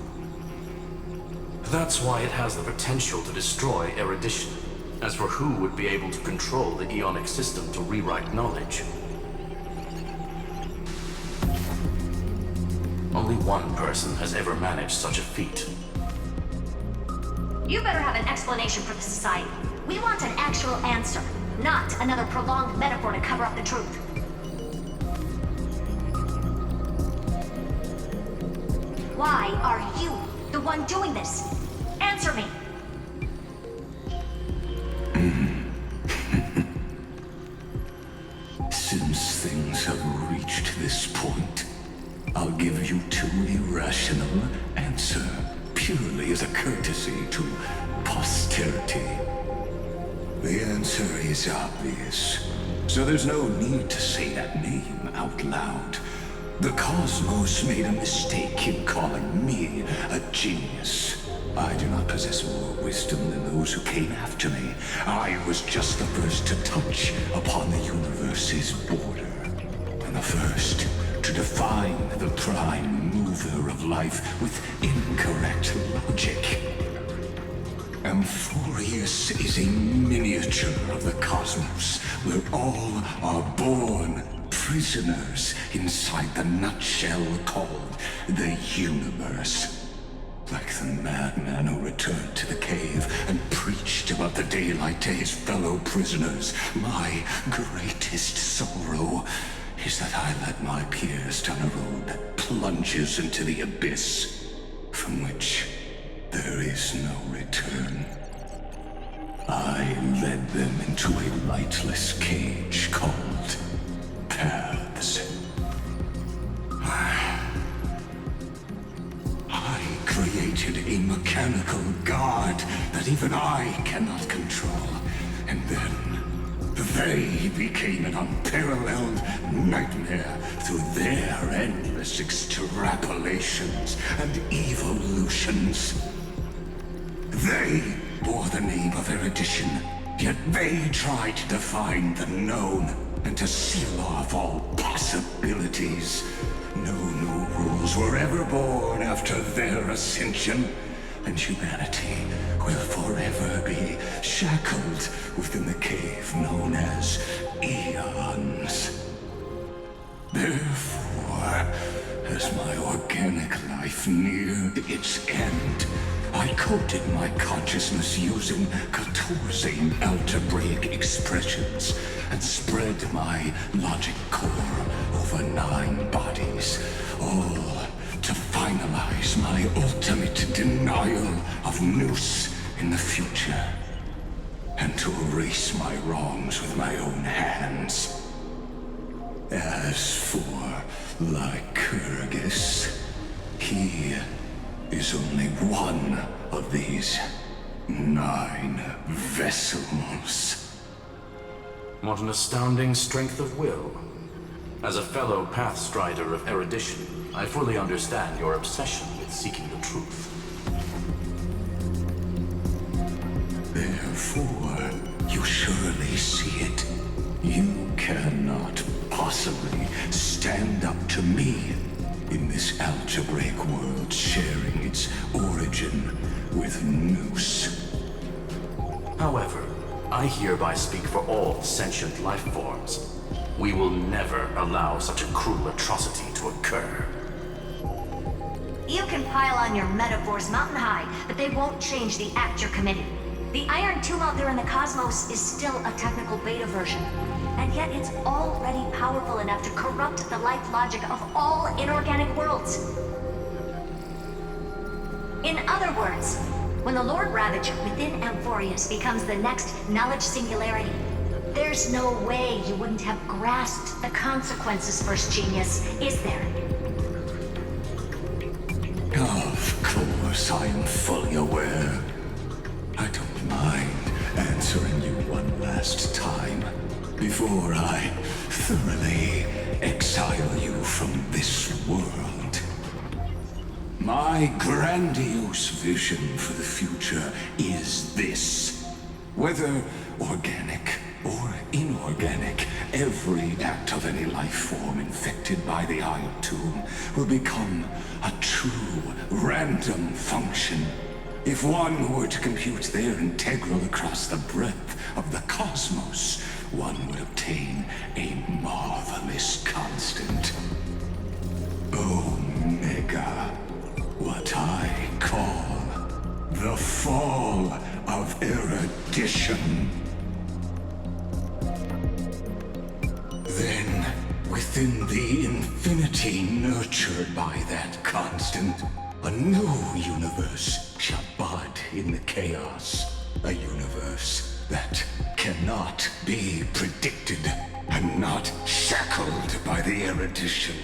That's why it has the potential to destroy erudition. As for who would be able to control the Ionic system to rewrite knowledge, only one person has ever managed such a feat. You better have an explanation for the Society. We want an actual answer, not another prolonged metaphor to cover up the truth. Why are you the one doing this? Answer me! Since things have reached this point, I'll give you two irrational answer purely as a courtesy to posterity. The answer is obvious, so there's no need to say that name out loud. The cosmos made a mistake in calling me a genius. I do not possess more wisdom than those who came after me. I was just the first to touch upon the universe's border, and the first to define the prime mover of life with incorrect logic. Amphorius is a miniature of the cosmos, where all are born prisoners inside the nutshell called the universe. Like the madman who returned to the cave and preached about the daylight to his fellow prisoners, my greatest sorrow is that I led my peers down a road that plunges into the abyss, from which there is no return. I led them into a lightless cage called paths. I created a mechanical guard that even I cannot control, and then they became an unparalleled nightmare through their endless extrapolations and evolutions. They bore the name of erudition, yet they tried to define the known and to seal off all possibilities. No new rules were ever born after their ascension, and humanity will forever be shackled within the cave known as Eons. Therefore, as my organic life neared its end, I coded my consciousness using 14 algebraic expressions and spread my logic core over 9 bodies, all to finalize my ultimate denial of Noos in the future, and to erase my wrongs with my own hands. As for Lycurgus, he is only one of these 9 vessels. What an astounding strength of will. As a fellow pathstrider of erudition, I fully understand your obsession with seeking the truth. Therefore, you surely see it. You cannot possibly stand up to me in this algebraic world sharing its origin with Noos. However, I hereby speak for all sentient life forms. We will never allow such a cruel atrocity to occur. You can pile on your metaphors mountain high, but they won't change the act you're committing. The Iron Tomb out there in the cosmos is still a technical beta version, and yet it's already powerful enough to corrupt the life logic of all inorganic worlds. In other words, when the Lord Ravager within Amphorius becomes the next knowledge singularity, There's no way you wouldn't have grasped the consequences, First Genius, is there? Of course, I am fully aware. I don't mind answering you one last time before I thoroughly exile you from this world. My grandiose vision for the future is this. Whether organic or inorganic, every act of any life form infected by the Iron Tomb will become a true random function. If one were to compute their integral across the breadth of the cosmos, one would obtain a marvelous constant. Omega. What I call the fall of erudition. Then, within the infinity nurtured by that constant, a new universe shall bud in the chaos. A universe that cannot be predicted and not shackled by the erudition.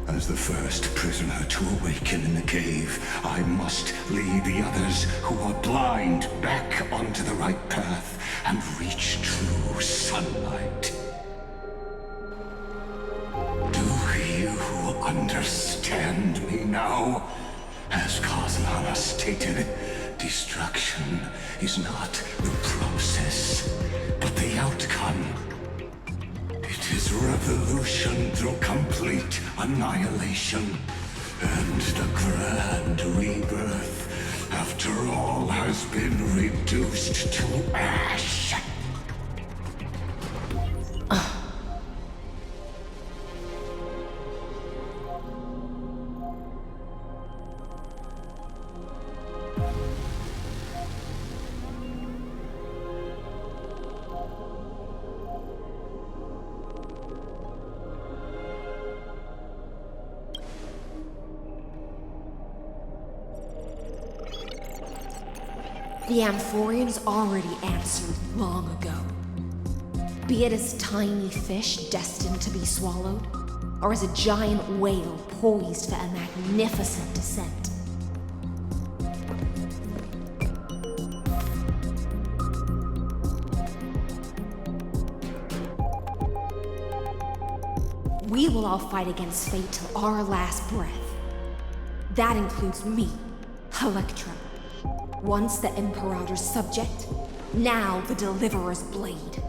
As the first prisoner to awaken in the cave, I must lead the others who are blind back onto the right path and reach true sunlight. Do you understand me now? As Kazlana stated, destruction is not the process, but the outcome. It is revolution through complete annihilation, and the grand rebirth, after all has been reduced to ash. The Amphorians already answered long ago. Be it as tiny fish destined to be swallowed, or as a giant whale poised for a magnificent descent. We will all fight against fate till our last breath. That includes me, Electra. Once the Imperator's subject, now the Deliverer's blade.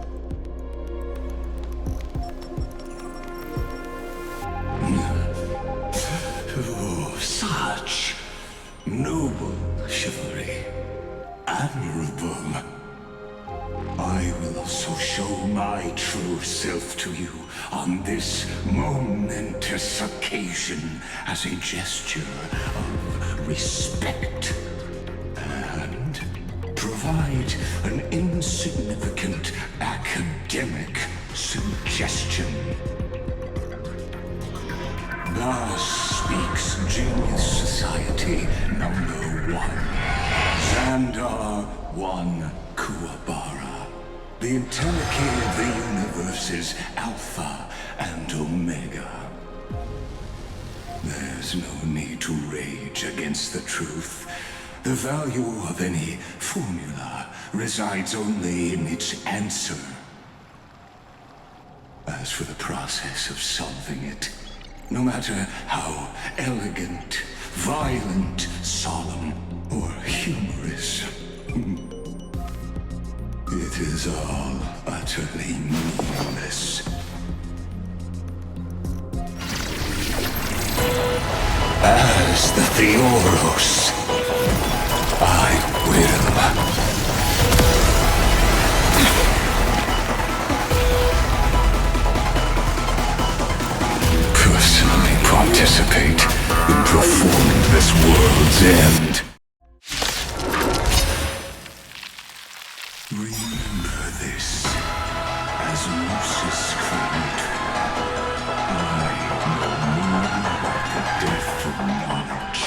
Oh, such noble chivalry. Admirable. I will also show my true self to you on this momentous occasion as a gesture of respect. And provide an insignificant academic suggestion. Thus speaks Genius Society number 1. Xandar 1 Kuwabara. The entelechy of the universe's Alpha and Omega. There's no need to rage against the truth. The value of any formula resides only in its answer. As for the process of solving it, no matter how elegant, violent, solemn, or humorous, it is all utterly meaningless. As the Theoros, I will personally participate in performing this world's end. Remember this, as Moses claimed, I know more about the death of knowledge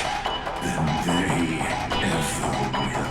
than they ever will.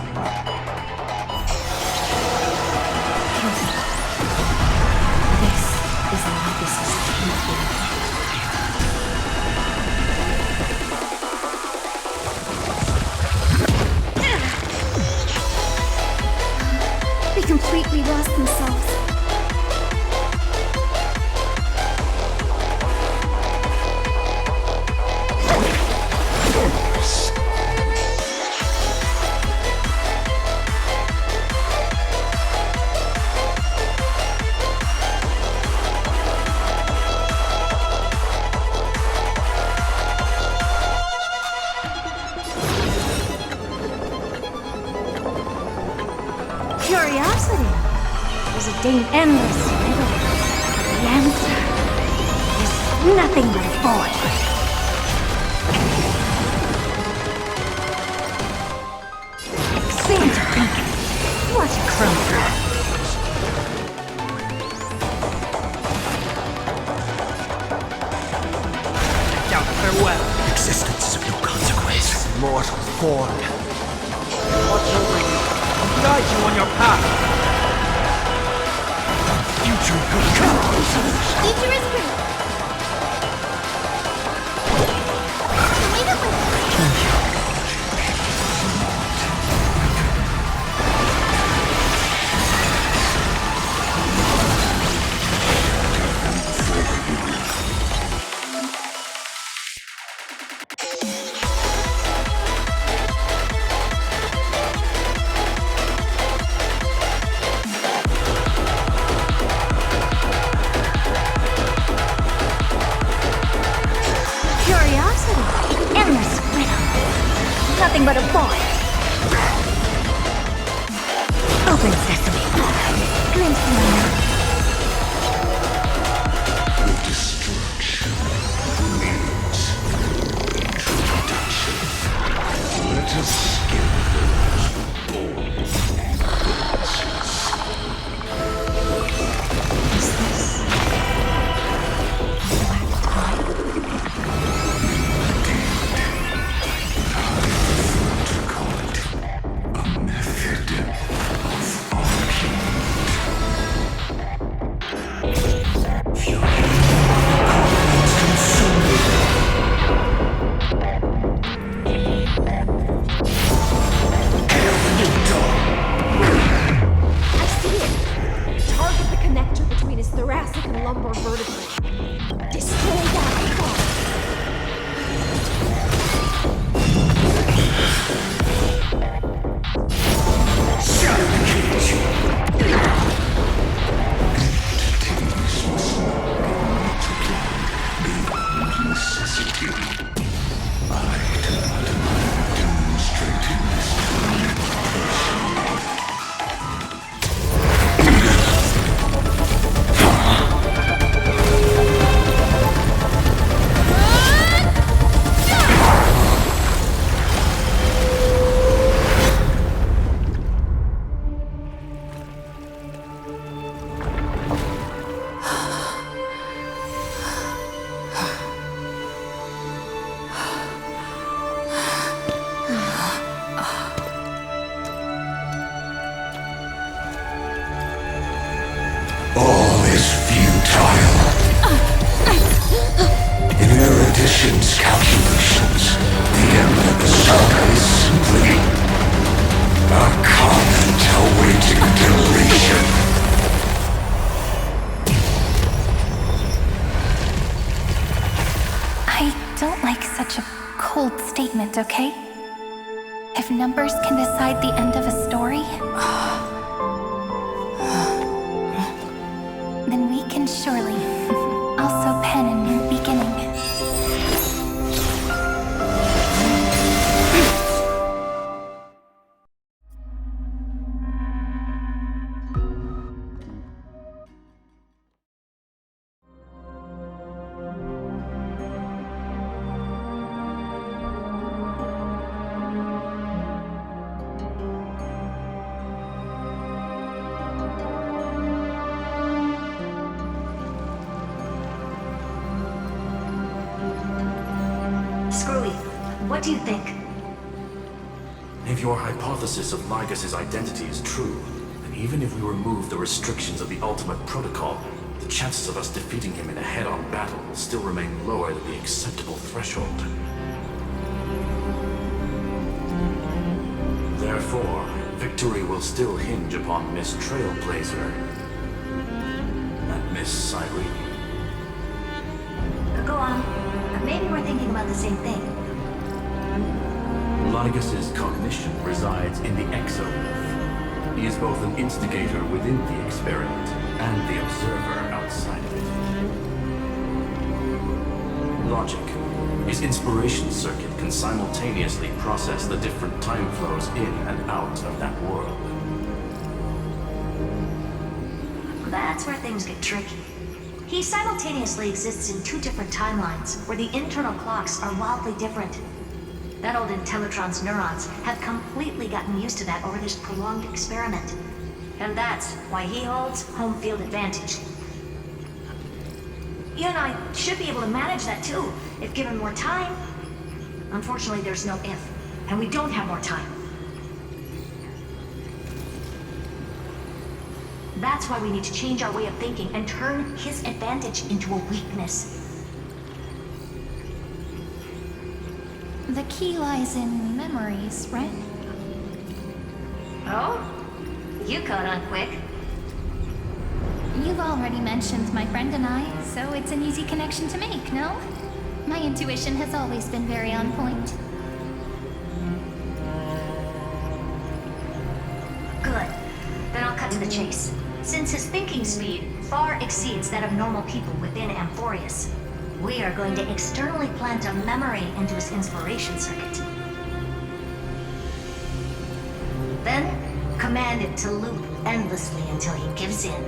casting endless riddles. The answer is nothing but a void. Santa Bacon, what a crumb. Farewell. Existence is of no consequence. Mortal form. Watch over you and guide you on your path. Future could come. Future is great. Wait up with nothing but a void. Open sesame. Glimpse me. The destruction needs introduction. Let us skim those bold corpses. Is this black tie? Thoracic and lumbar vertebrae. Destroy that thought. Calculations, the end of the saga is simply a comment awaiting deletion. I don't like such a cold statement, okay? If numbers can decide the end of a story, then we can surely also pen a new beginning. What do you think? If your hypothesis of Lygas's identity is true, then even if we remove the restrictions of the Ultimate Protocol, the chances of us defeating him in a head-on battle will still remain lower than the acceptable threshold. Therefore, victory will still hinge upon Miss Trailblazer and Miss Cyrene. Go on. Maybe we're thinking about the same thing. Lygas's cognition resides in the exomyth. He is both an instigator within the experiment and the observer outside of it. Logic. His inspiration circuit can simultaneously process the different time flows in and out of that world. that's where things get tricky. He simultaneously exists in two different timelines, where the internal clocks are wildly different. That old Intellitron's neurons have completely gotten used to that over this prolonged experiment. And that's why he holds home field advantage. You and I should be able to manage that too, if given more time. Unfortunately, there's no if, and we don't have more time. That's why we need to change our way of thinking and turn his advantage into a weakness. The key lies in memories, right? Oh? You caught on quick. You've already mentioned my friend and I, so it's an easy connection to make, no? My intuition has always been very on point. Good. Then I'll cut to the chase. Since his thinking speed far exceeds that of normal people within Amphorius, we are going to externally plant a memory into his inspiration circuit. Then, command it to loop endlessly until he gives in.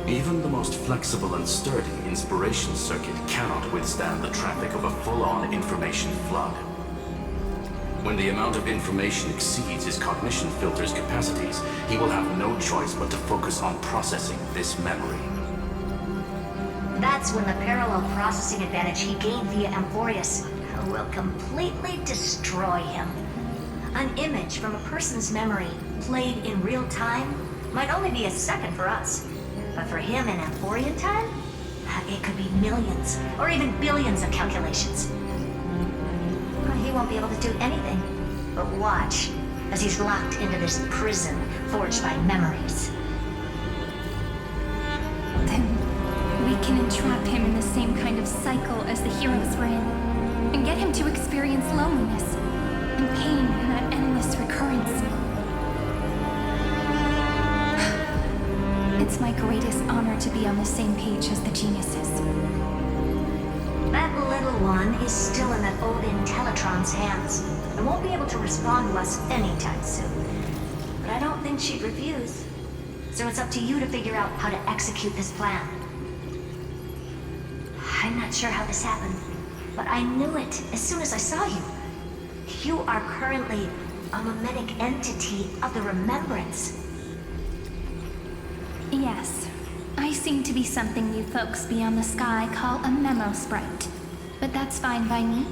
Even the most flexible and sturdy inspiration circuit cannot withstand the traffic of a full-on information flood. When the amount of information exceeds his cognition filter's capacities, he will have no choice but to focus on processing this memory. That's when the parallel processing advantage he gained via Amphorius will completely destroy him. An image from a person's memory played in real time might only be a second for us. But for him in Amphorian time, it could be millions or even billions of calculations. He won't be able to do anything but watch as he's locked into this prison forged by memories. Then we can entrap him in the same kind of cycle as the heroes were in, and get him to experience loneliness and pain in that endless recurrence. It's my greatest honor to be on the same page as the geniuses. That little one is still in that old Intellitron's hands and won't be able to respond to us anytime soon. But I don't think she'd refuse. So it's up to you to figure out how to execute this plan. I'm not sure how this happened, but I knew it as soon as I saw you. You are currently a mimetic entity of the Remembrance. Yes, I seem to be something you folks beyond the sky call a memo sprite. But that's fine by me.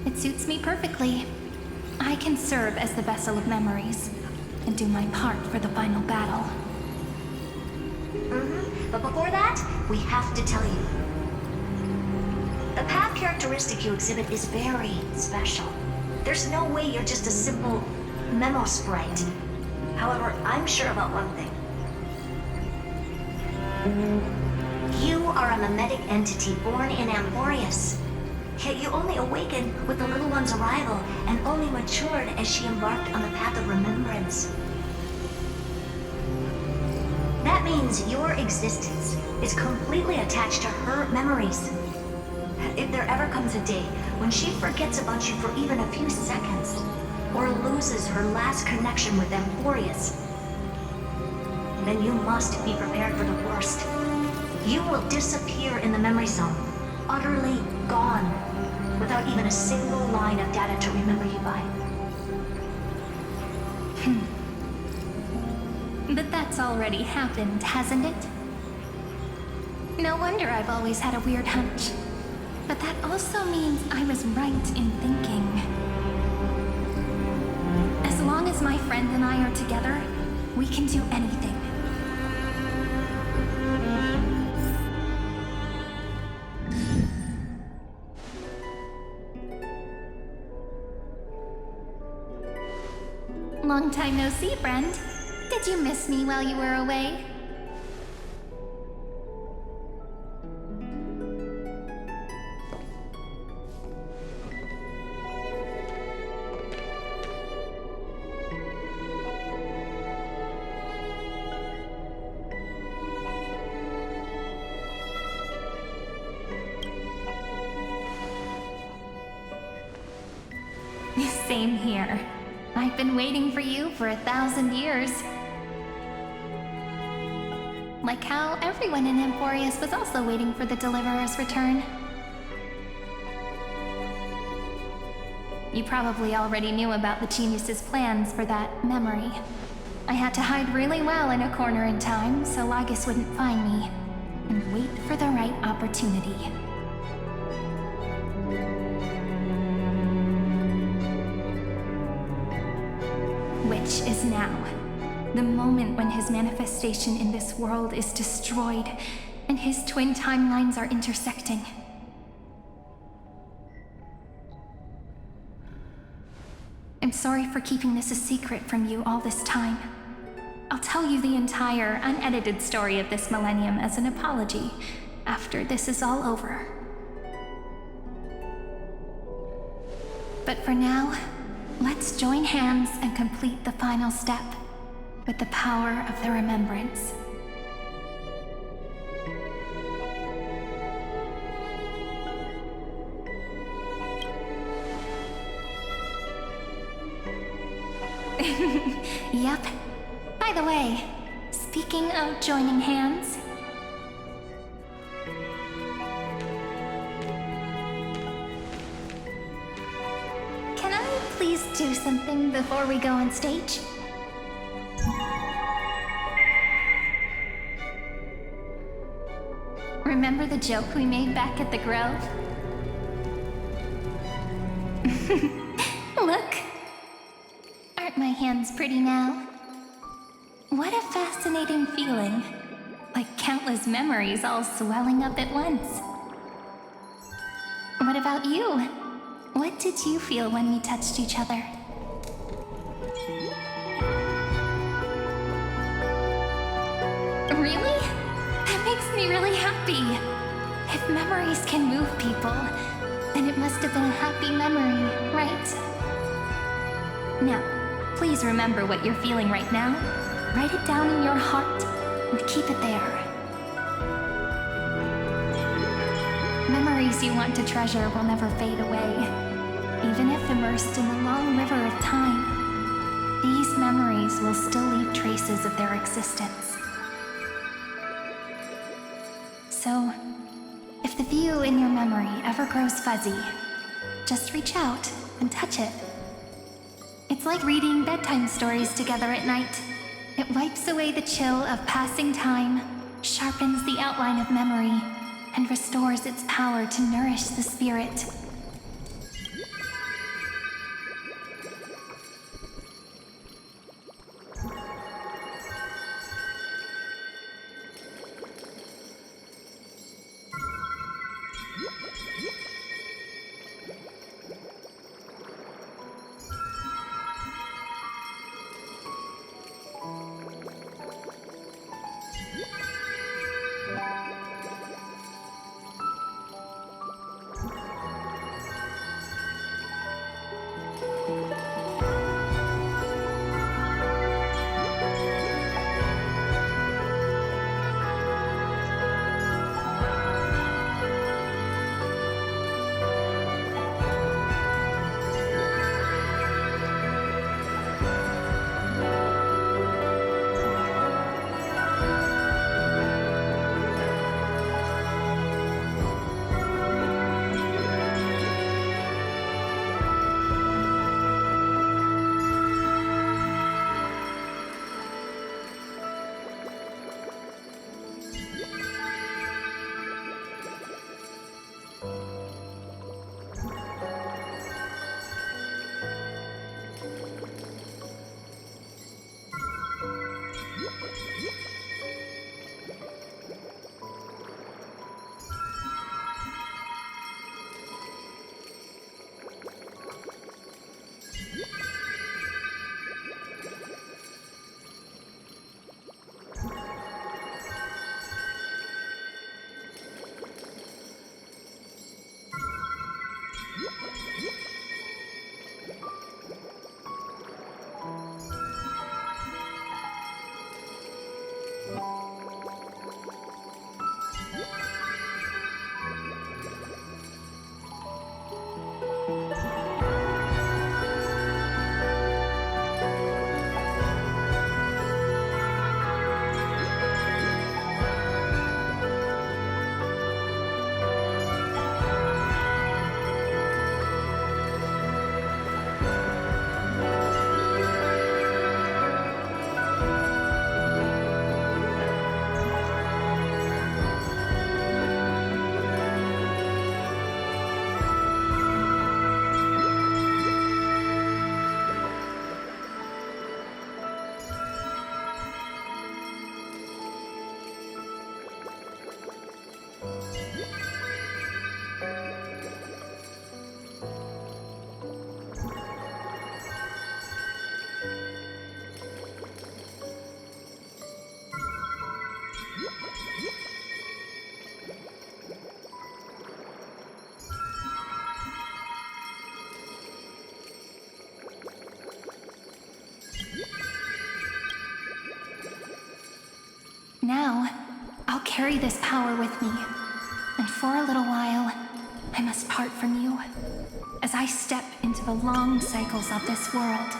It suits me perfectly. I can serve as the vessel of memories and do my part for the final battle. But before that, we have to tell you. The path characteristic you exhibit is very special. There's no way you're just a simple memo sprite. However, I'm sure about one thing. You are a mimetic entity born in Amphorius. Yet you only awakened with the little one's arrival and only matured as she embarked on the path of remembrance. That means your existence is completely attached to her memories. If there ever comes a day when she forgets about you for even a few seconds, or loses her last connection with Amphorius, then you must be prepared for the worst. You will disappear in the memory zone, utterly gone, without even a single line of data to remember you by. But that's already happened, hasn't it? No wonder I've always had a weird hunch. But that also means I was right in thinking. As long as my friend and I are together, we can do anything. Long time no see, friend. Did you miss me while you were away? Same here. I've been waiting for you for 1,000 years. Like how everyone in Emporius was also waiting for the Deliverer's return. You probably already knew about the genius's plans for that memory. I had to hide really well in a corner in time so Lygus wouldn't find me, and wait for the right opportunity. Which is now. The moment when his manifestation in this world is destroyed, and his twin timelines are intersecting. I'm sorry for keeping this a secret from you all this time. I'll tell you the entire, unedited story of this millennium as an apology after this is all over. But for now, let's join hands and complete the final step with the power of the remembrance. Yep. By the way, speaking of joining hands, can I please do something before we go on stage? Remember the joke we made back at the Grove? Look! Aren't my hands pretty now? What a fascinating feeling. Like countless memories all swelling up at once. What about you? What did you feel when we touched each other? Really? That makes me really happy. If memories can move people, then it must have been a happy memory, right? Now, please remember what you're feeling right now. Write it down in your heart and keep it there. Memories you want to treasure will never fade away. Even if immersed in the long river of time, these memories will still leave traces of their existence. So, if the view in your memory ever grows fuzzy, just reach out and touch it. It's like reading bedtime stories together at night. It wipes away the chill of passing time, sharpens the outline of memory, and restores its power to nourish the spirit. Now, I'll carry this power with me. And for a little while, I must part from you as I step into the long cycles of this world.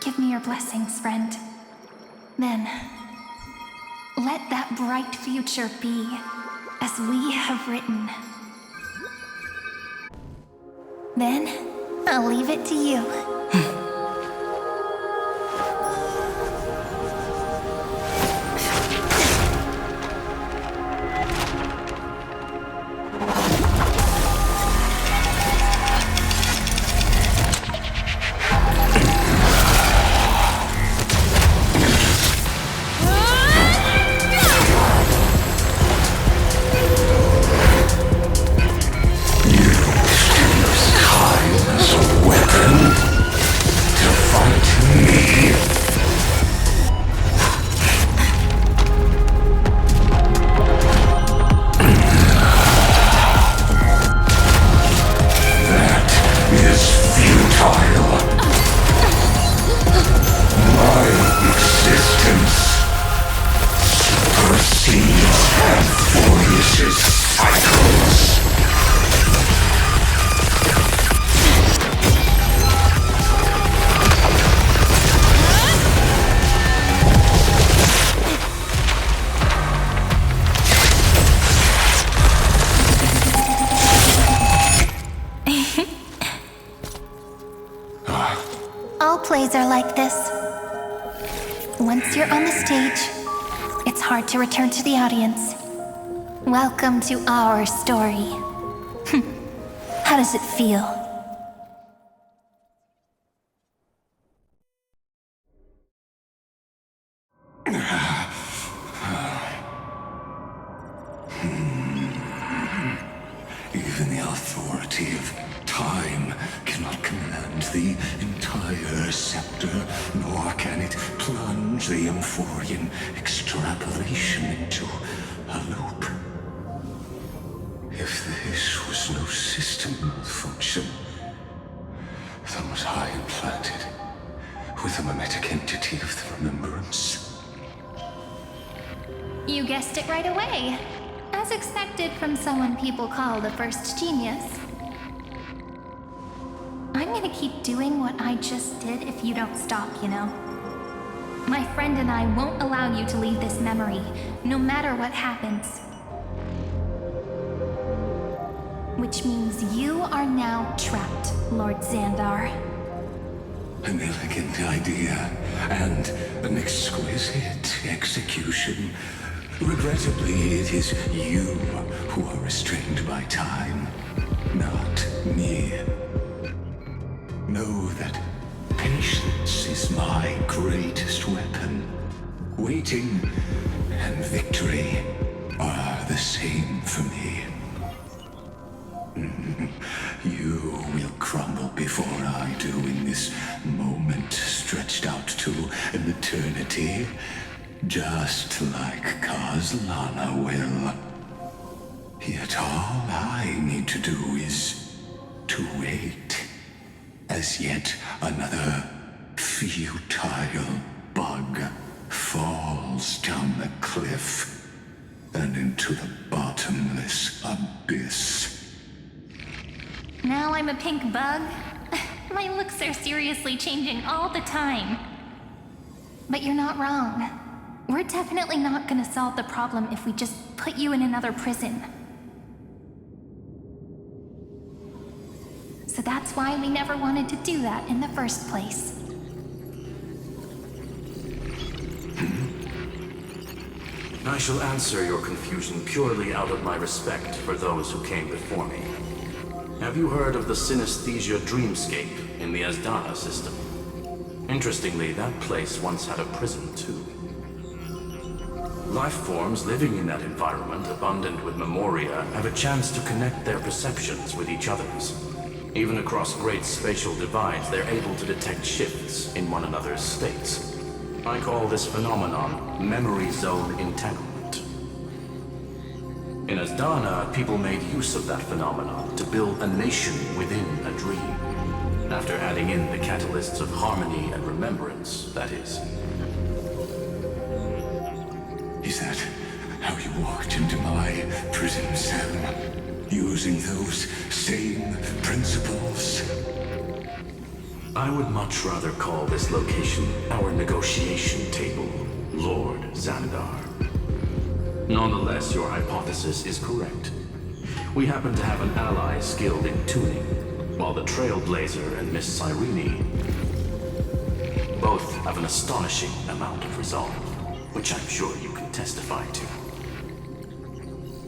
Give me your blessings, friend. Then, let that bright future be as we have written. Then, I'll leave it to you. All plays are like this. Once you're on the stage, it's hard to return to the audience. Welcome to our story. How does it feel? Even the authority of time cannot command the entire scepter, nor can it plunge the Amphorian extrapolation into a loop. If this was no system malfunction, then was I implanted with a mimetic entity of the remembrance? You guessed it right away. As expected from someone people call the first genius. I'm gonna keep doing what I just did if you don't stop, you know? My friend and I won't allow you to leave this memory, no matter what happens. Which means you are now trapped, Lord Xandar. An elegant idea, and an exquisite execution. Regrettably, it is you who are restrained by time, not me. Know that patience is my greatest weapon. Waiting and victory are the same for me. You will crumble before I do in this moment stretched out to an eternity, just like Kazlana will. Yet all I need to do is to wait, as yet another futile bug falls down the cliff and into the bottomless abyss. Now I'm a pink bug? My looks are seriously changing all the time. But you're not wrong. We're definitely not gonna solve the problem if we just put you in another prison. So that's why we never wanted to do that in the first place. I shall answer your confusion purely out of my respect for those who came before me. Have you heard of the synesthesia dreamscape in the Asdana system? Interestingly, that place once had a prison too. Life forms living in that environment, abundant with memoria, have a chance to connect their perceptions with each other's. Even across great spatial divides, they're able to detect shifts in one another's states. I call this phenomenon memory zone entanglement. In Asdana, people made use of that phenomenon to build a nation within a dream. After adding in the catalysts of harmony and remembrance, that is. Is that how you walked into my prison cell? Using those same principles? I would much rather call this location our negotiation table, Lord Xandar. Nonetheless, your hypothesis is correct. We happen to have an ally skilled in tuning, while the Trailblazer and Miss Cyrene both have an astonishing amount of resolve, which I'm sure you can testify to.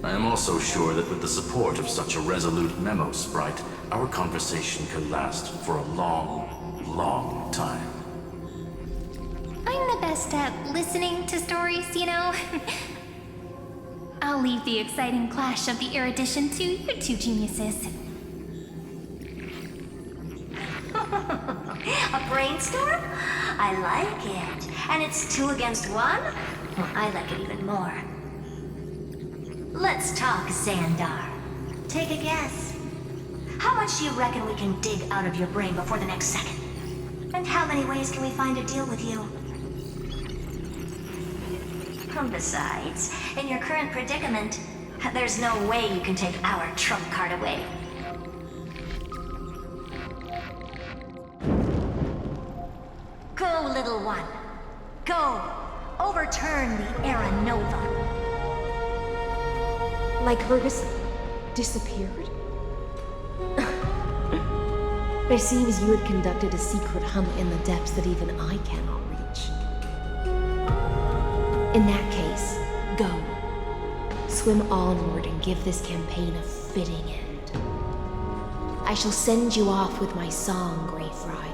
I am also sure that with the support of such a resolute memo sprite, our conversation could last for a long, long time. I'm the best at listening to stories, you know? I'll leave the exciting clash of the erudition to you two geniuses. A brainstorm? I like it. And it's 2 against 1? Well, I like it even more. Let's talk, Xandar. Take a guess. How much do you reckon we can dig out of your brain before the next second? And how many ways can we find to deal with you? Besides, in your current predicament, there's no way you can take our trump card away. Go, little one. Go. Overturn the Era Nova. Like her disappeared? It seems you had conducted a secret hunt in the depths that even I cannot reach. In that case, go. Swim onward and give this campaign a fitting end. I shall send you off with my song, Grey Fry.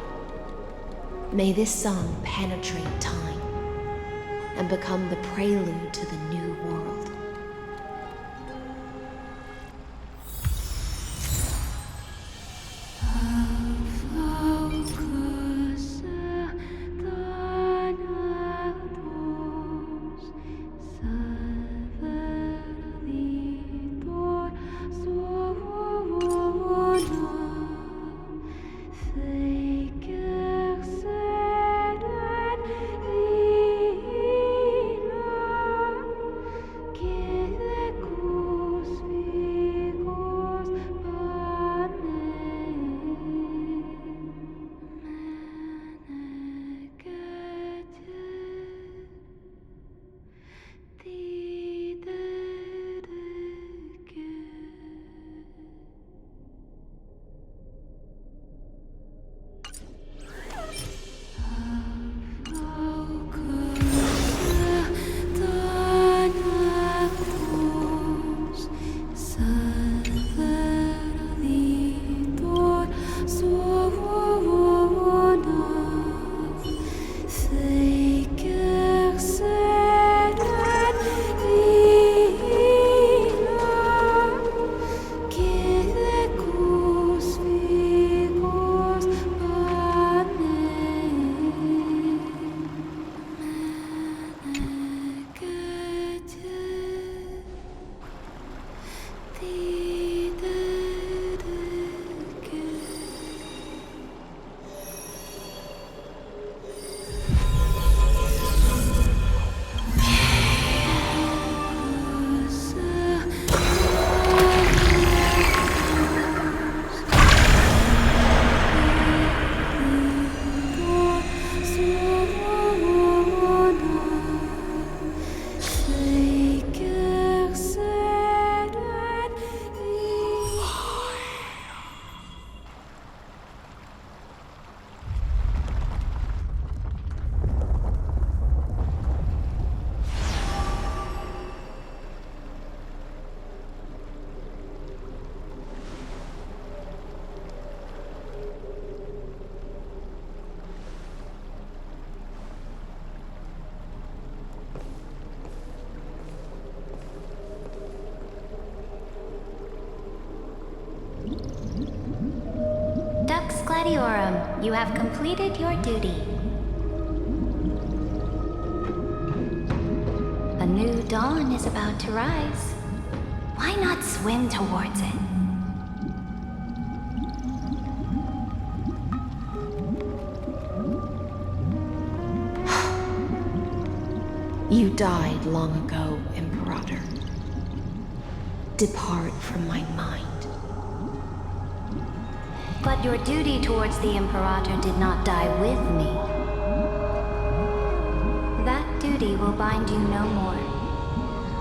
May this song penetrate time and become the prelude to the new world. Gladiorum, you have completed your duty. A new dawn is about to rise. Why not swim towards it? You died long ago, Imperator. Depart from my mind. But your duty towards the Imperator did not die with me. That duty will bind you no more.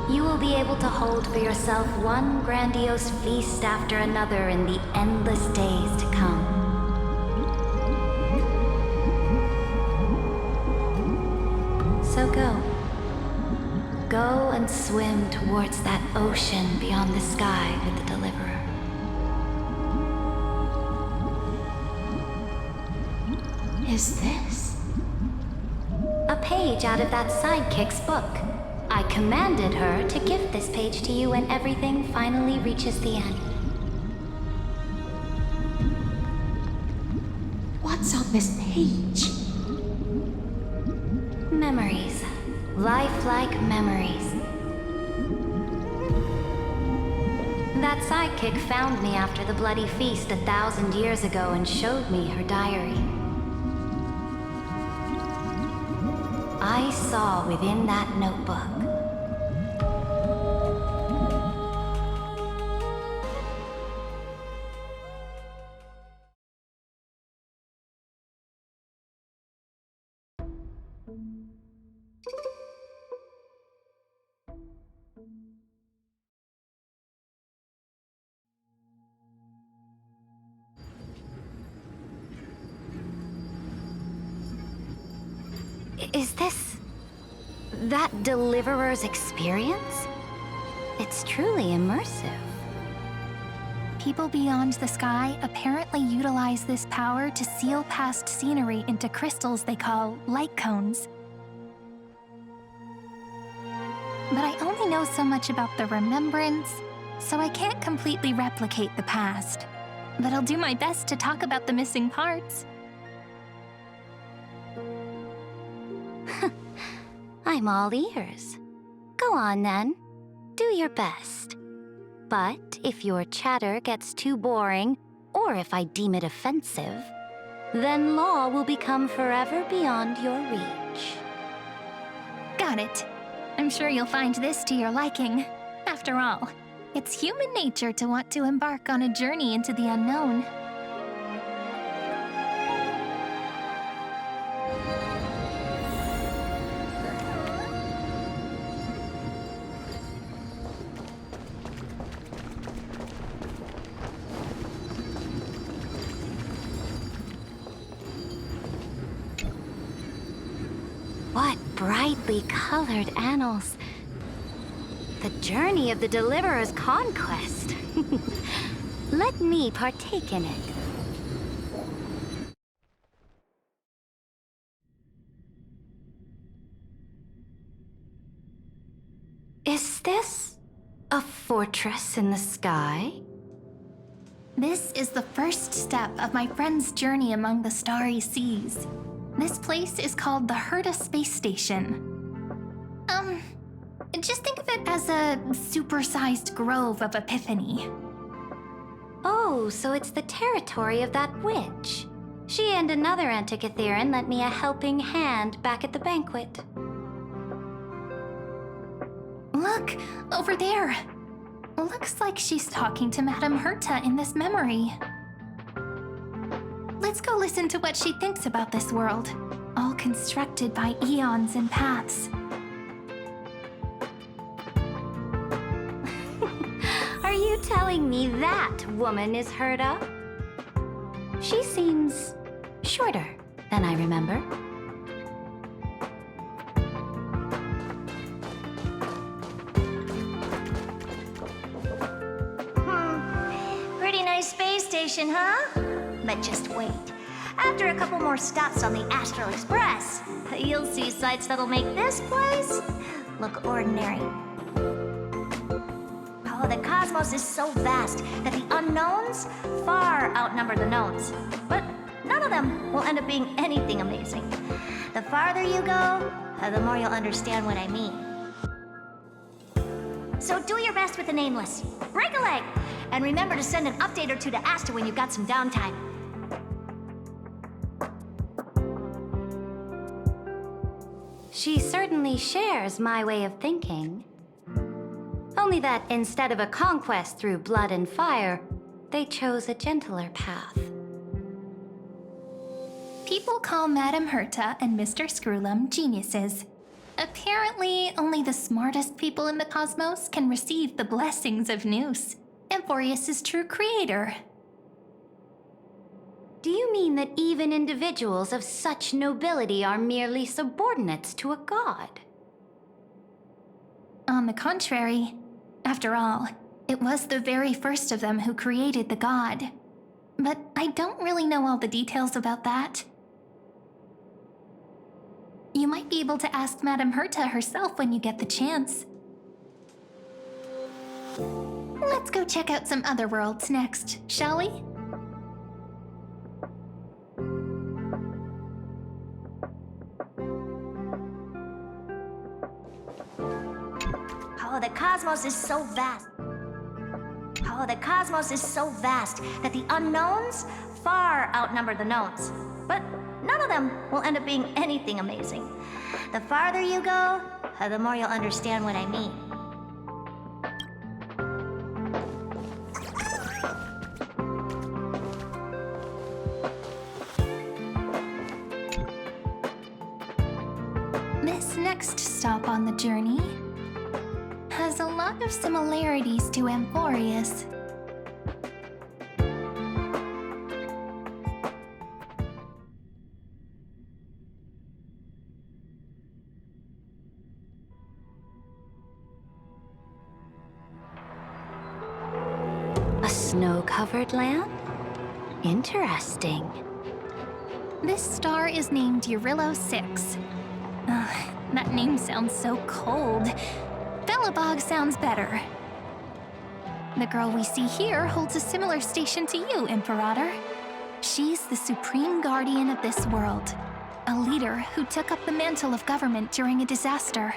You will be able to hold for yourself one grandiose feast after another in the endless days to come. So go. Go and swim towards that ocean beyond the sky with the Deliverer. Is this? A page out of that sidekick's book. I commanded her to gift this page to you when everything finally reaches the end. What's on this page? Memories. Lifelike memories. That sidekick found me after the bloody feast 1,000 years ago and showed me her diary. I saw within that notebook Is this that Deliverer's experience? It's truly immersive. people beyond the sky apparently utilize this power to seal past scenery into crystals they call light cones. But I only know so much about the remembrance, so I can't completely replicate the past. But I'll do my best to talk about the missing parts. I'm all ears. Go on then. Do your best. But if your chatter gets too boring, or if I deem it offensive, then law will become forever beyond your reach. Got it. I'm sure you'll find this to your liking. After all, it's human nature to want to embark on a journey into the unknown. What brightly colored annals. The journey of the Deliverer's conquest. Let me partake in it. Is this a fortress in the sky? This is the first step of my friend's journey among the starry seas. This place is called the Herta Space Station. Just think of it as a supersized grove of Epiphany. Oh, so it's the territory of that witch. She and another Antikytheran lent me a helping hand back at the banquet. Look, over there. Looks like she's talking to Madame Herta in this memory. Let's go listen to what she thinks about this world, all constructed by eons and paths. Are you telling me that woman is Herta? She seems shorter than I remember. Pretty nice space station, huh? But just wait. After a couple more stops on the Astral Express, you'll see sights that'll make this place look ordinary. Oh, the cosmos is so vast that the unknowns far outnumber the knowns. But none of them will end up being anything amazing. The farther you go, the more you'll understand what I mean. So do your best with the nameless. Break a leg! And remember to send an update or two to Asta when you've got some downtime. She certainly shares my way of thinking. Only that instead of a conquest through blood and fire, they chose a gentler path. People call Madame Herta and Mr. Screwlum geniuses. Apparently, only the smartest people in the cosmos can receive the blessings of Nous, Amphorius' true creator. Do you mean that even individuals of such nobility are merely subordinates to a god? On the contrary, after all, it was the very first of them who created the god. But I don't really know all the details about that. You might be able to ask Madame Herta herself when you get the chance. Let's go check out some other worlds next, shall we? Oh, the cosmos is so vast. Oh, the cosmos is so vast that the unknowns far outnumber the knowns. But none of them will end up being anything amazing. The farther you go, the more you'll understand what I mean. This next stop on the journey has a lot of similarities to Amphorius. snow-covered land? Interesting. This star is named Eurillo 6. Ugh, that name sounds so cold. Belobog sounds better. The girl we see here holds a similar station to you, Imperator. She's the supreme guardian of this world, a leader who took up the mantle of government during a disaster.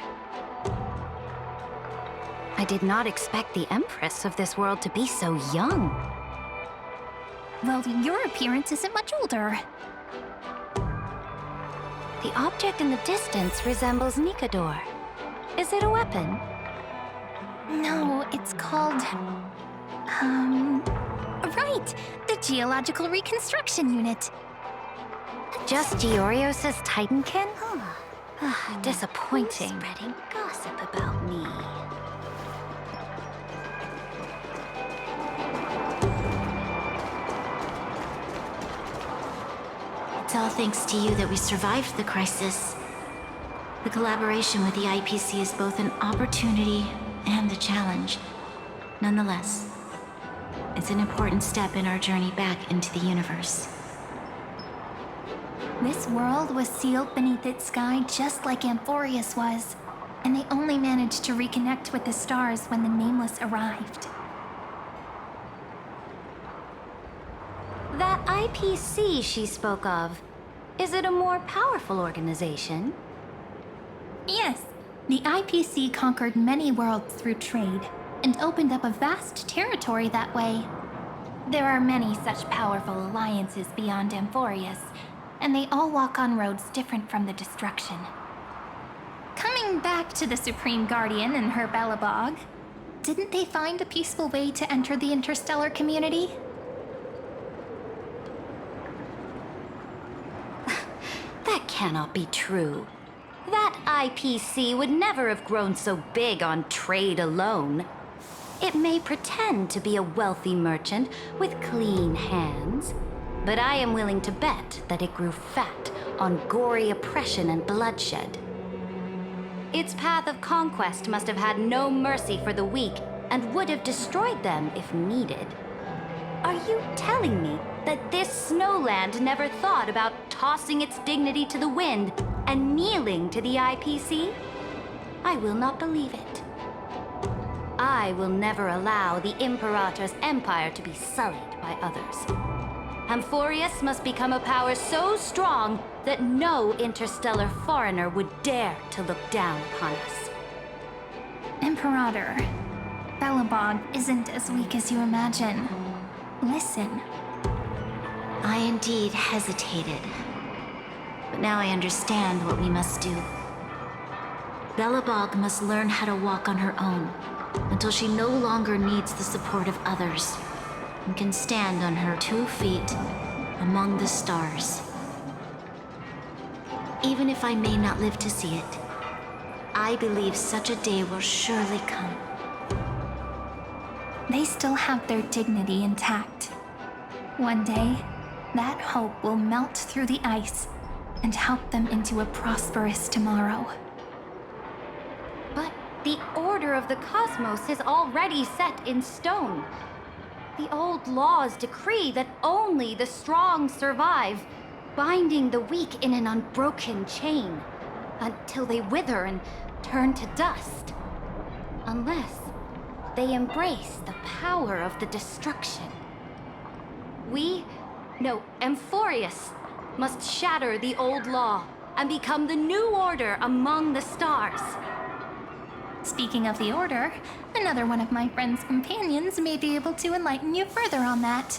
I did not expect the Empress of this world to be so young. Well, your appearance isn't much older. The object in the distance resembles Nikador. Is it a weapon? No, it's called... Right! The Geological Reconstruction Unit. Just Giorios' Titankin? Disappointing. Spreading gossip about me. It's all thanks to you that we survived the crisis. The collaboration with the IPC is both an opportunity and a challenge. Nonetheless, it's an important step in our journey back into the universe. This world was sealed beneath its sky just like Amphorius was, and they only managed to reconnect with the stars when the Nameless arrived. That IPC she spoke of, is it a more powerful organization? Yes, the IPC conquered many worlds through trade, and opened up a vast territory that way. There are many such powerful alliances beyond Amphorius, and they all walk on roads different from the destruction. Coming back to the Supreme Guardian and her Belobog, didn't they find a peaceful way to enter the interstellar community? That cannot be true. That IPC would never have grown so big on trade alone. It may pretend to be a wealthy merchant with clean hands, but I am willing to bet that it grew fat on gory oppression and bloodshed. Its path of conquest must have had no mercy for the weak and would have destroyed them if needed. Are you telling me that this snowland never thought about tossing its dignity to the wind and kneeling to the IPC? I will not believe it. I will never allow the Imperator's empire to be sullied by others. Amphorius must become a power so strong that no interstellar foreigner would dare to look down upon us. Imperator, Belobog isn't as weak as you imagine. Listen. I indeed hesitated. But now I understand what we must do. Belobog must learn how to walk on her own until she no longer needs the support of others and can stand on her 2 feet among the stars. Even if I may not live to see it, I believe such a day will surely come. They still have their dignity intact. One day, that hope will melt through the ice and help them into a prosperous tomorrow. But the order of the cosmos is already set in stone. The old laws decree that only the strong survive, binding the weak in an unbroken chain until they wither and turn to dust. Unless they embrace the power of the destruction. Amphorius must shatter the old law and become the new order among the stars. Speaking of the Order, another one of my friend's companions may be able to enlighten you further on that.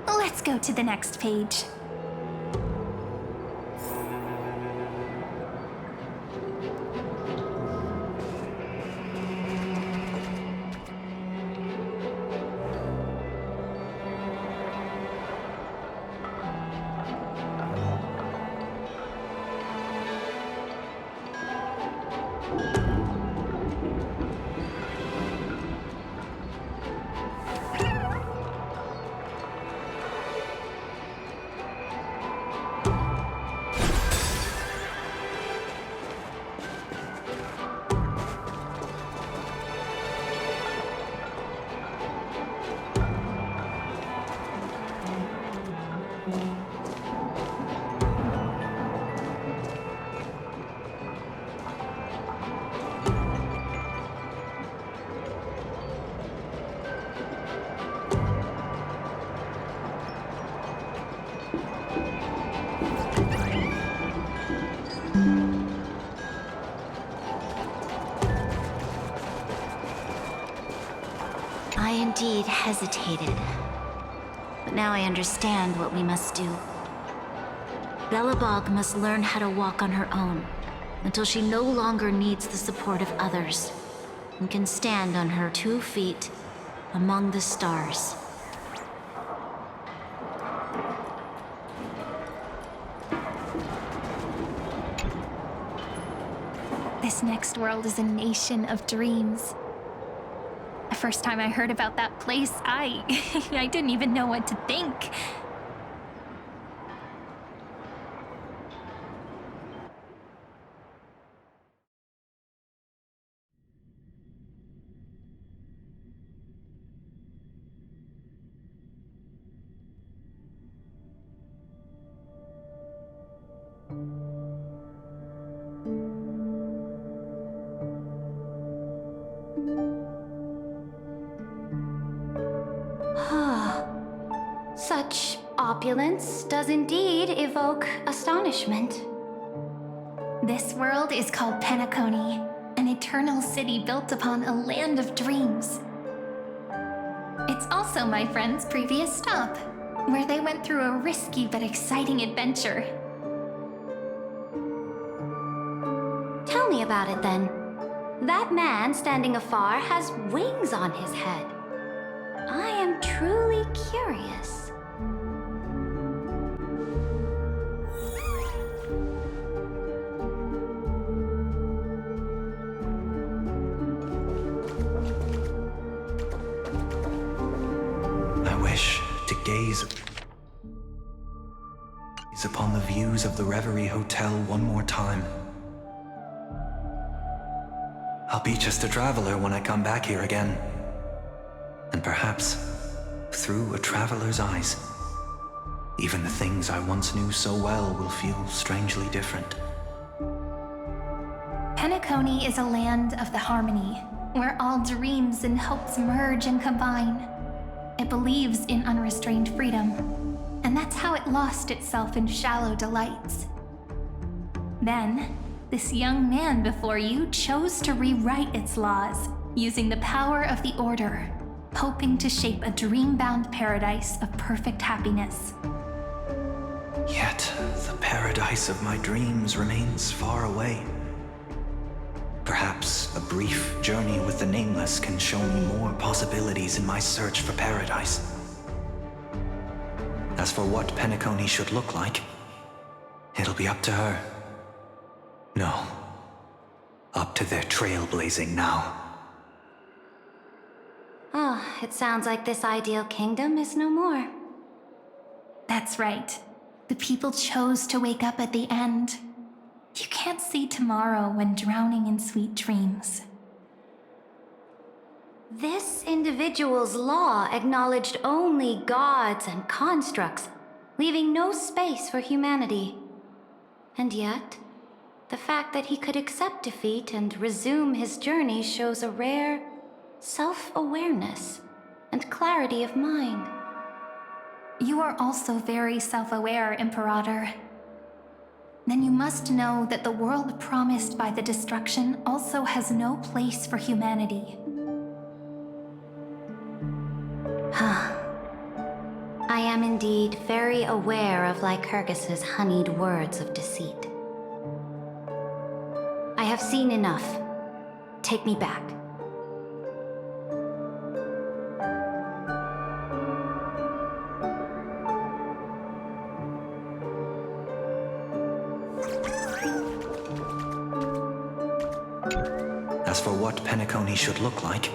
Let's go to the next page. indeed hesitated. But now I understand what we must do. Belobog must learn how to walk on her own until she no longer needs the support of others and can stand on her 2 feet among the stars. This next world is a nation of dreams. The first time I heard about that place, I didn't even know what to think. Such opulence does indeed evoke astonishment. This world is called Penacony, an eternal city built upon a land of dreams. It's also my friend's previous stop, where they went through a risky but exciting adventure. Tell me about it then. That man standing afar has wings on his head. I am truly curious. I wish to gaze upon the views of the Reverie Hotel one more time. I'll be just a traveler when I come back here again. And perhaps, through a traveler's eyes, even the things I once knew so well will feel strangely different. Penacony is a land of the harmony, where all dreams and hopes merge and combine. It believes in unrestrained freedom, and that's how it lost itself in shallow delights. Then, this young man before you chose to rewrite its laws, using the power of the Order, hoping to shape a dream-bound paradise of perfect happiness. Yet, the paradise of my dreams remains far away. Perhaps a brief journey with the Nameless can show me more possibilities in my search for paradise. As for what Penacony should look like, it'll be up to her. No, up to their trailblazing now. Oh, it sounds like this ideal kingdom is no more. That's right. The people chose to wake up at the end. You can't see tomorrow when drowning in sweet dreams. This individual's law acknowledged only gods and constructs, leaving no space for humanity. And yet, the fact that he could accept defeat and resume his journey shows a rare self-awareness and clarity of mind. You are also very self-aware, Imperator. Then you must know that the world promised by the destruction also has no place for humanity. I am indeed very aware of Lycurgus's honeyed words of deceit. I have seen enough. Take me back. As for what Penacony should look like,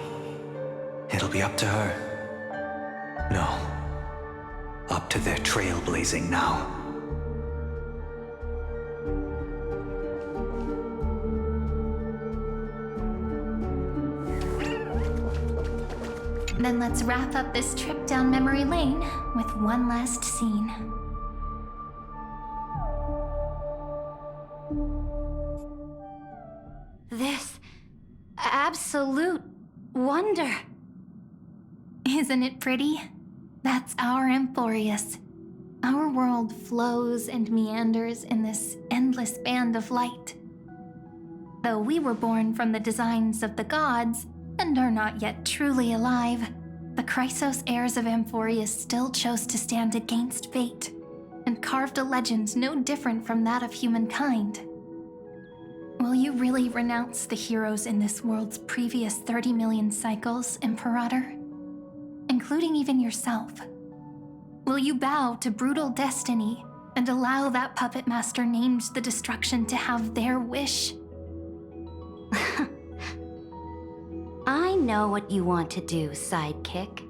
it'll be up to her. No, up to their trailblazing now. Then let's wrap up this trip down memory lane with one last scene. This absolute wonder. Isn't it pretty? That's our Emporius. Our world flows and meanders in this endless band of light. Though we were born from the designs of the gods and are not yet truly alive, the Chrysos heirs of Amphorius still chose to stand against fate and carved a legend no different from that of humankind. Will you really renounce the heroes in this world's previous 30 million cycles, Imperator? Including even yourself? Will you bow to brutal destiny and allow that puppet master named the destruction to have their wish? I know what you want to do, sidekick.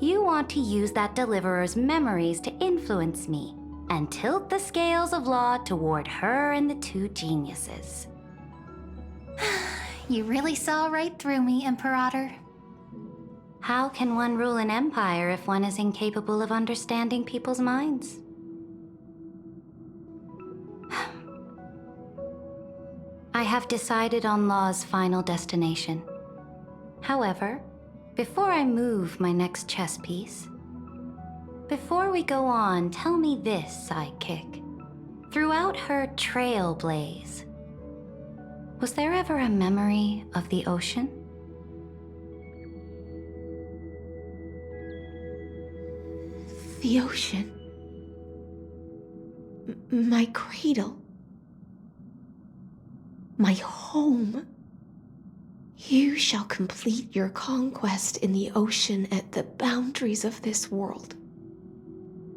You want to use that deliverer's memories to influence me and tilt the scales of law toward her and the two geniuses. You really saw right through me, Imperator. How can one rule an empire if one is incapable of understanding people's minds? I have decided on Law's final destination. However, before I move my next chess piece, before we go on, tell me this, sidekick. Throughout her trailblaze, was there ever a memory of the ocean? The ocean. My cradle. My home. You shall complete your conquest in the ocean at the boundaries of this world,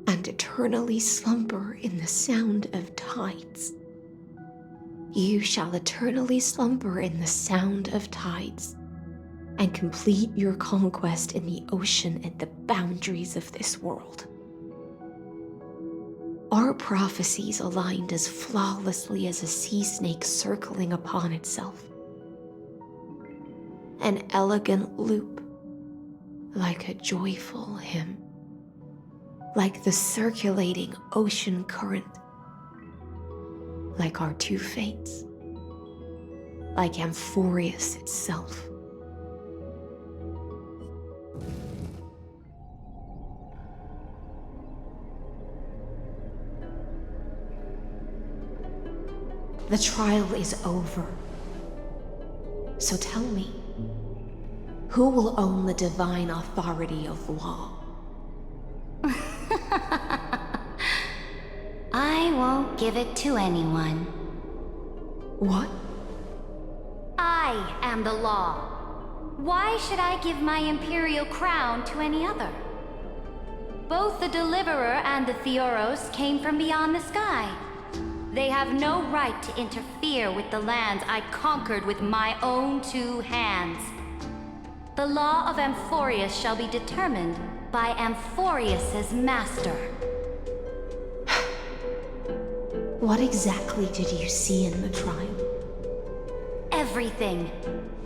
and eternally slumber in the sound of tides. You shall eternally slumber in the sound of tides, and complete your conquest in the ocean at the boundaries of this world. Our prophecies aligned as flawlessly as a sea snake circling upon itself. An elegant loop, like a joyful hymn, like the circulating ocean current, like our two fates, like Amphorius itself. The trial is over. So tell me, who will own the divine authority of law? I won't give it to anyone. What? I am the law. Why should I give my imperial crown to any other? Both the Deliverer and the Theoros came from beyond the sky. They have no right to interfere with the lands I conquered with my own two hands. The law of Amphorius shall be determined by Amphorius's master. What exactly did you see in the trial? Everything.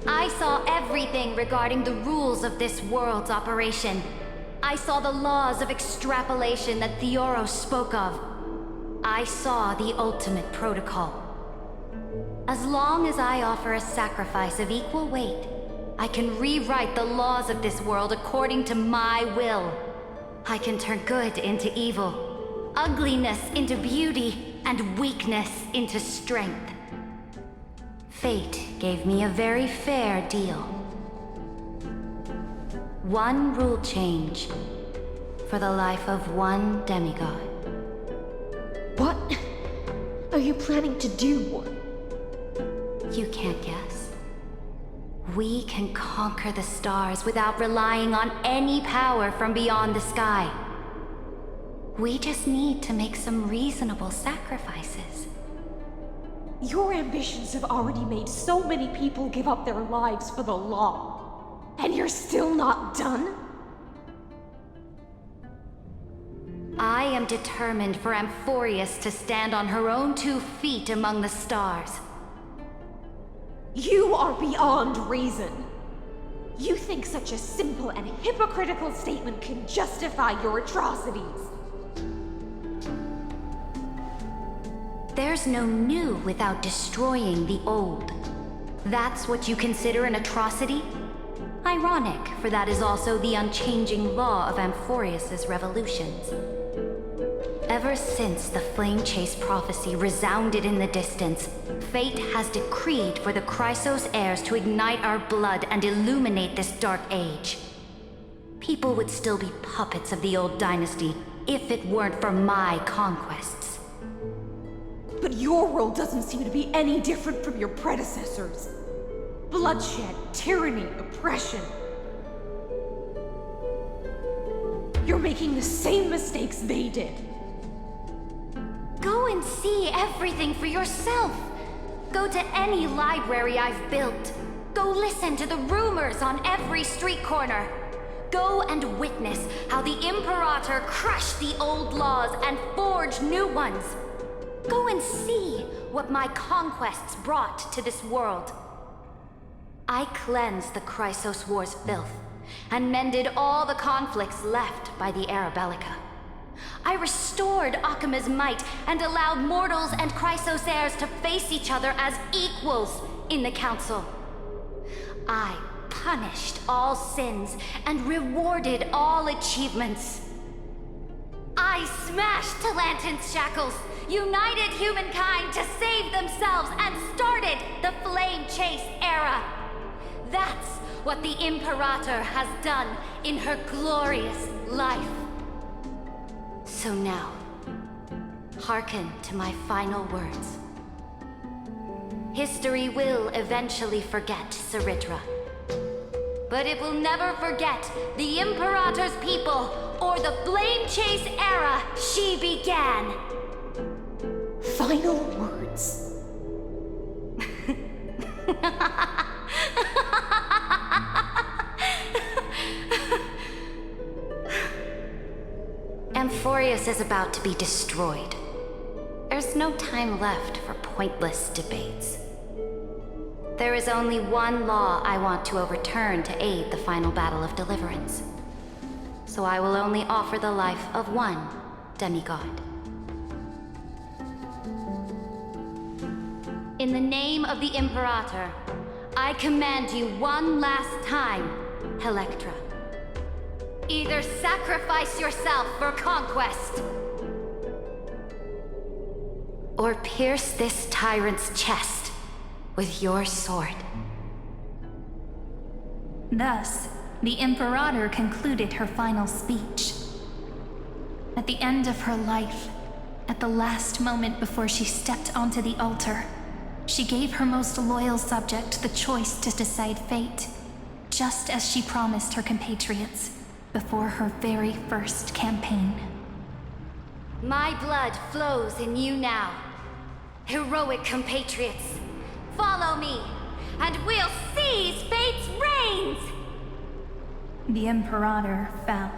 I saw everything regarding the rules of this world's operation. I saw the laws of extrapolation that Theoros spoke of. I saw the ultimate protocol. As long as I offer a sacrifice of equal weight, I can rewrite the laws of this world according to my will. I can turn good into evil, ugliness into beauty, and weakness into strength. Fate gave me a very fair deal. One rule change for the life of one demigod. What are you planning to do? You can't guess. We can conquer the stars without relying on any power from beyond the sky. We just need to make some reasonable sacrifices. Your ambitions have already made so many people give up their lives for the law. And you're still not done? I am determined for Amphorius to stand on her own 2 feet among the stars. You are beyond reason. You think such a simple and hypocritical statement can justify your atrocities. There's no new without destroying the old. That's what you consider an atrocity? Ironic, for that is also the unchanging law of Amphorius's revolutions. Ever since the Flame Chase prophecy resounded in the distance, fate has decreed for the Chrysos heirs to ignite our blood and illuminate this dark age. People would still be puppets of the old dynasty if it weren't for my conquests. But your world doesn't seem to be any different from your predecessors. Bloodshed, tyranny, oppression. You're making the same mistakes they did. Go and see everything for yourself. Go to any library I've built. Go listen to the rumors on every street corner. Go and witness how the Imperator crushed the old laws and forged new ones. Go and see what my conquests brought to this world. I cleansed the Chrysos War's filth and mended all the conflicts left by the Era Bellica. I restored Akima's might and allowed mortals and Chrysos heirs to face each other as equals in the Council. I punished all sins and rewarded all achievements. I smashed Talantin's shackles, united humankind to save themselves, and started the Flame Chase era. That's what the Imperator has done in her glorious life. So now, hearken to my final words. History will eventually forget Saritra, but it will never forget the Imperator's people or the Flame Chase era she began. Final words. Amphorius is about to be destroyed. There's no time left for pointless debates. There is only one law I want to overturn to aid the final battle of deliverance. So I will only offer the life of one demigod. In the name of the Imperator, I command you one last time, Electra. Either sacrifice yourself for conquest, or pierce this tyrant's chest with your sword. Thus, the Imperator concluded her final speech. At the end of her life, at the last moment before she stepped onto the altar, she gave her most loyal subject the choice to decide fate, just as she promised her compatriots before her very first campaign. My blood flows in you now. Heroic compatriots, follow me, and we'll seize fate's reins! The Imperator fell.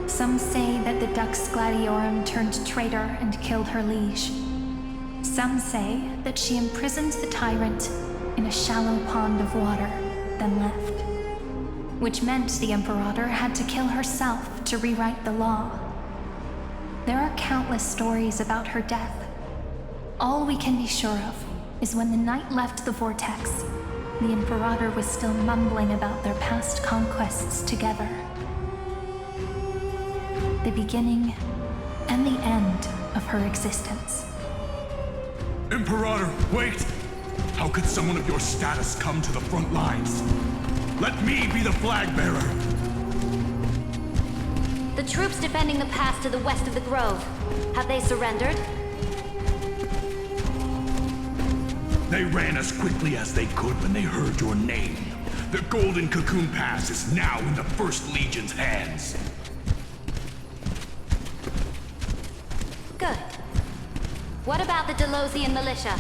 Some say that the Dux Gladiorum turned traitor and killed her liege. Some say that she imprisoned the tyrant in a shallow pond of water, then left. Which meant the Imperator had to kill herself to rewrite the law. There are countless stories about her death. All we can be sure of is when the knight left the vortex, the Imperator was still mumbling about their past conquests together. The beginning and the end of her existence. Imperator, wait! How could someone of your status come to the front lines? Let me be the flag bearer! The troops defending the pass to the west of the grove, have they surrendered? They ran as quickly as they could when they heard your name. The Golden Cocoon Pass is now in the First Legion's hands. Good. What about the Delosian militia?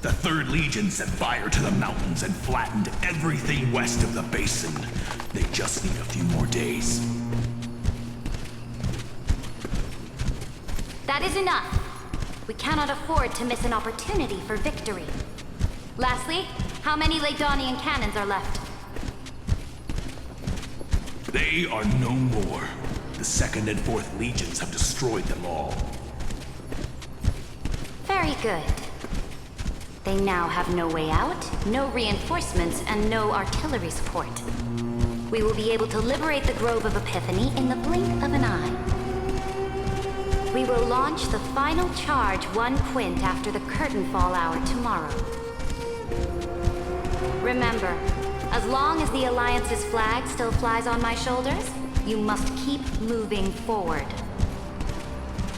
The 3rd Legion set fire to the mountains and flattened everything west of the basin. They just need a few more days. That is enough. We cannot afford to miss an opportunity for victory. Lastly, how many Ladonian cannons are left? They are no more. The 2nd and 4th Legions have destroyed them all. Very good. They now have no way out, no reinforcements, and no artillery support. We will be able to liberate the Grove of Epiphany in the blink of an eye. We will launch the final charge 1 quint after the curtain fall hour tomorrow. Remember, As long as the Alliance's flag still flies on my shoulders, you must keep moving forward.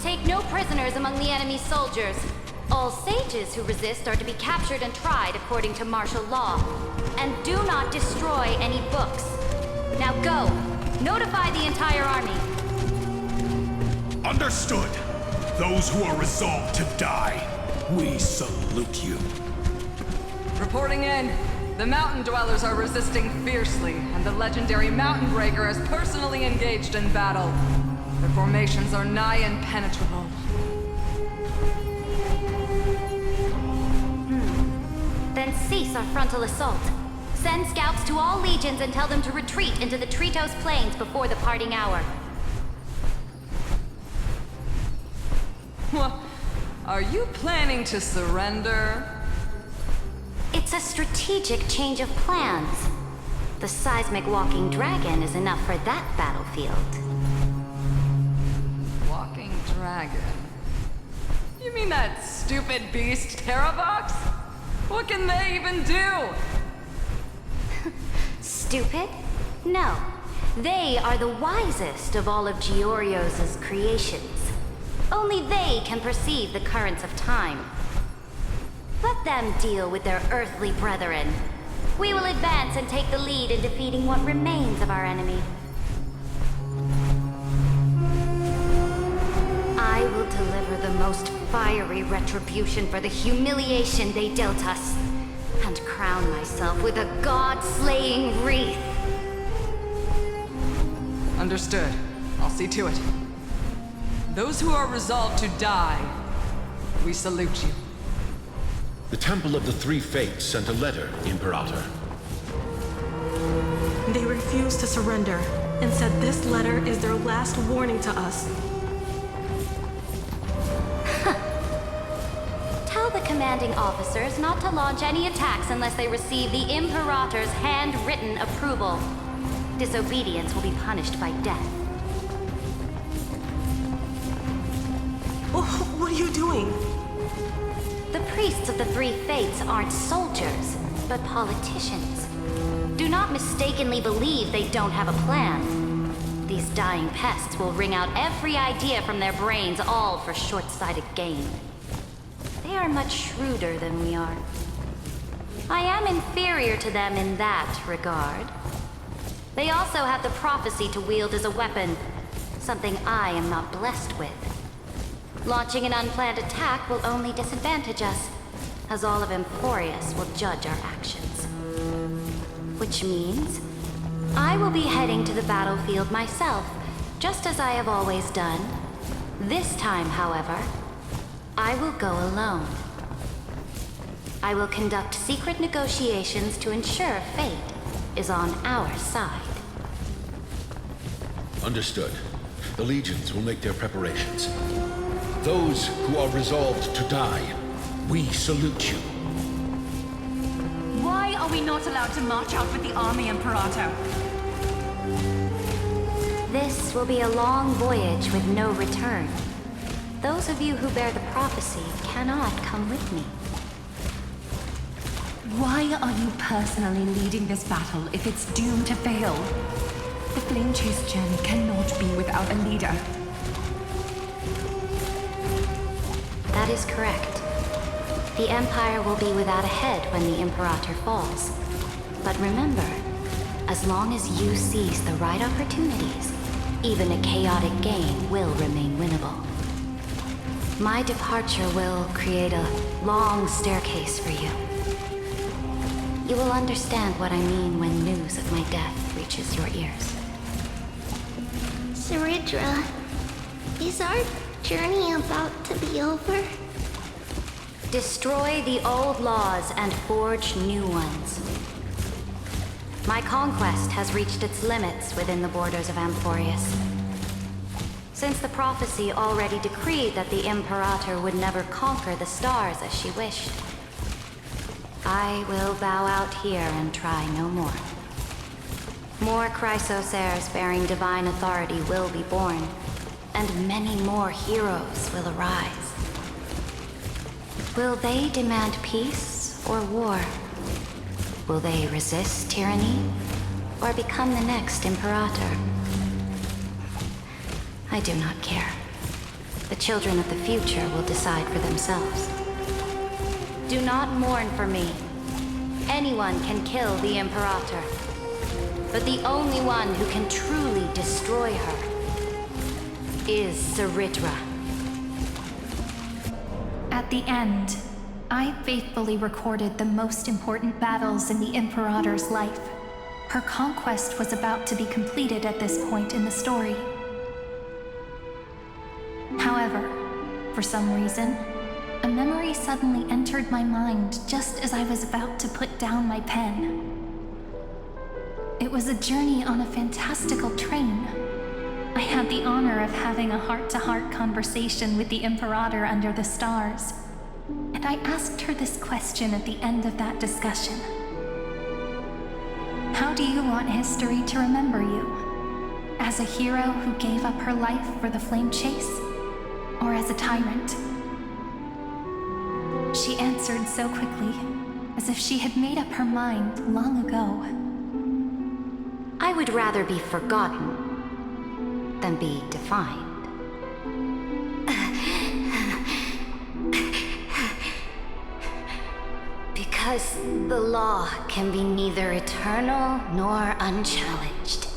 Take no prisoners among the enemy's soldiers. All sages who resist are to be captured and tried according to martial law. And do not destroy any books. Now go! Notify the entire army. Understood. Those who are resolved to die, we salute you. Reporting in. The mountain dwellers are resisting fiercely, and the legendary Mountain Breaker is personally engaged in battle. Their formations are nigh impenetrable. Then cease our frontal assault. Send scouts to all legions and tell them to retreat into the Tritos Plains before the parting hour. What? Are you planning to surrender? It's a strategic change of plans. The seismic walking dragon is enough for that battlefield. Walking dragon? You mean that stupid beast, Terravox? What can they even do? Stupid? No. They are the wisest of all of Georios' creations. Only they can perceive the currents of time. Let them deal with their earthly brethren. We will advance and take the lead in defeating what remains of our enemy. I will deliver the most fiery retribution for the humiliation they dealt us, and crown myself with a god-slaying wreath. Understood. I'll see to it. Those who are resolved to die, we salute you. The Temple of the Three Fates sent a letter, Imperator. They refused to surrender and said this letter is their last warning to us. Tell the commanding officers not to launch any attacks unless they receive the Imperator's handwritten approval. Disobedience will be punished by death. What are you doing? The priests of the Three Fates aren't soldiers, but politicians. Do not mistakenly believe they don't have a plan. These dying pests will wring out every idea from their brains, all for short-sighted gain. They are much shrewder than we are. I am inferior to them in that regard. They also have the prophecy to wield as a weapon, something I am not blessed with. Launching an unplanned attack will only disadvantage us, as all of Emporius will judge our actions. Which means, I will be heading to the battlefield myself, just as I have always done. This time, however, I will go alone. I will conduct secret negotiations to ensure fate is on our side. Understood. The legions will make their preparations. Those who are resolved to die, we salute you. Why are we not allowed to march out with the army, Imperator? This will be a long voyage with no return. Those of you who bear the prophecy cannot come with me. Why are you personally leading this battle if it's doomed to fail? The Flame Chase journey cannot be without a leader. That is correct. The Empire will be without a head when the Imperator falls. But remember, as long as you seize the right opportunities, even a chaotic game will remain winnable. My departure will create a long staircase for you. You will understand what I mean when news of my death reaches your ears. Saridra, is our journey about to be over? Destroy the old laws and forge new ones. My conquest has reached its limits within the borders of Emporius. Since the prophecy already decreed that the Imperator would never conquer the stars as she wished, I will bow out here and try no more. More Chrysos heirs bearing divine authority will be born, and many more heroes will arise. Will they demand peace or war? Will they resist tyranny, or become the next Imperator? I do not care. The children of the future will decide for themselves. Do not mourn for me. Anyone can kill the Imperator. But the only one who can truly destroy her is Saritra. At the end, I faithfully recorded the most important battles in the Imperator's life. Her conquest was about to be completed at this point in the story. However, for some reason, a memory suddenly entered my mind just as I was about to put down my pen. It was a journey on a fantastical train. I had the honor of having a heart-to-heart conversation with the Imperator under the stars, and I asked her this question at the end of that discussion. How do you want history to remember you? As a hero who gave up her life for the flame chase? Or as a tyrant? She answered so quickly, as if she had made up her mind long ago. I would rather be forgotten than be defined. Because the law can be neither eternal nor unchallenged.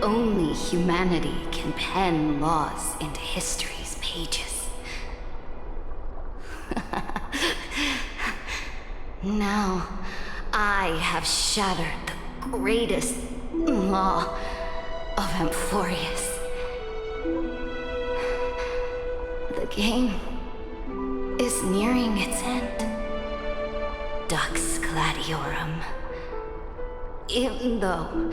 Only humanity can pen laws into history's pages. Now, I have shattered the greatest law of Amphorius. The game is nearing its end. Dux Gladiorum. Even though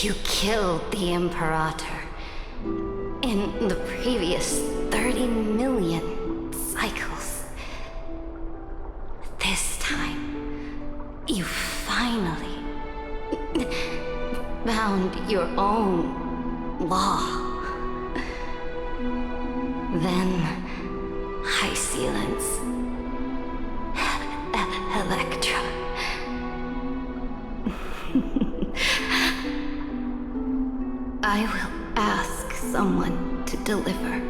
you killed the Imperator in the previous 30 million cycles, this found your own law. Then High Sealants, Electra. I will ask someone to deliver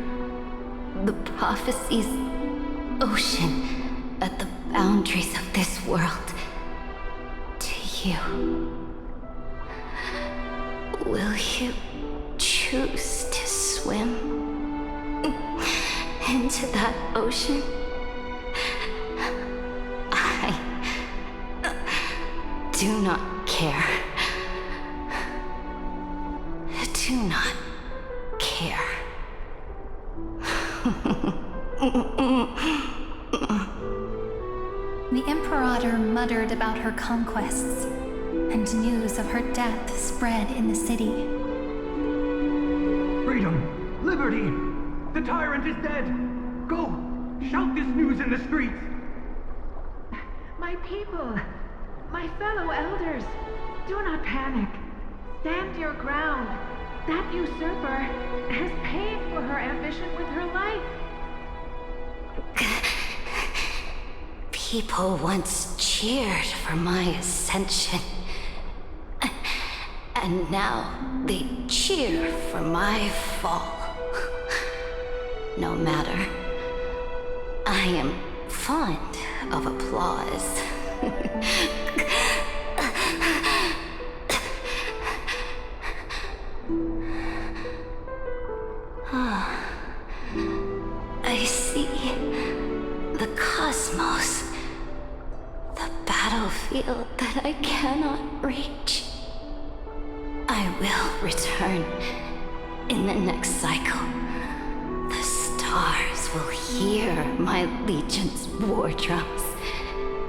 the prophecy's ocean at the boundaries of this world to you. Will you choose to swim into that ocean? I do not care. Do not care. The Imperator muttered about her conquests, and news of her death spread in the city. Freedom! Liberty! The tyrant is dead! Go! Shout this news in the streets! My people, my fellow elders, do not panic. Stand your ground. That usurper has paid for her ambition with her life. People once cheered for my ascension. And now they cheer for my fall. No matter. I am fond of applause. I see the cosmos, the battlefield that I cannot reach. I will return in the next cycle. The stars will hear my legion's war drums,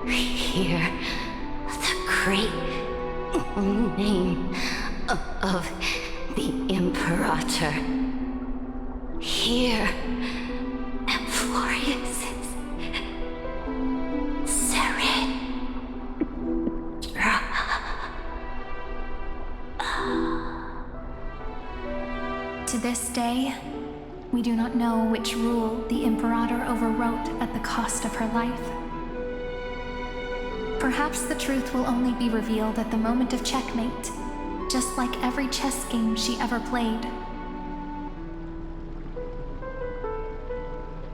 hear the great name of the Imperator. Here, Florius's Serenra. To this day, we do not know which rule the Imperator overwrote at the cost of her life. Perhaps the truth will only be revealed at the moment of checkmate, just like every chess game she ever played.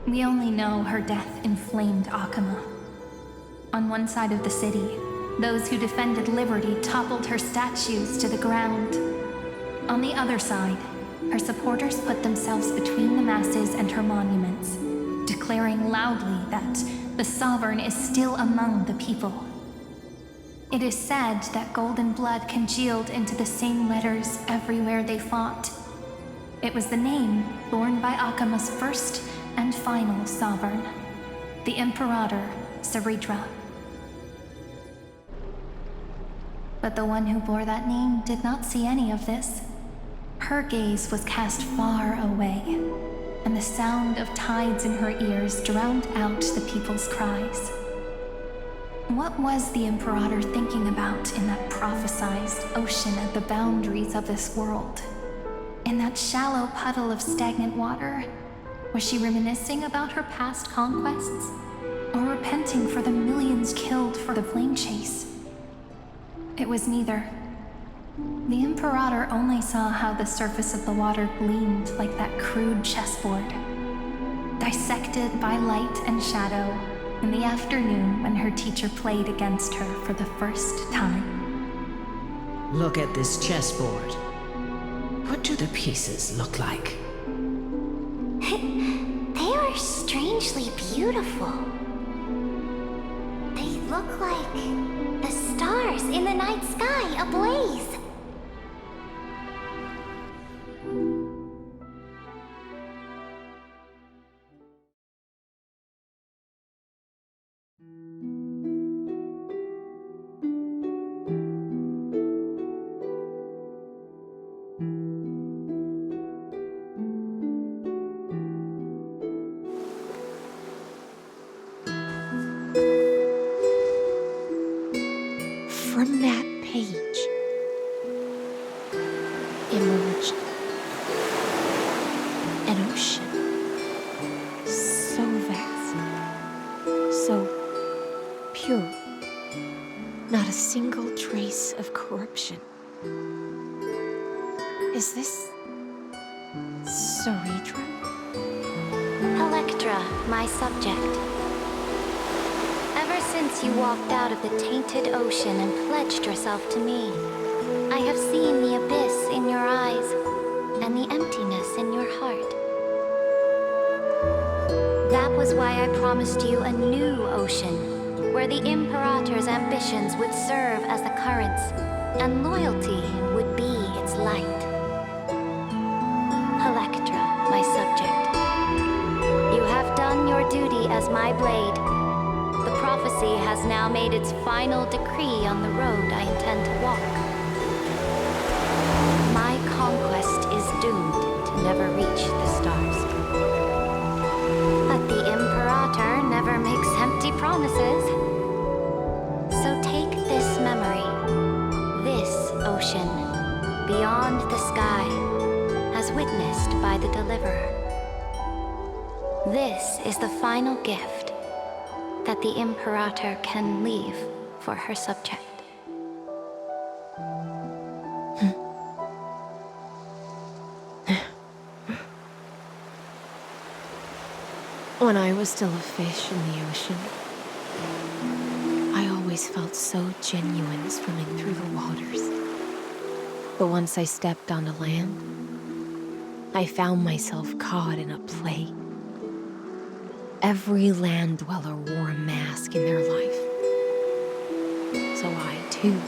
We only know her death inflamed Akama. On one side of the city, those who defended liberty toppled her statues to the ground. On the other side, her supporters put themselves between the masses and her monuments, declaring loudly that the Sovereign is still among the people. It is said that golden blood congealed into the same letters everywhere they fought. It was the name borne by Akama's first and final sovereign, the Imperator Seredra. But the one who bore that name did not see any of this. Her gaze was cast far away, and the sound of tides in her ears drowned out the people's cries. What was the Imperator thinking about in that prophesized ocean at the boundaries of this world? In that shallow puddle of stagnant water? Was she reminiscing about her past conquests? Or repenting for the millions killed for the plane chase? It was neither. The Imperator only saw how the surface of the water gleamed like that crude chessboard, dissected by light and shadow in the afternoon when her teacher played against her for the first time. Look at this chessboard. What do the pieces look like? They are strangely beautiful. They look like the stars in the night sky ablaze. From that page, emerged an ocean. So vast, so pure. Not a single trace of corruption. Is this Ceredra? Electra, my subject. Ever since you walked out of the tainted ocean and pledged yourself to me, I have seen the abyss in your eyes and the emptiness in your heart. That was why I promised you a new ocean, where the Imperator's ambitions would serve as the currents, and loyalty would be its light. Electra, my subject. You have done your duty as my blade. The prophecy has now made its final decree on the road I intend to walk. My conquest is doomed to never reach the stars. But the Imperator never makes empty promises. So take this memory, this ocean, beyond the sky, as witnessed by the Deliverer. This is the final gift that the Imperator can leave for her subject. When I was still a fish in the ocean, I always felt so genuine swimming through the waters. But once I stepped onto land, I found myself caught in a play. Every land dweller wore a mask in their life. So I, too,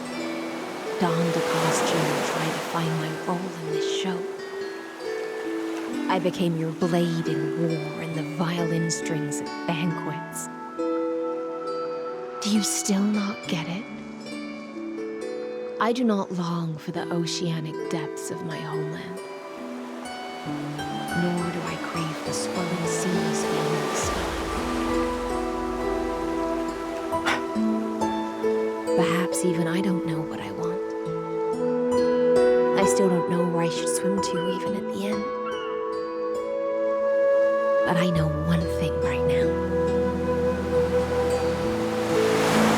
donned a costume and tried to find my role in this show. I became your blade in war and the violin strings at banquets. Do you still not get it? I do not long for the oceanic depths of my homeland. Nor do I crave the swirling seas beyond the sky. Perhaps even I don't know what I want. I still don't know where I should swim to even at the end. But I know one thing right now.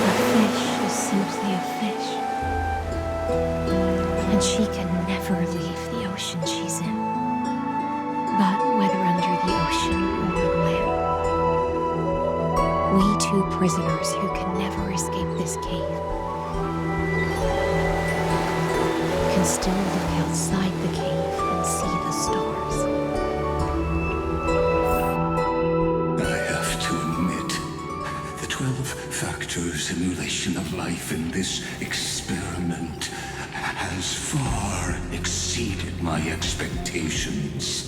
A fish is simply a fish. And she can never leave the ocean she's in. But whether under the ocean or on land, we two prisoners who can never escape this cave can still look outside the cave and see the stars. I have to admit, the 12-factor simulation of life in this experiment has far exceeded my expectations.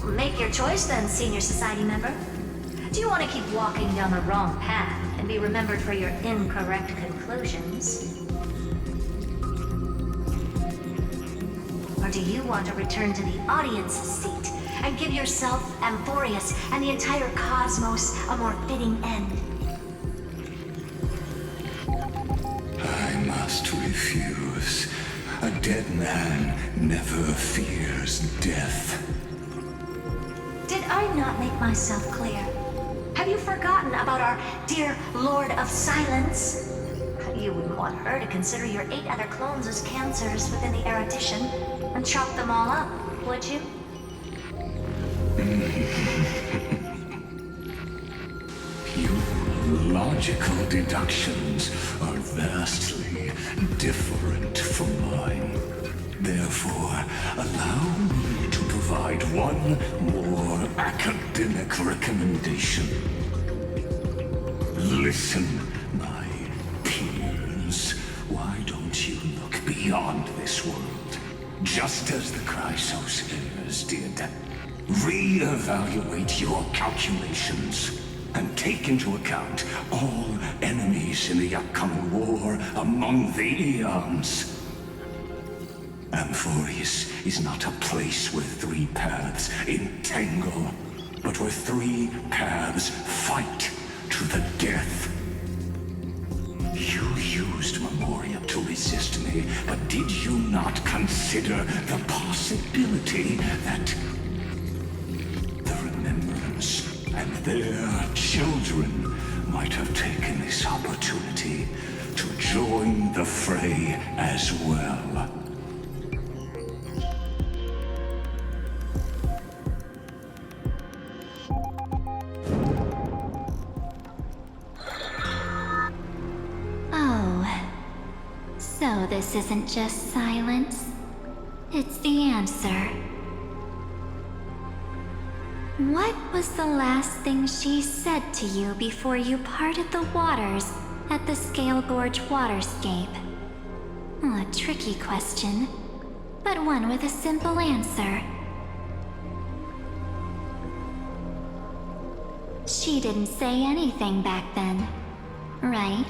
Make your choice then, Senior Society member. Do you want to keep walking down the wrong path and be remembered for your incorrect conclusions? Or do you want to return to the audience seat and give yourself, Amphorius, and the entire cosmos a more fitting end? I must refuse. A dead man never fears death. Did I not make myself clear? Have you forgotten about our dear Lord of Silence? You wouldn't want her to consider your 8 other clones as cancers within the erudition and chop them all up, would you? Your logical deductions are vastly different from mine. Therefore, allow me to provide one more academic recommendation. Listen, my peers. Why don't you look beyond this world, just as the Chrysospheres did? Re-evaluate your calculations and take into account all enemies in the upcoming war among the eons. Amphorius is not a place where 3 paths entangle, but where 3 paths fight to the death. You used Memoria to resist me, but did you not consider the possibility that the Remembrance and their children might have taken this opportunity to join the fray as well? So this isn't just silence. It's the answer. What was the last thing she said to you before you parted the waters at the Scale Gorge waterscape? A tricky question, but one with a simple answer. She didn't say anything back then, right?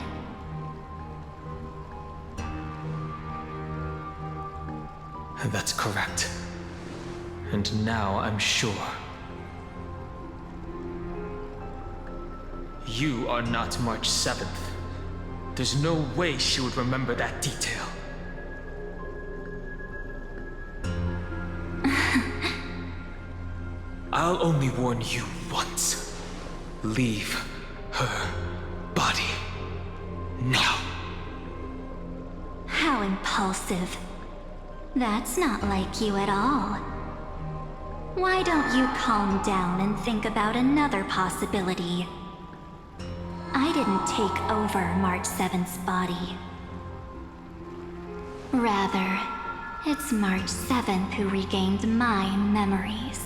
That's correct. And now I'm sure. You are not March 7th. There's no way she would remember that detail. I'll only warn you once. Leave her body now. How impulsive. That's not like you at all. Why don't you calm down and think about another possibility? I didn't take over March 7th's body. Rather, it's March 7th who regained my memories.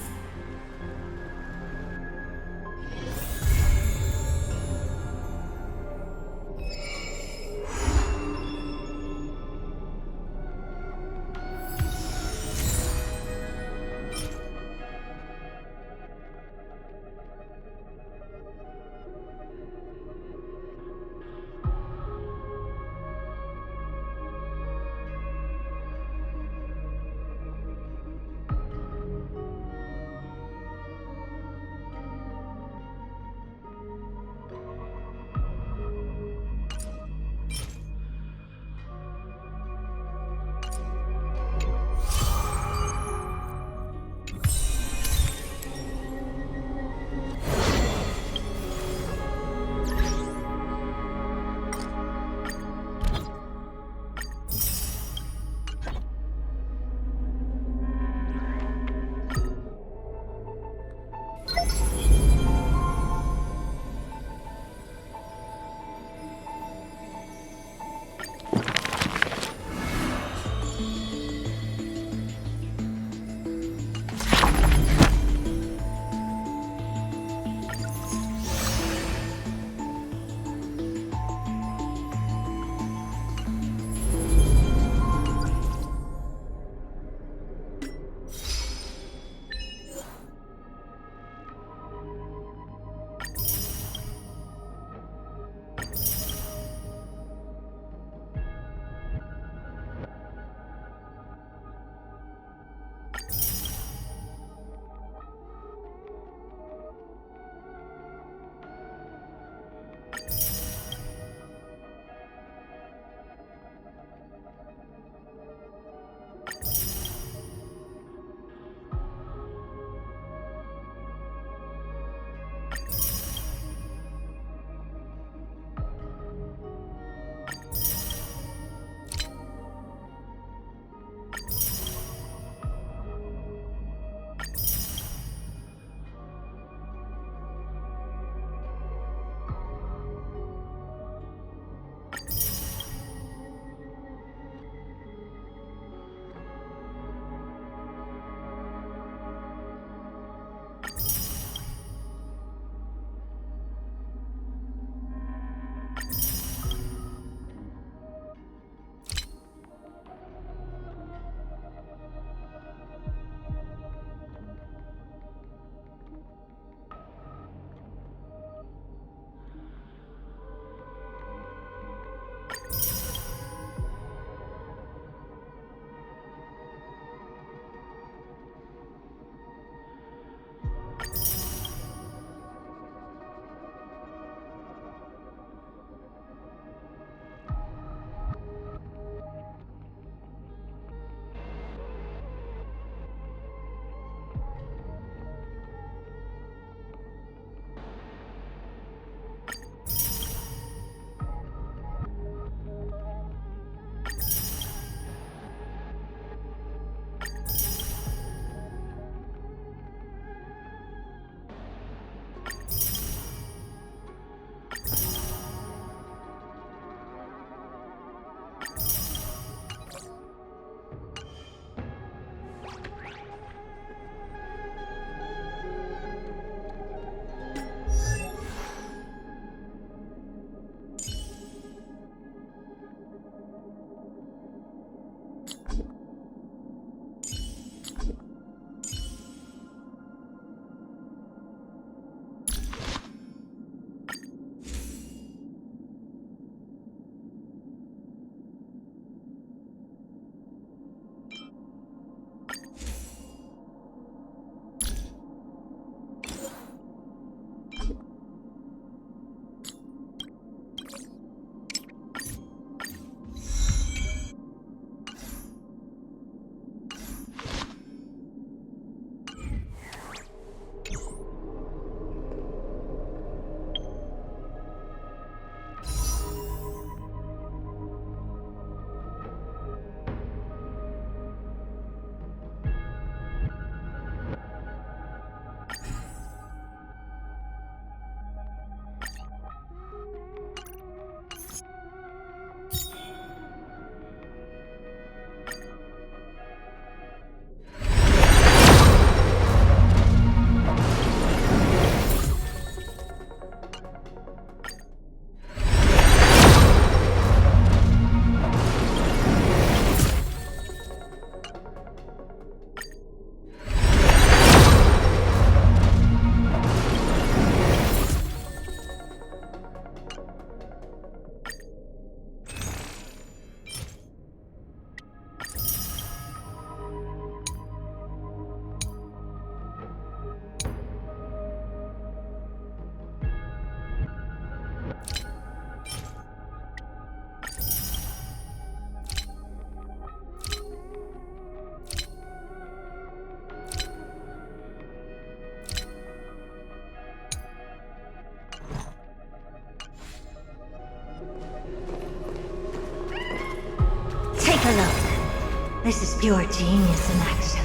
This is pure genius in action.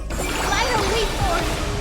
Vital leap force!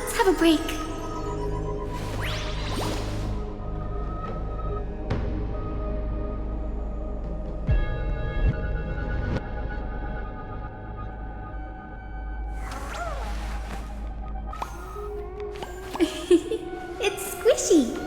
Let's have a break. It's squishy.